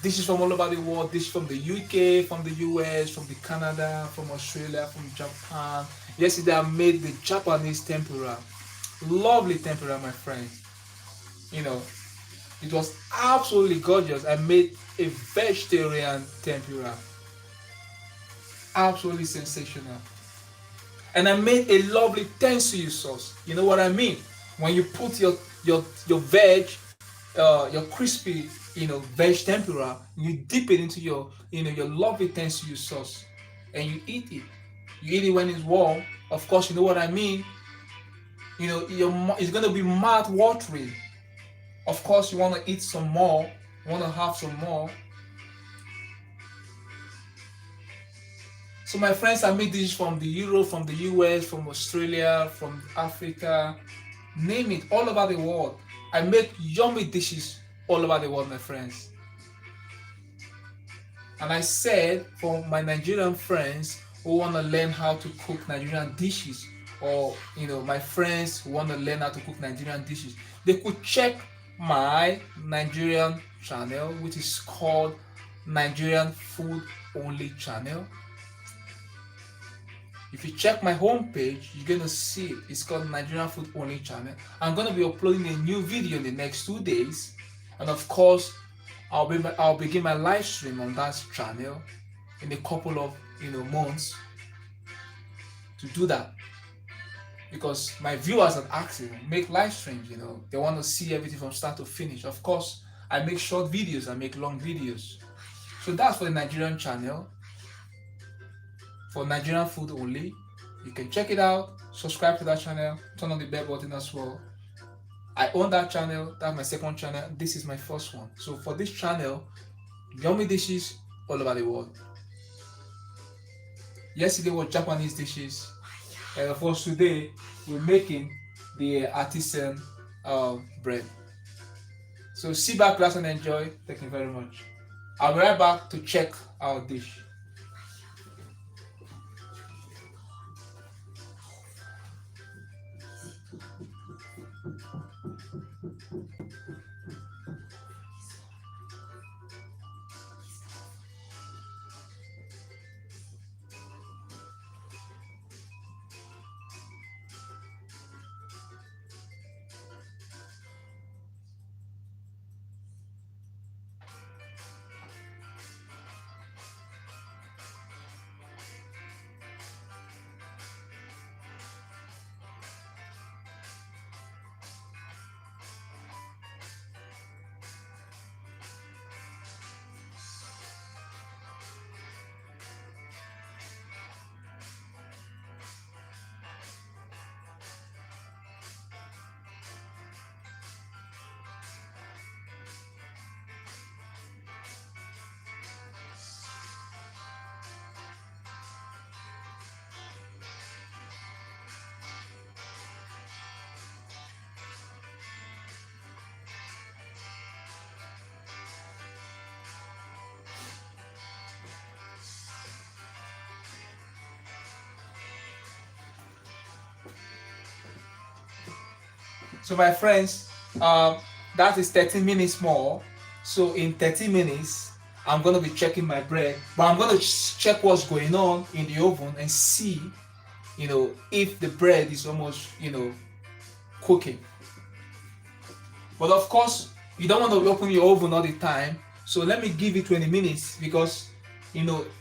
Dishes from all over the world, dishes from the UK, from the US, from the Canada, from Australia, from Japan. Yesterday I made the Japanese tempura. Lovely tempura, my friends. It was absolutely gorgeous. I made a vegetarian tempura. Absolutely sensational. And I made a lovely tensuyu sauce. You know what I mean? When you put your veg, your crispy, veg tempura, you dip it into your lovely tensuyu sauce, and you eat it. You eat it when it's warm. Of course, you know what I mean. It's gonna be mouth-watering. Of course, you want to eat some more. You want to have some more. So my friends, I made dishes from the Europe, from the US, from Australia, from Africa, name it, all over the world. I make yummy dishes all over the world, my friends. And I said, for my Nigerian friends who want to learn how to cook Nigerian dishes, or my friends who want to learn how to cook Nigerian dishes, they could check my Nigerian channel, which is called Nigerian Food Only channel. If you check my homepage, you're gonna see it. It's called Nigerian Food Only channel. I'm gonna be uploading a new video in the next 2 days, and of course, I'll begin my live stream on that channel in a couple of months to do that. Because my viewers are asking, make live streams, they want to see everything from start to finish. Of course, I make short videos, I make long videos. So that's for the Nigerian channel, for Nigerian Food Only. You can check it out, subscribe to that channel, turn on the bell button as well. I own that channel, that's my second channel, this is my first one. So for this channel, yummy dishes all over the world. Yesterday was Japanese dishes. And of course today we're making the artisan bread. So sit back, relax and enjoy. Thank you very much. I'll be right back to check our dish. So my friends, that is 30 minutes more. So in 30 minutes, I'm going to be checking my bread, but I'm going to check what's going on in the oven and see, if the bread is almost, cooking. But of course, you don't want to open your oven all the time. So let me give it 20 minutes because,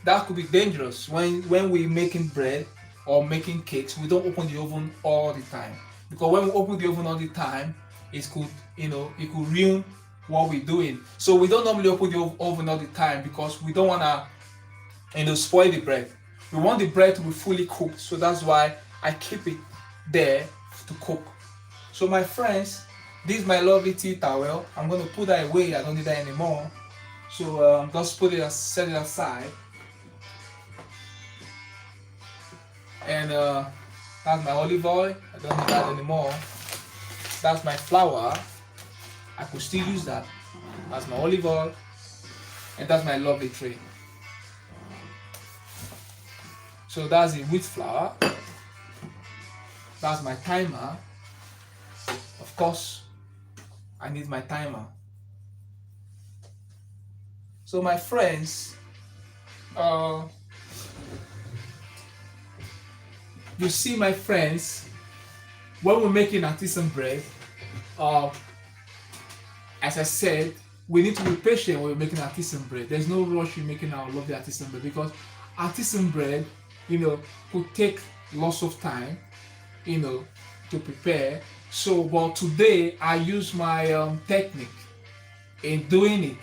that could be dangerous. When we're making bread, or making cakes, we don't open the oven all the time, because when we open the oven all the time, it could, it could ruin what we're doing. So we don't normally open the oven all the time because we don't want to, spoil the bread. We want the bread to be fully cooked, so that's why I keep it there to cook. So my friends, this is my lovely tea towel. I'm going to put that away. I don't need that anymore. So just set it aside. And that's my olive oil. I don't need that anymore. That's my flour. I could still use that. That's my olive oil. And that's my lovely tray. So that's the wheat flour. That's my timer. Of course, I need my timer. So my friends, you see, my friends, when we're making artisan bread, as I said, we need to be patient when we're making artisan bread. There's no rush in making our lovely artisan bread, because artisan bread, could take lots of time, to prepare. So, but today I use my technique in doing it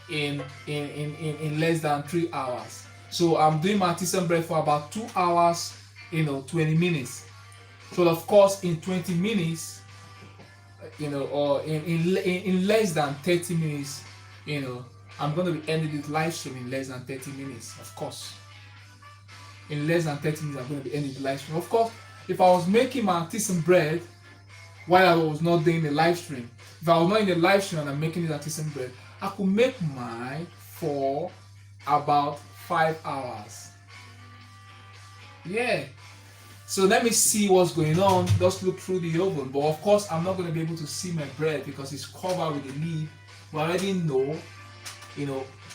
in less than 3 hours. So I'm doing my artisan bread for about 2 hours, 20 minutes. So of course in 20 minutes, or in less than 30 minutes, I'm going to be ending this live stream in less than 30 minutes, of course. In less than 30 minutes, I'm going to be ending the live stream. Of course, if I was making my artisan bread while I was not doing the live stream, if I was not in the live stream and I'm making this artisan bread, I could make mine for about 5 hours. Yeah. So let me see what's going on. Just look through the oven. But of course, I'm not going to be able to see my bread because it's covered with a lid. We already know,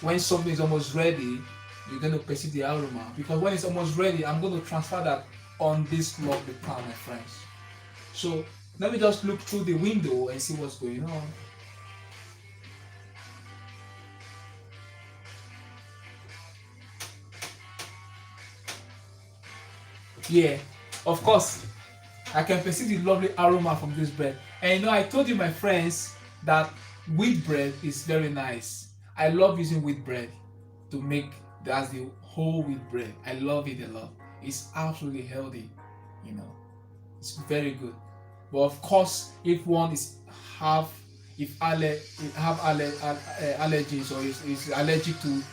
when something is almost ready, you're going to perceive the aroma. Because when it's almost ready, I'm going to transfer that on this lovely pan, my friends. So let me just look through the window and see what's going on. Yeah, of course, I can perceive the lovely aroma from this bread. And I told you, my friends, that wheat bread is very nice. I love using wheat bread to make that's the whole wheat bread. I love it a lot. It's absolutely healthy, it's very good. But of course, if one is allergies, or is allergic to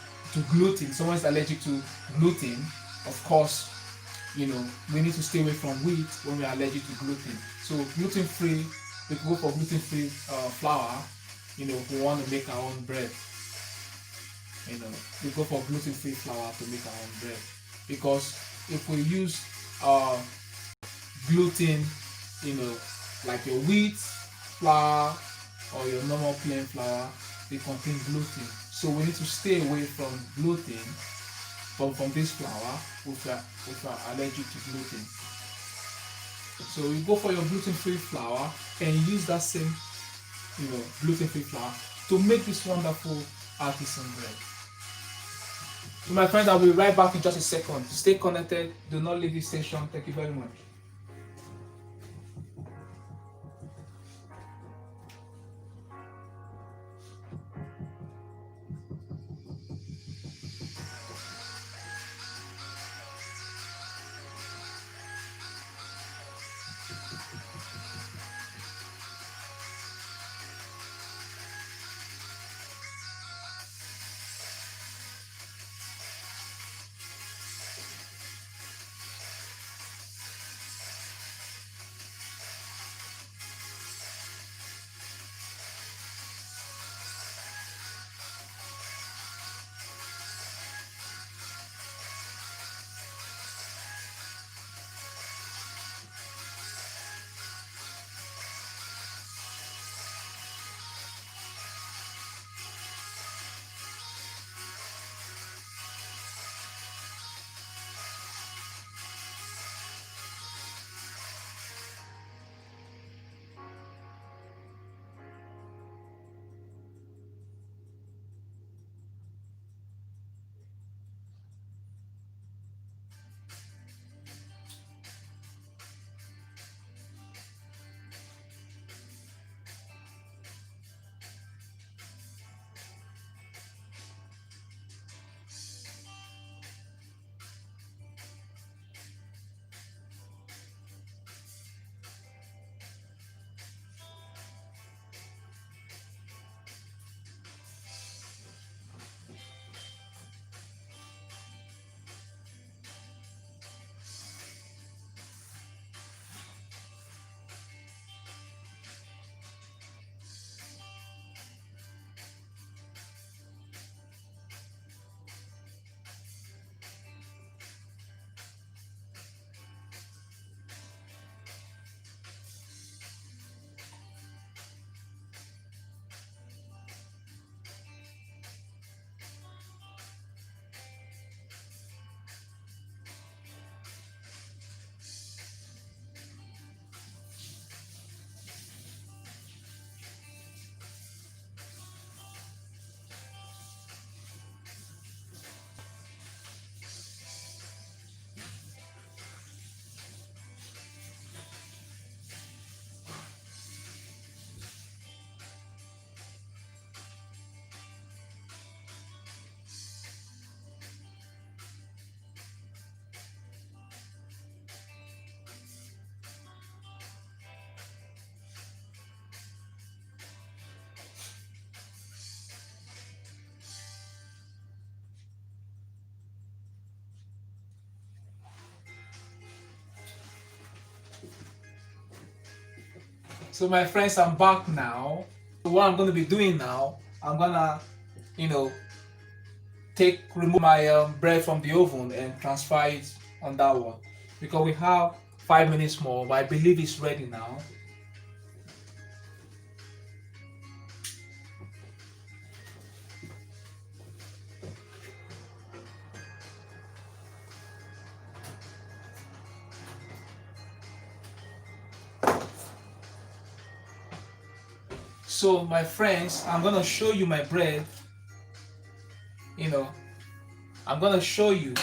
gluten, someone is allergic to gluten, of course, we need to stay away from wheat when we are allergic to gluten. So gluten-free, we can go for gluten-free flour, if we want to make our own bread. We go for gluten-free flour to make our own bread. Because if we use gluten, like your wheat flour or your normal plain flour, they contain gluten. So we need to stay away from gluten from this flour if you are allergic to gluten. So you go for your gluten-free flour and use that same gluten-free flour to make this wonderful artisan bread. So my friends, I'll be right back in just a second. Stay connected, do not leave this station. Thank you very much. So my friends, I'm back now. So what I'm going to be doing now, I'm gonna, you know, remove my bread from the oven and transfer it on that one, because we have 5 minutes more, but I believe it's ready now. So my friends, I'm gonna show you my bread. I'm gonna show you.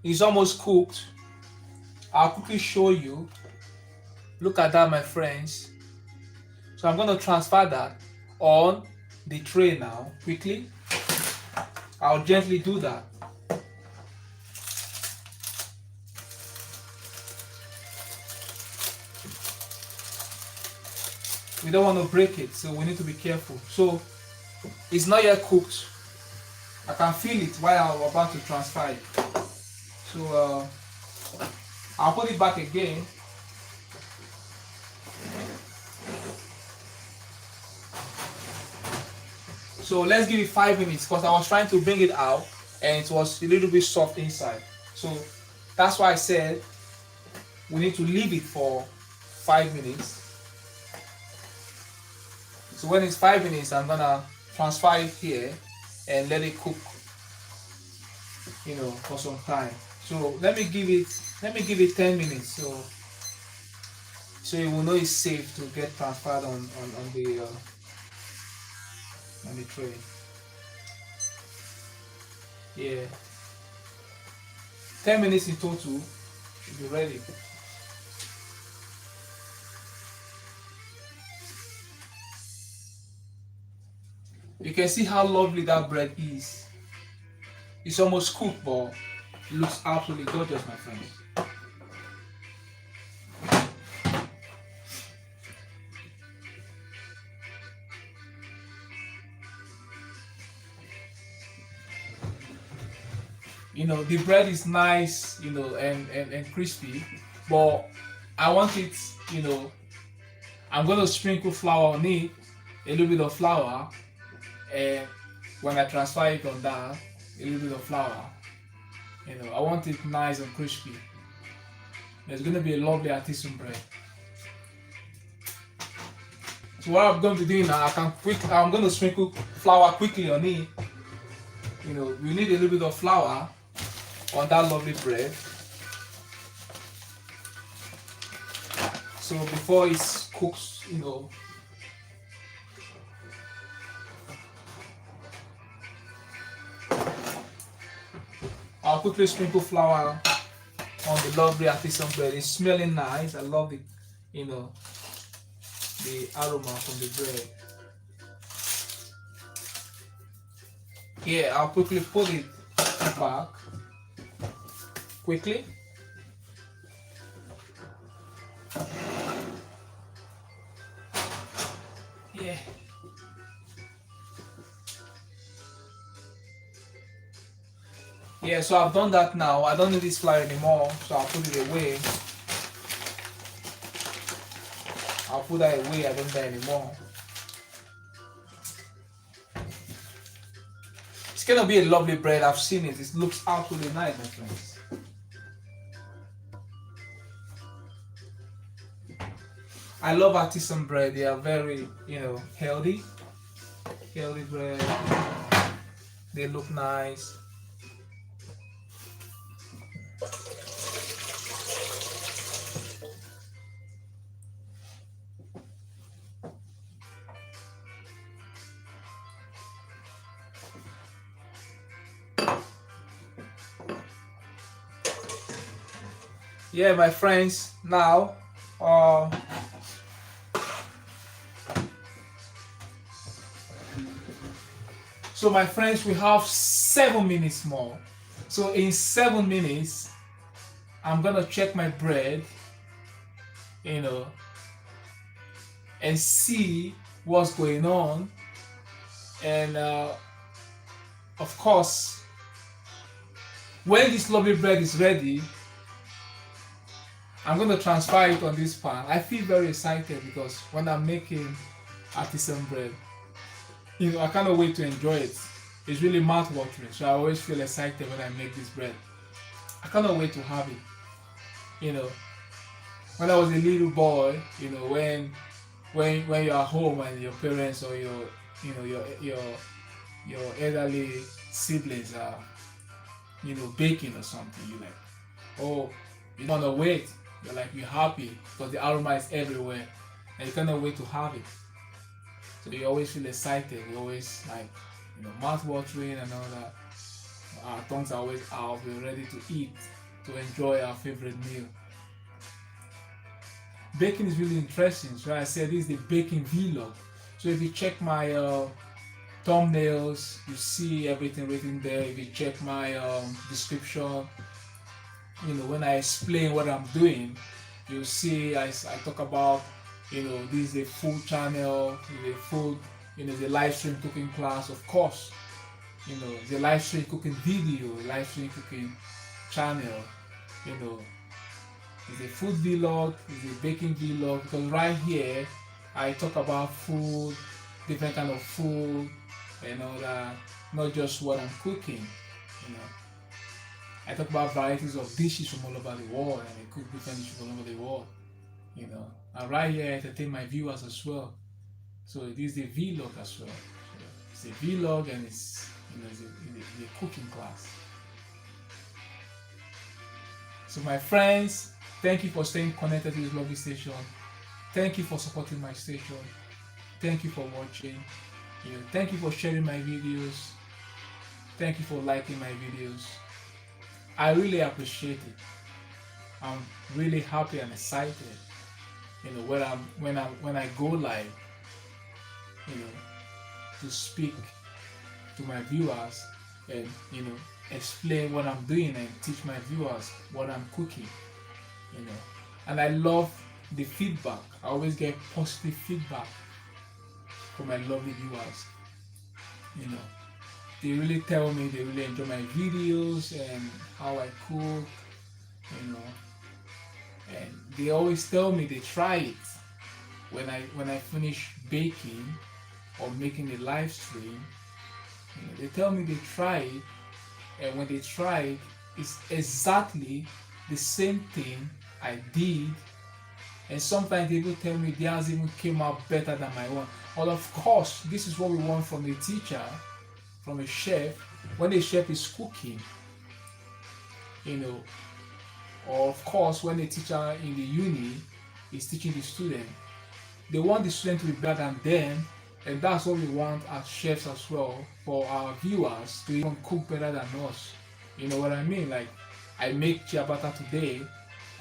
It's almost cooked. I'll quickly show you. Look at that, my friends. So I'm gonna transfer that on the tray now, quickly. I'll gently do that. We don't want to break it, so we need to be careful. So it's not yet cooked. I can feel it while I'm about to transfer it. So I'll put it back again. So let's give it 5 minutes, because I was trying to bring it out and it was a little bit soft inside. So that's why I said we need to leave it for 5 minutes. So when it's 5 minutes, I'm gonna transfer it here and let it cook, for some time. So let me give it 10 minutes, so you will know it's safe to get transferred on the tray. Yeah, 10 minutes in total should be ready. You can see how lovely that bread is. It's almost cooked, but it looks absolutely gorgeous, my friends. The bread is nice, and crispy, but I want it, I'm going to sprinkle flour on it, a little bit of flour, and when I transfer it on that, a little bit of flour, I want it nice and crispy. It's going to be a lovely artisan bread. So what I'm going to do now, I'm going to sprinkle flour quickly on it. We need a little bit of flour on that lovely bread. So before it's cooked, I'll quickly sprinkle flour on the lovely artisan bread. It's smelling nice. I love it, the aroma from the bread. Yeah, I'll quickly put it back. Quickly. Yeah. Yeah, so I've done that now. I don't need this flour anymore, so I'll put it away. I'll put that away, I don't need that anymore. It's gonna be a lovely bread. I've seen it. It looks absolutely nice, my friends. I love artisan bread. They are very, healthy. Healthy bread. They look nice. Yeah, my friends, now so my friends, we have 7 minutes more. So in 7 minutes, I'm gonna check my bread, and see what's going on. And of course, when this lovely bread is ready, I'm going to transfer it on this pan. I feel very excited because when I'm making artisan bread, I cannot wait to enjoy it. It's really mouth-watering, so I always feel excited when I make this bread. I cannot wait to have it. You know, when I was a little boy, when you're at home and your parents or your elderly siblings are baking or something, you're like, oh, you don't wanna wait. You're happy because the aroma is everywhere, and you cannot wait to have it. So you always feel excited. We always like, mouth watering and all that. Our tongues are always out. We're ready to eat, to enjoy our favorite meal. Baking is really interesting. So I said this is the baking vlog. So if you check my thumbnails, you see everything written there. If you check my description, when I explain what I'm doing, you'll see I talk about, this is a food channel, the food, the live stream cooking class, of course, the live stream cooking video, live stream cooking channel, it's a food vlog, it's a baking vlog, because right here I talk about food, different kind of food and all that, not just what I'm cooking, I talk about varieties of dishes from all over the world, and I cook different dishes from all over the world, and right here I entertain my viewers as well. So this is a vlog as well. So it's a vlog and it's a cooking class. So my friends, thank you for staying connected to this lovely station. Thank you for supporting my station. Thank you for watching. Thank you for sharing my videos. Thank you for liking my videos. I really appreciate it. I'm really happy and excited. When I go live, to speak to my viewers and explain what I'm doing and teach my viewers what I'm cooking. And I love the feedback. I always get positive feedback from my lovely viewers. They really tell me they really enjoy my videos and how I cook, and they always tell me they try it when I finish baking or making a live stream. They tell me they try it, and when they try it, it's exactly the same thing I did, and sometimes they even tell me theirs even came out better than my own. Well, of course, this is what we want from a teacher, from a chef. When a chef is cooking, or of course when a teacher in the uni is teaching the student, they want the student to be better than them, and that's what we want as chefs as well, for our viewers to even cook better than us. You know what I mean? Like, I make ciabatta today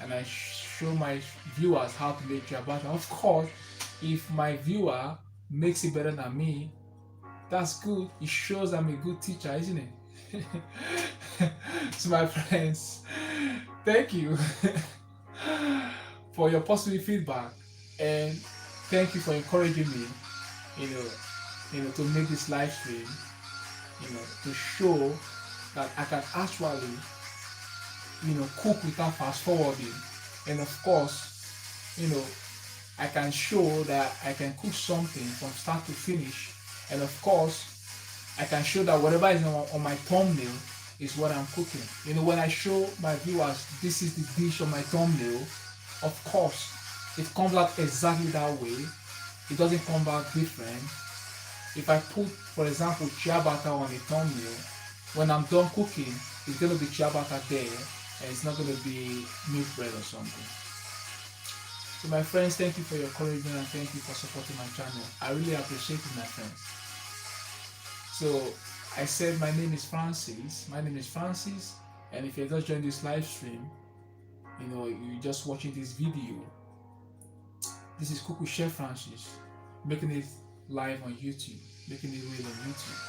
and I show my viewers how to make ciabatta. Of course, if my viewer makes it better than me, that's good. It shows I'm a good teacher, isn't it? So my friends, thank you for your positive feedback, and thank you for encouraging me, to make this live stream, to show that I can actually, cook without fast forwarding, and of course, I can show that I can cook something from start to finish, and of course, I can show that whatever is on my thumbnail is what I'm cooking. When I show my viewers this is the dish on my thumbnail, of course, it comes out exactly that way. It doesn't come out different. If I put, for example, ciabatta on the thumbnail, when I'm done cooking, it's going to be ciabatta there, and it's not going to be milk bread or something. So my friends, thank you for your encouragement and thank you for supporting my channel. I really appreciate it, my friends. So I said my name is Francis. My name is Francis, and if you're just joining this live stream, you're just watching this video. This is Cook with Chef Francis, making it live on YouTube, making it real on YouTube.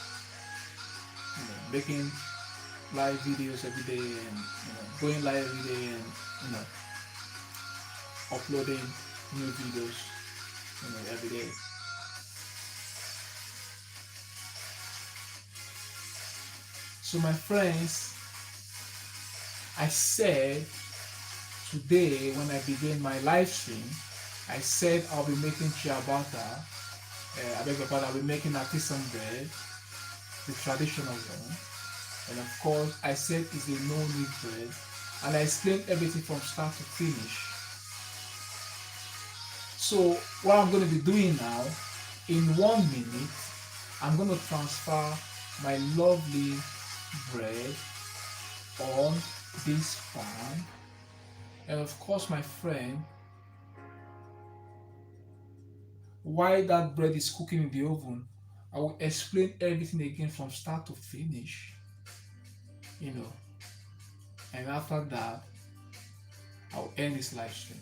Making live videos every day, and going live every day, and uploading new videos, every day. So my friends, I said today when I begin my live stream, I said I'll be making ciabatta. I beg your pardon, I'll be making artisan bread, the traditional one. And of course, I said it's a no-knead bread. And I explained everything from start to finish. So what I'm going to be doing now, in 1 minute, I'm going to transfer my lovely bread on this pan. And of course, my friend, while that bread is cooking in the oven, I will explain everything again from start to finish, and after that, I'll end this live stream.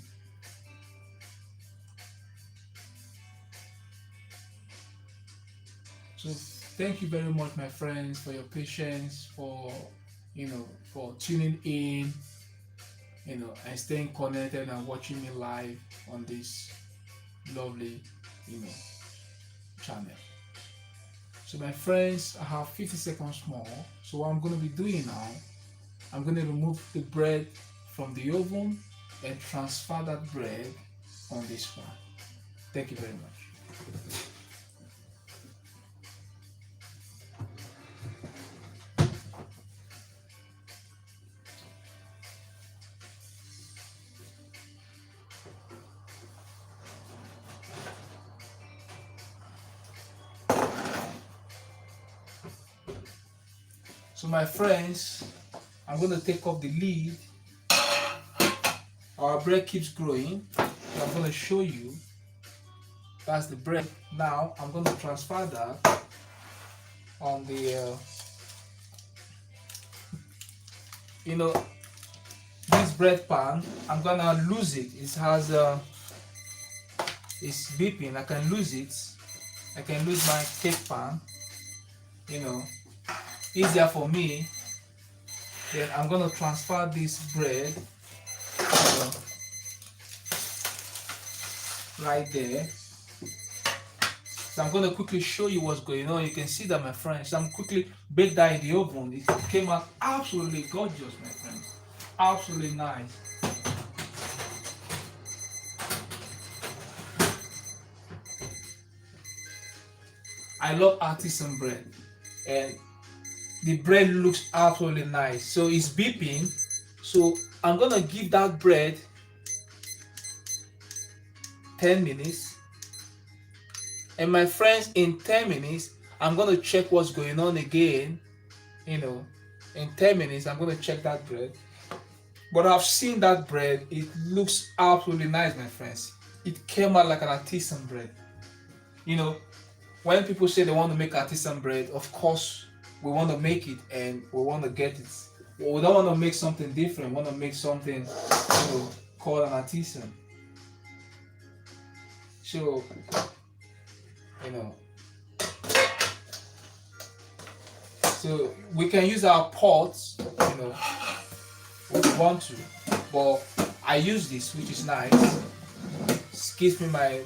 So thank you very much, my friends, for your patience, for tuning in, and staying connected and watching me live on this lovely, channel. So my friends, I have 50 seconds more. So what I'm going to be doing now, I'm going to remove the bread from the oven and transfer that bread on this one. Thank you very much. So my friends, I'm going to take off the lid. Our bread keeps growing. So I'm going to show you. That's the bread. Now I'm going to transfer that on the, this bread pan. I'm going to lose it. It has, it's beeping. I can lose it. I can lose my cake pan. Easier for me. Then I'm going to transfer this bread right there. So I'm going to quickly show you what's going on. You can see that, my friends. So I'm quickly bake that in the oven. It came out absolutely gorgeous, my friends. Absolutely nice. I love artisan bread, and the bread looks absolutely nice. So it's beeping. So I'm gonna give that bread 10 minutes. And my friends, in 10 minutes, I'm gonna check what's going on again. In 10 minutes, I'm gonna check that bread. But I've seen that bread. It looks absolutely nice, my friends. It came out like an artisan bread. When people say they want to make artisan bread, of course, we want to make it and we want to get it. We don't want to make something different. We want to make something, called an artisan. So, so we can use our pots, if we want to. But I use this, which is nice. It gives me my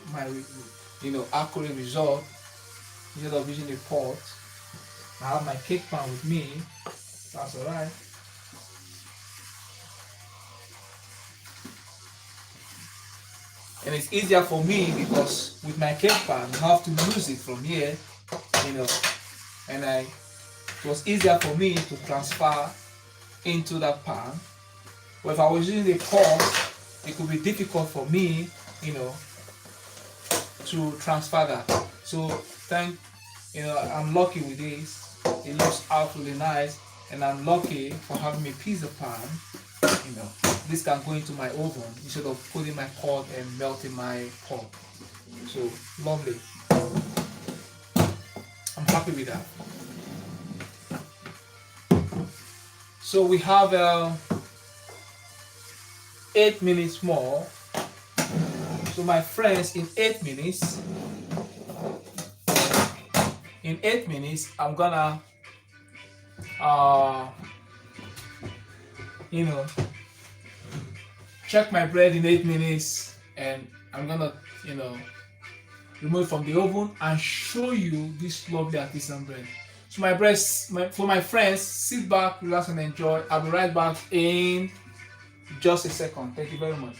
accurate result instead of using a pot. I have my cake pan with me. That's alright. And it's easier for me because with my cake pan, I have to lose it from here, and it was easier for me to transfer into that pan. But if I was using a pot, it could be difficult for me, to transfer that. So I'm lucky with this. It looks absolutely nice, and I'm lucky for having a pizza pan. This can go into my oven instead of putting my pot and melting my pot. So lovely. I'm happy with that. So we have 8 minutes more. So my friends, in 8 minutes, I'm gonna check my bread in 8 minutes, and I'm gonna remove it from the oven and show you this lovely artisan bread. So for my friends, sit back, relax and enjoy. I'll be right back in Just a second. Thank you very much.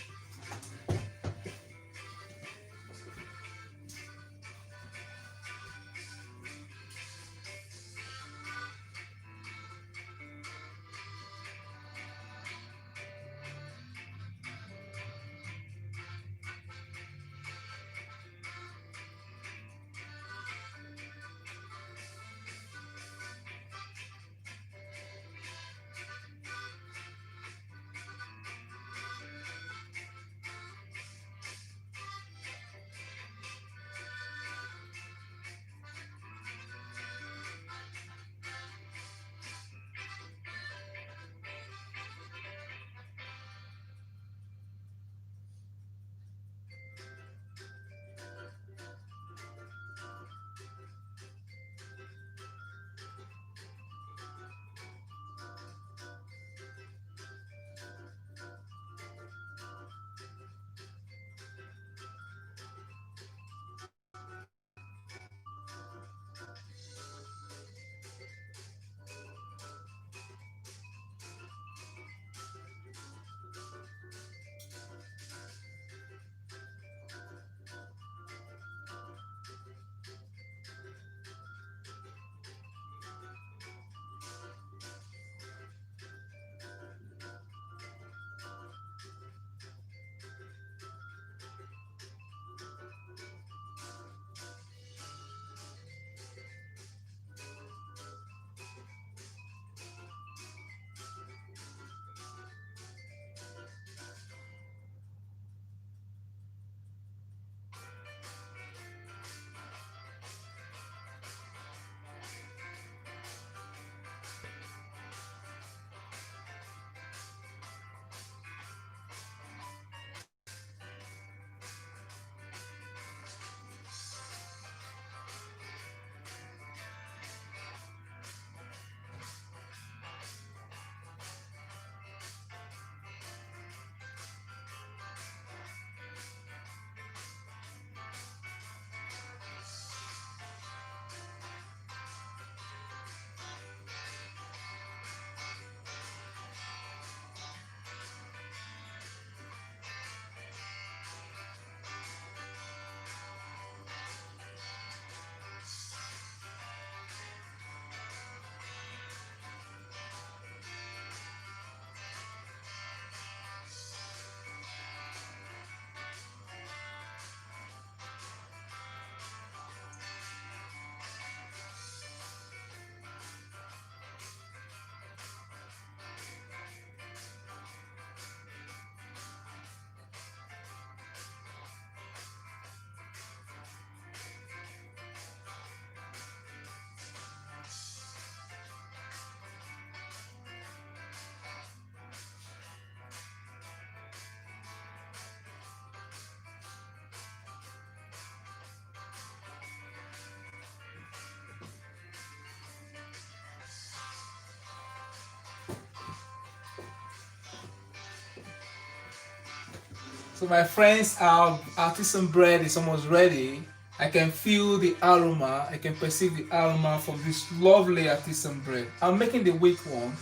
So my friends, our artisan bread is almost ready. I can feel the aroma, I can perceive the aroma from this lovely artisan bread. I'm making the wheat one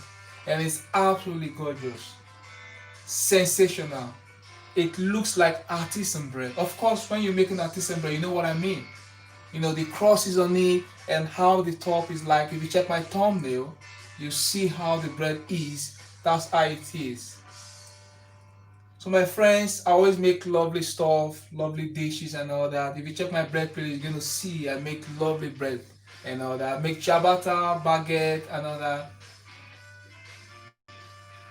and it's absolutely gorgeous. Sensational. It looks like artisan bread. Of course, when you're making artisan bread, you know what I mean. You know, the crust is on it and how the top is like. If you check my thumbnail, you see how the bread is. That's how it is. So my friends, I always make lovely stuff, lovely dishes and all that. If you check my bread plate, you're gonna see I make lovely bread and all that. I make ciabatta, baguette and all that.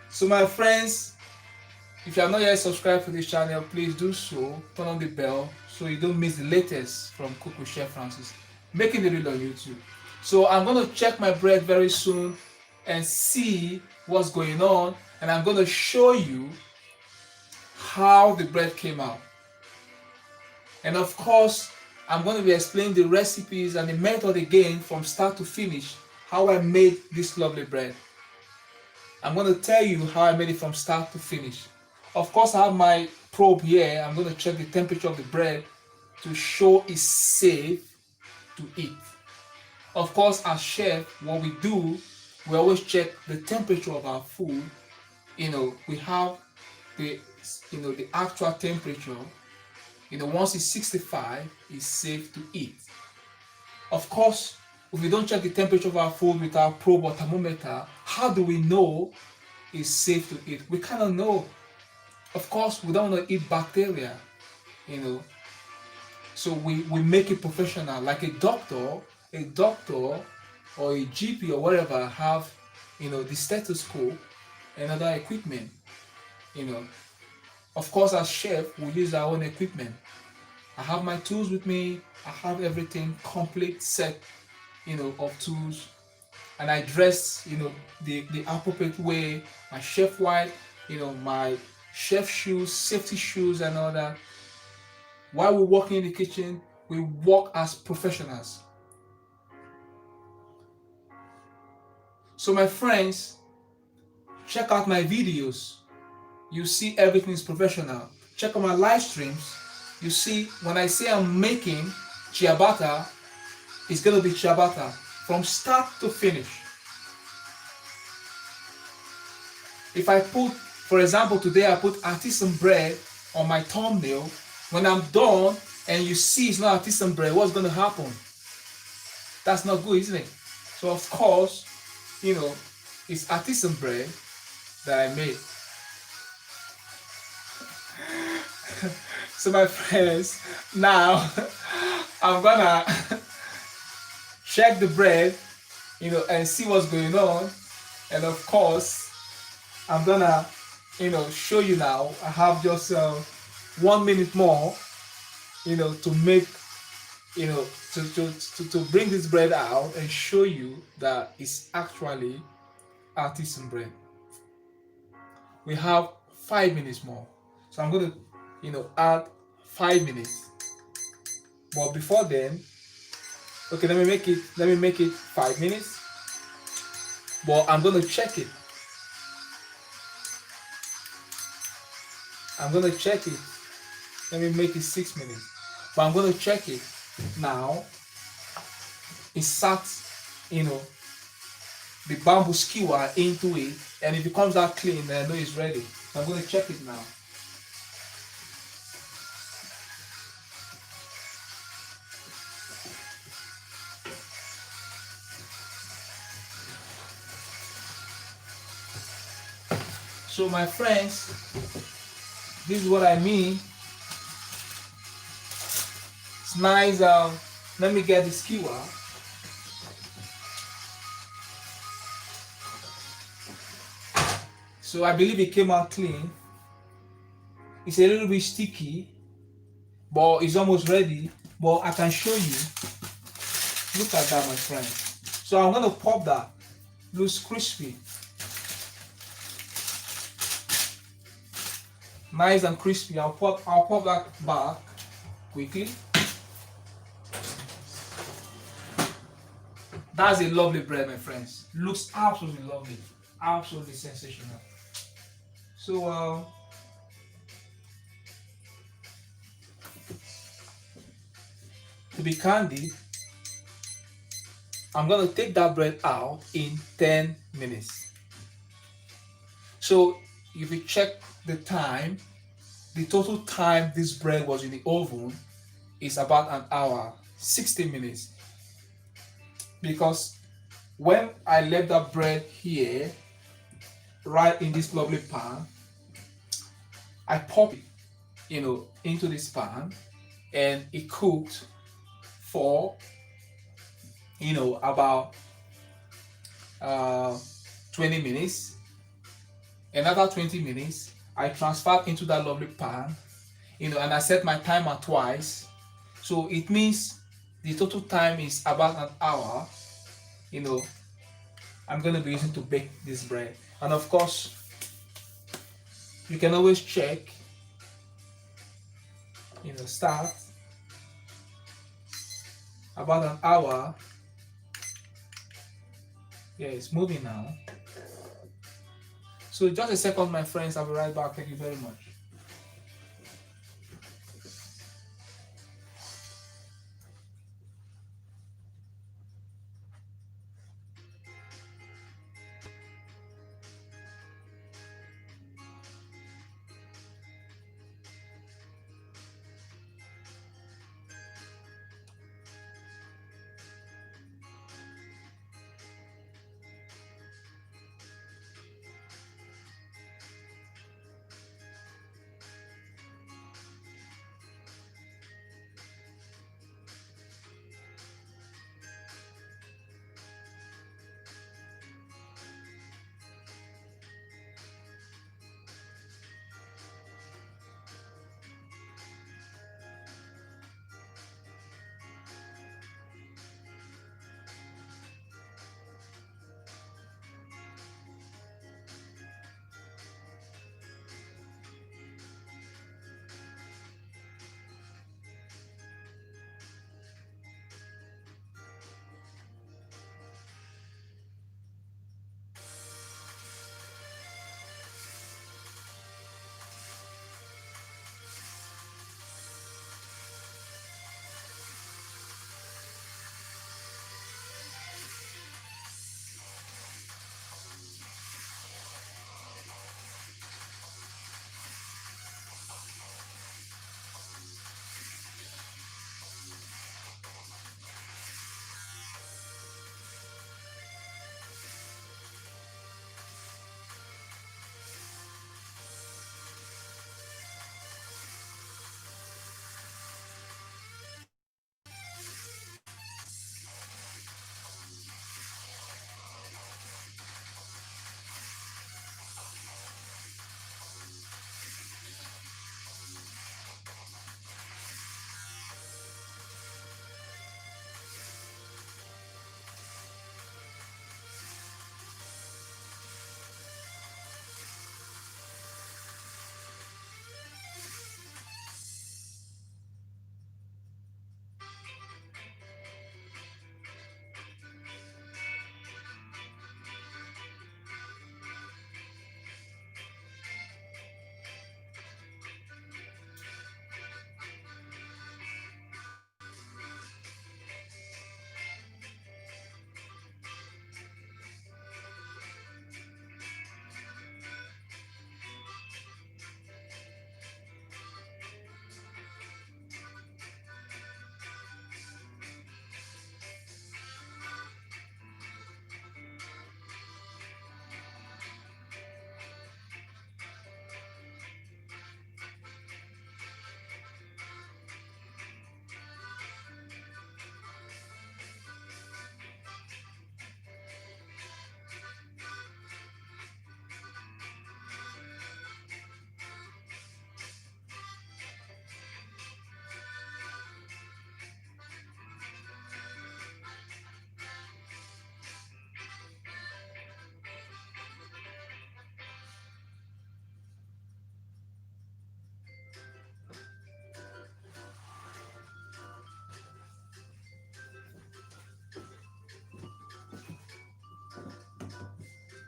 So my friends, if you are not yet subscribed to this channel, please do so. Turn on the bell so you don't miss the latest from Cook with Chef Francis. Making the reel on YouTube. So I'm gonna check my bread very soon and see what's going on, and I'm gonna show you how the bread came out. And of course, I'm going to be explaining the recipes and the method again from start to finish, how I made this lovely bread. I'm going to tell you how I made it from start to finish. Of course, I have my probe here. I'm going to check the temperature of the bread to show it's safe to eat. Of course, as chef, what we do, we always check the temperature of our food. You know, we have the the actual temperature, once it's 65, it's safe to eat. Of course, if we don't check the temperature of our food with our probe or thermometer, how do we know it's safe to eat? We cannot know. Of course, we don't want to eat bacteria, you know. So we make it professional, like a doctor or a GP or whatever have, the stethoscope and other equipment, you know. Of course, as chef, we use our own equipment. I have my tools with me. I have everything complete set, of tools, and I dress, the appropriate way. My chef white, my chef shoes, safety shoes, and all that. While we're working in the kitchen, we work as professionals. So my friends, check out my videos. You see everything is professional. Check out my live streams. You see, when I say I'm making ciabatta, it's gonna be ciabatta from start to finish. If I put, for example, today I put artisan bread on my thumbnail, when I'm done and you see it's not artisan bread, what's gonna happen? That's not good, isn't it? So of course, it's artisan bread that I made. So my friends, now I'm gonna check the bread, and see what's going on. And of course, I'm gonna, show you now. I have just 1 minute more, to make, to bring this bread out and show you that it's actually artisan bread. We have 5 minutes more. So I'm gonna, add 5 minutes. But before then, okay, let me make it 5 minutes. But I'm gonna check it. I'm gonna check it. Let me make it 6 minutes. But I'm gonna check it now. It sat, the bamboo skewer into it, and if it comes out clean, then I know it's ready. So I'm gonna check it now. So my friends, this is what I mean. It's nice. Let me get the skewer. So I believe it came out clean. It's a little bit sticky, but it's almost ready. But I can show you. Look at that, my friend. So I'm gonna pop that. Looks crispy. Nice and crispy. I'll pop that back quickly. That's a lovely bread, my friends. Looks absolutely lovely, absolutely sensational. So to be candid, I'm gonna take that bread out in 10 minutes. So if you check the time, the total time this bread was in the oven is about an hour, 60 minutes. Because when I left that bread here, right in this lovely pan, I popped it, into this pan, and it cooked for, about 20 minutes. Another 20 minutes, I transferred into that lovely pan, and I set my timer twice. So it means the total time is about an hour, I'm going to be using to bake this bread. And of course, you can always check, start about an hour. Yeah, it's moving now. So just a second, my friends, I'll be right back. Thank you very much.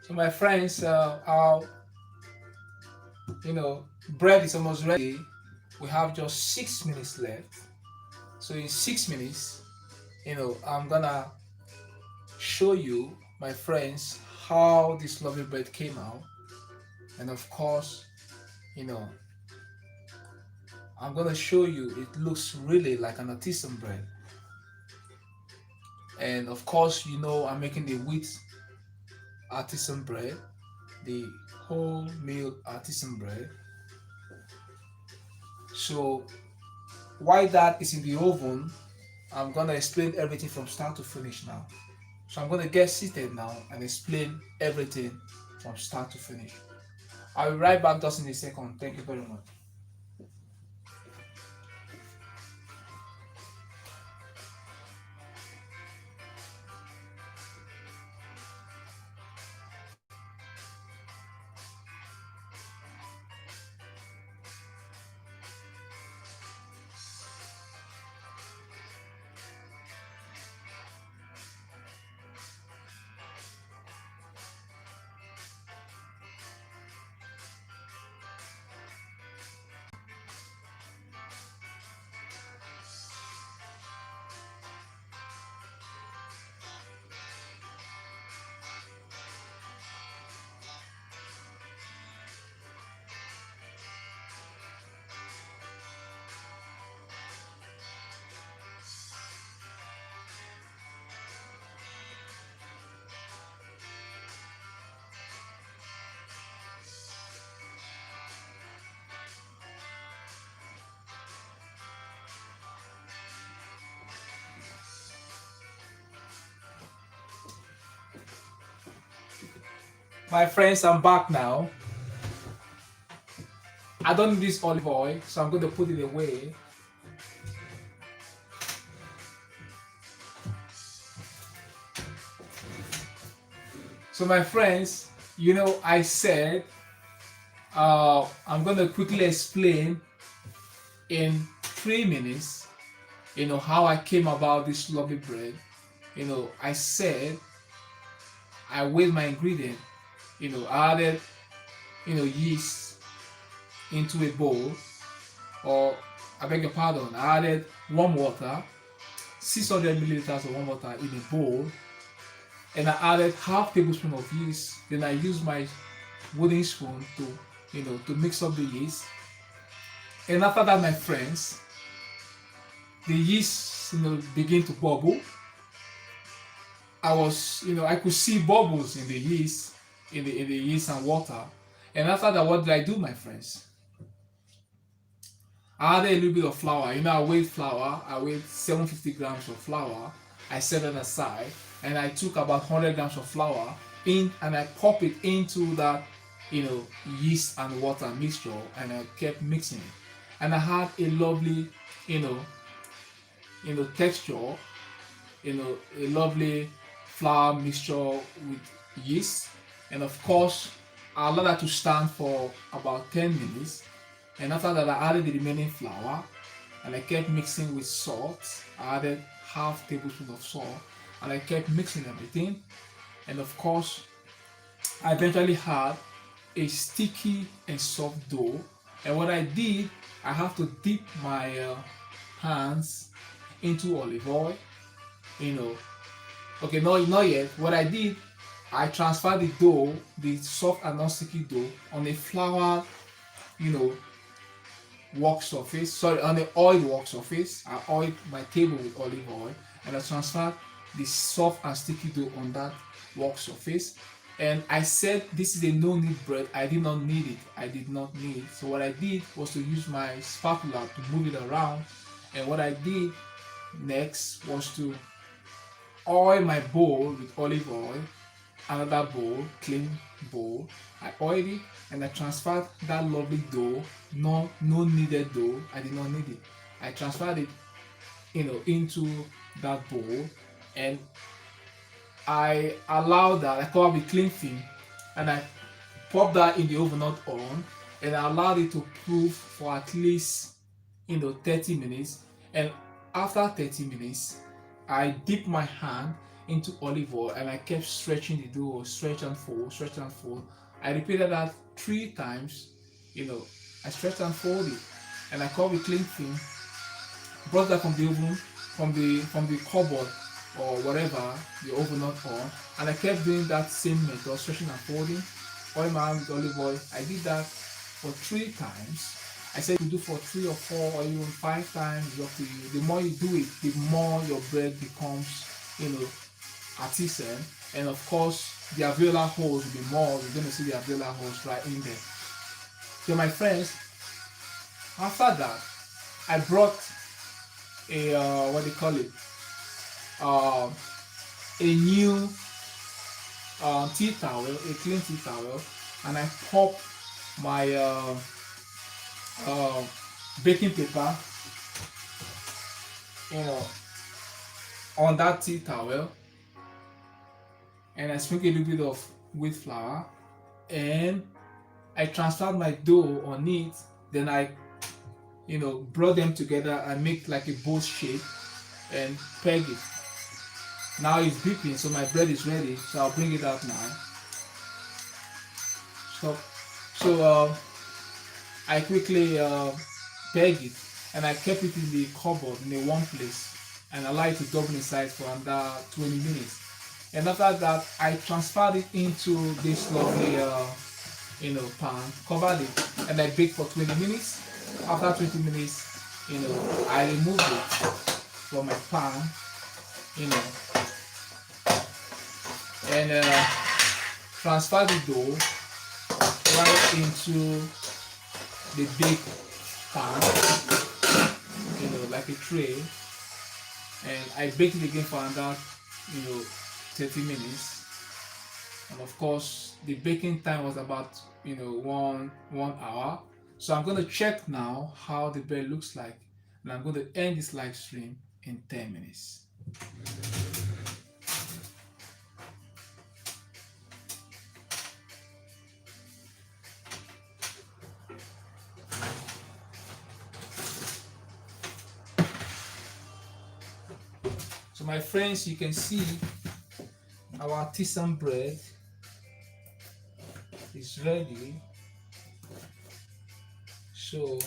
So my friends, our bread is almost ready. We have just 6 minutes left. So in 6 minutes, I'm gonna show you, my friends, how this lovely bread came out. And of course, you know, I'm gonna show you it looks really like an artisan bread. And of course, I'm making the wheat artisan bread, the wholemeal artisan bread. So while that is in the oven, I'm gonna explain everything from start to finish now. So I'm gonna get seated now and explain everything from start to finish. I'll be right back just in a second. Thank you very much. My friends, I'm back now. I don't need this olive oil, so I'm going to put it away. So my friends, I said I'm going to quickly explain in 3 minutes, how I came about this lovely bread. I said I weighed my ingredient, added, yeast into a bowl, or I beg your pardon, I added warm water, 600 milliliters of warm water in a bowl, and I added half tablespoon of yeast. Then I used my wooden spoon to mix up the yeast. And after that, my friends, the yeast begin to bubble. I could see bubbles in the yeast, in the yeast and water. And after that, what did I do, my friends? I added a little bit of flour. I weighed flour. I weighed 750 grams of flour. I set it aside, and I took about 100 grams of flour in, and I pop it into that, yeast and water mixture, and I kept mixing it. And I had a lovely, texture, a lovely flour mixture with yeast. And of course, I allowed that to stand for about 10 minutes. And after that, I added the remaining flour, and I kept mixing with salt. I added half tablespoon of salt, and I kept mixing everything. And of course, I eventually had a sticky and soft dough. And what I did, I have to dip my hands into olive oil. Okay, not yet. What I did, I transferred the dough, the soft and non-sticky dough, on a flour, work surface, sorry, on the oil work surface. I oiled my table with olive oil, and I transferred the soft and sticky dough on that work surface. And I said this is a no-knead bread. I did not knead it. I did not knead. So what I did was to use my spatula to move it around. And what I did next was to oil my bowl with olive oil, another bowl, clean bowl. I oiled it, and I transferred that lovely dough, no kneaded dough. I did not knead it. I transferred it, into that bowl, and I allowed that. I covered with clean film, and I popped that in the oven, not on, and I allowed it to proof for at least 30 minutes. And after 30 minutes, I dipped my hand into olive oil, and I kept stretching the dough, stretch and fold, stretch and fold. I repeated that 3 times. I stretched and folded, and I cut with cling film, brought that from the oven, from the cupboard or whatever the oven not on, and I kept doing that same method, stretching and folding, oil my hand with olive oil. I did that for 3 times. I said you do for 3 or 4 or even 5 times. It's up to you. The more you do it, the more your bread becomes, artisan, and of course the alveolar holes will be more. You're going to see the alveolar holes right in there. So my friends, after that, I brought a what do you call it? A new tea towel, a clean tea towel, and I pop my baking paper, on that tea towel, and I sprinkle a little bit of wheat flour, and I transferred my dough on it. Then I, brought them together and make like a bowl shape and peg it. Now it's beeping, so my bread is ready. So I'll bring it out now. So I quickly peg it, and I kept it in the cupboard in a warm place, and allow it to double in size for under 20 minutes. And after that, I transferred it into this lovely pan, covered it, and I baked for 20 minutes. After 20 minutes, I removed it from my pan, and transferred the dough right into the big pan, like a tray, and I baked it again for another 30 minutes. And of course the baking time was about 1 hour. So I'm going to check now how the bread looks like, and I'm going to end this live stream in 10 minutes. So my friends, you can see our artisan bread is ready. So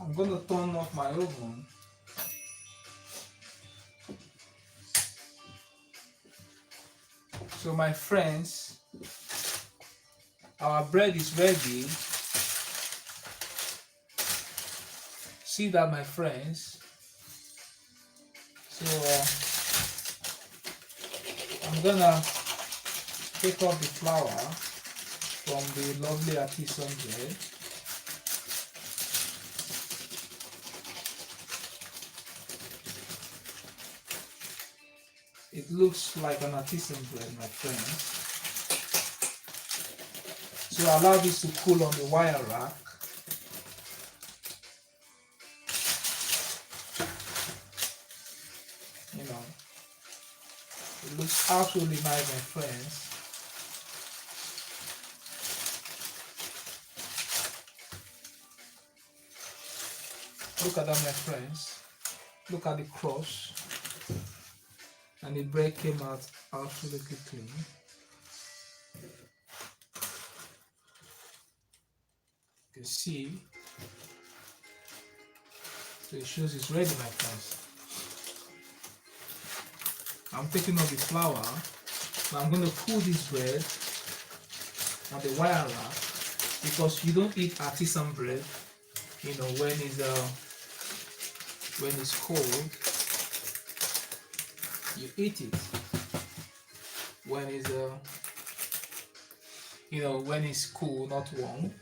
I'm going to turn off my oven. So my friends, our bread is ready. See that, my friends? So I'm gonna take off the flour from the lovely artisan bread. It looks like an artisan bread, my friends. So allow this to cool on the wire rack. It looks absolutely nice, my friends. Look at that, my friends. Look at the crust. And the bread came out absolutely clean. You can see. So it shows it's ready, my friends. I'm taking off the flour. Now I'm going to cool this bread on the wire rack, because you don't eat artisan bread, when it's cold. You eat it when it's when it's cool, not warm.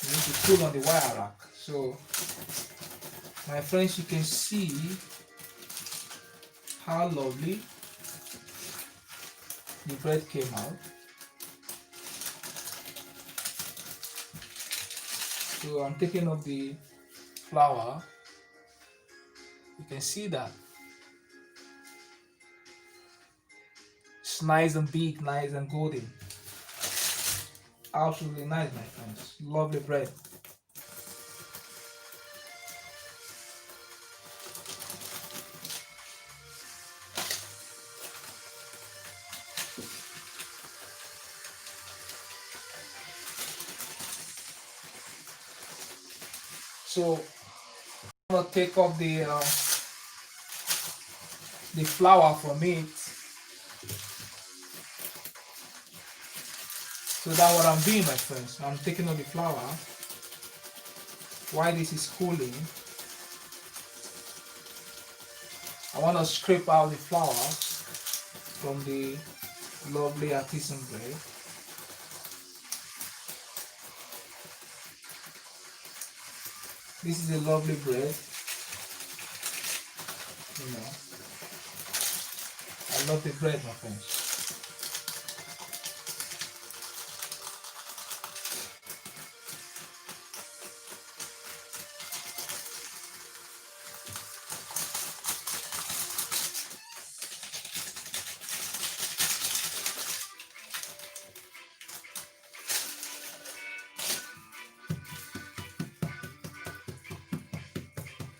You need to cool on the wire rack. So my friends, you can see how lovely the bread came out. So I'm taking off the flour. You can see that it's nice and big, nice and golden. absolutely nice, my friends. Lovely bread. So I'm gonna take off the flour from it. So that's what I'm doing, my friends. I'm taking off the flour while this is cooling. I want to scrape out the flour from the lovely artisan bread. This is a lovely bread. You know, I love the bread, my friends.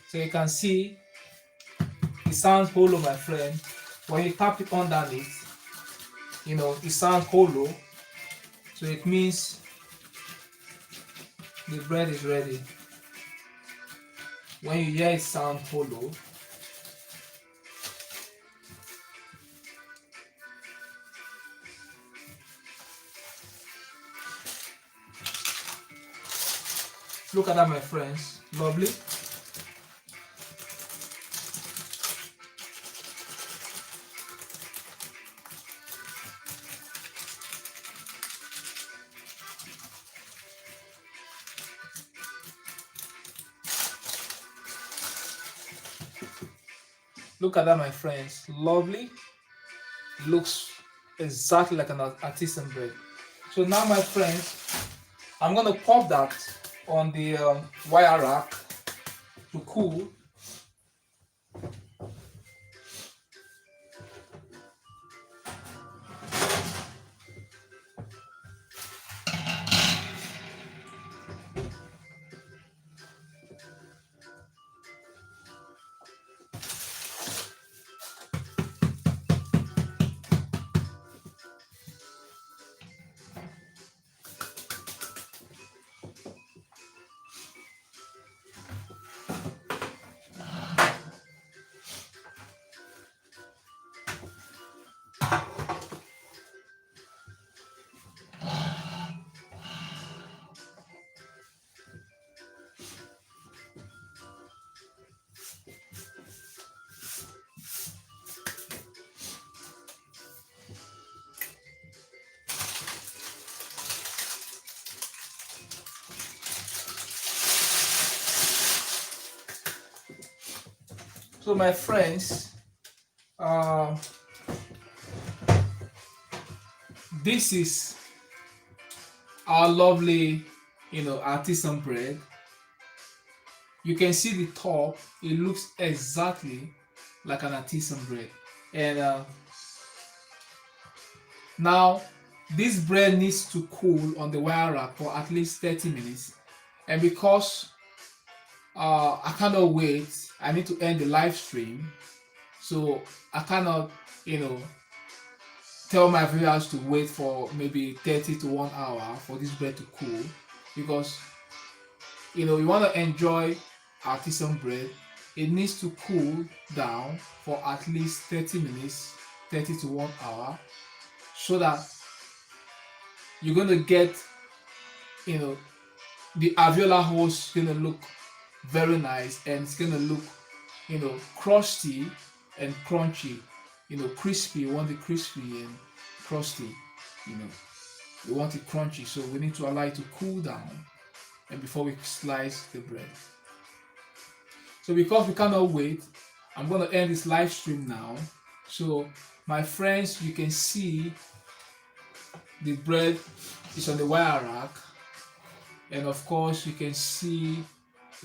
So you can see it sounds hollow, my friend. When you tap it underneath, you know, it sounds hollow. So it means the bread is ready. When you hear it sound hollow, look at that, my friends. Lovely. Look at that, my friends. Lovely. Looks exactly like an artisan bread. So now, my friends, I'm gonna pop that on the wire rack to cool. So, my friends, uh, this is our lovely, artisan bread. You can see the top. It looks exactly like an artisan bread. And now, this bread needs to cool on the wire rack for at least 30 minutes. And because I cannot wait, I need to end the live stream. So I cannot, tell my viewers to wait for maybe 30 to 1 hour for this bread to cool, because you want to enjoy artisan bread. It needs to cool down for at least 30 minutes, 30 to 1 hour, so that you're going to get, the alveolar holes going to look very nice, and it's going to look, crusty and crunchy, crispy. You want it crispy and crusty, you know you want it crunchy, so we need to allow it to cool down and before we slice the bread. So because we cannot wait, I'm going to end this live stream now. So my friends, you can see the bread is on the wire rack, and of course you can see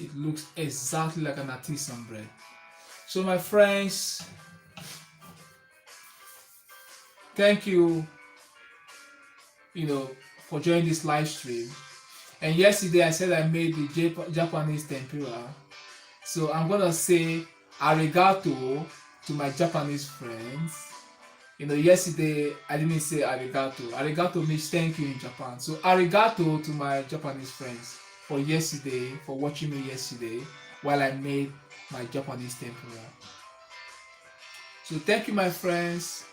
it looks exactly like an artisan bread. So my friends, thank you, for joining this live stream. And yesterday I said I made the Japanese tempura. So I'm gonna say arigato to my Japanese friends. Yesterday I didn't say arigato. Arigato means thank you in Japan. So arigato to my Japanese friends for yesterday, for watching me yesterday while I made my Japanese tempura. So thank you, my friends.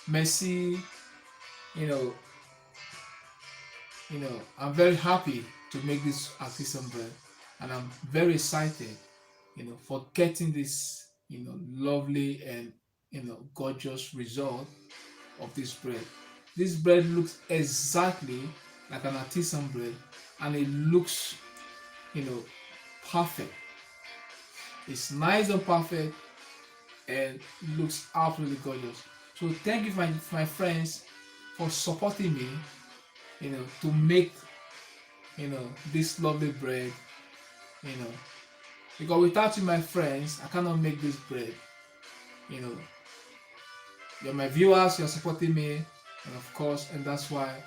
Merci. I'm very happy to make this artisan bread, and I'm very excited, for getting this, lovely and gorgeous result of this bread. This bread looks exactly like an artisan bread, and it looks, perfect. It's nice and perfect, and looks absolutely gorgeous. So thank you, my friends, for supporting me, to make, this lovely bread, because without you, my friends, I cannot make this bread. You're my viewers, you're supporting me, and of course, and that's why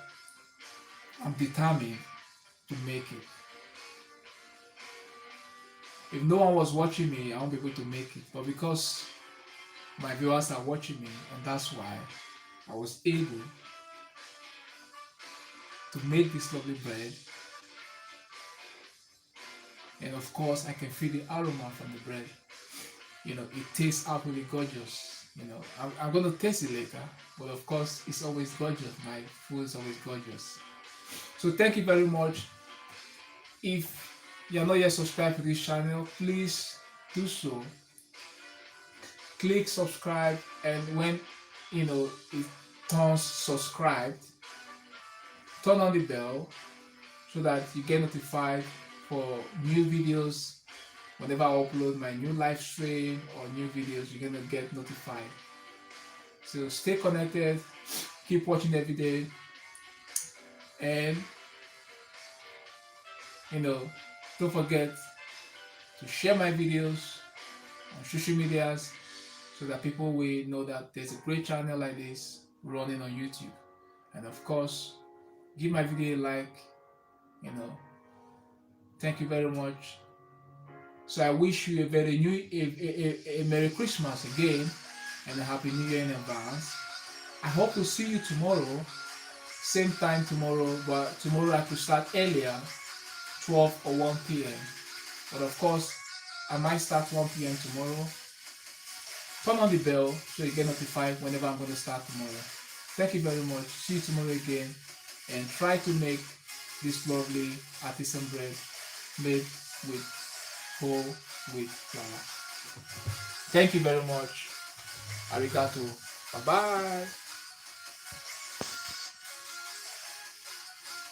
I'm determined to make it. If no one was watching me, I won't be able to make it. But because my viewers are watching me, and that's why I was able to make this lovely bread. And of course, I can feel the aroma from the bread. It tastes absolutely gorgeous. I'm going to taste it later, but of course, it's always gorgeous. My food is always gorgeous. So thank you very much. If you're not yet subscribed to this channel, please do so. Click subscribe, and when it turns subscribed, turn on the bell so that you get notified for new videos. Whenever I upload my new live stream or new videos, you're gonna get notified. So stay connected, keep watching every day, and don't forget to share my videos on social medias so that people will know that there's a great channel like this running on YouTube. And of course, give my video a like. Thank you very much. So I wish you a Merry Christmas again, and a Happy New Year in advance. I hope to see you tomorrow, same time tomorrow, but tomorrow I could start earlier, 12 or 1 p.m. But of course, I might start 1 p.m. tomorrow. Turn on the bell so you get notified whenever I'm going to start tomorrow. Thank you very much. See you tomorrow again, and try to make this lovely artisan bread made with whole wheat flour. Thank you very much. Arigato. Bye bye.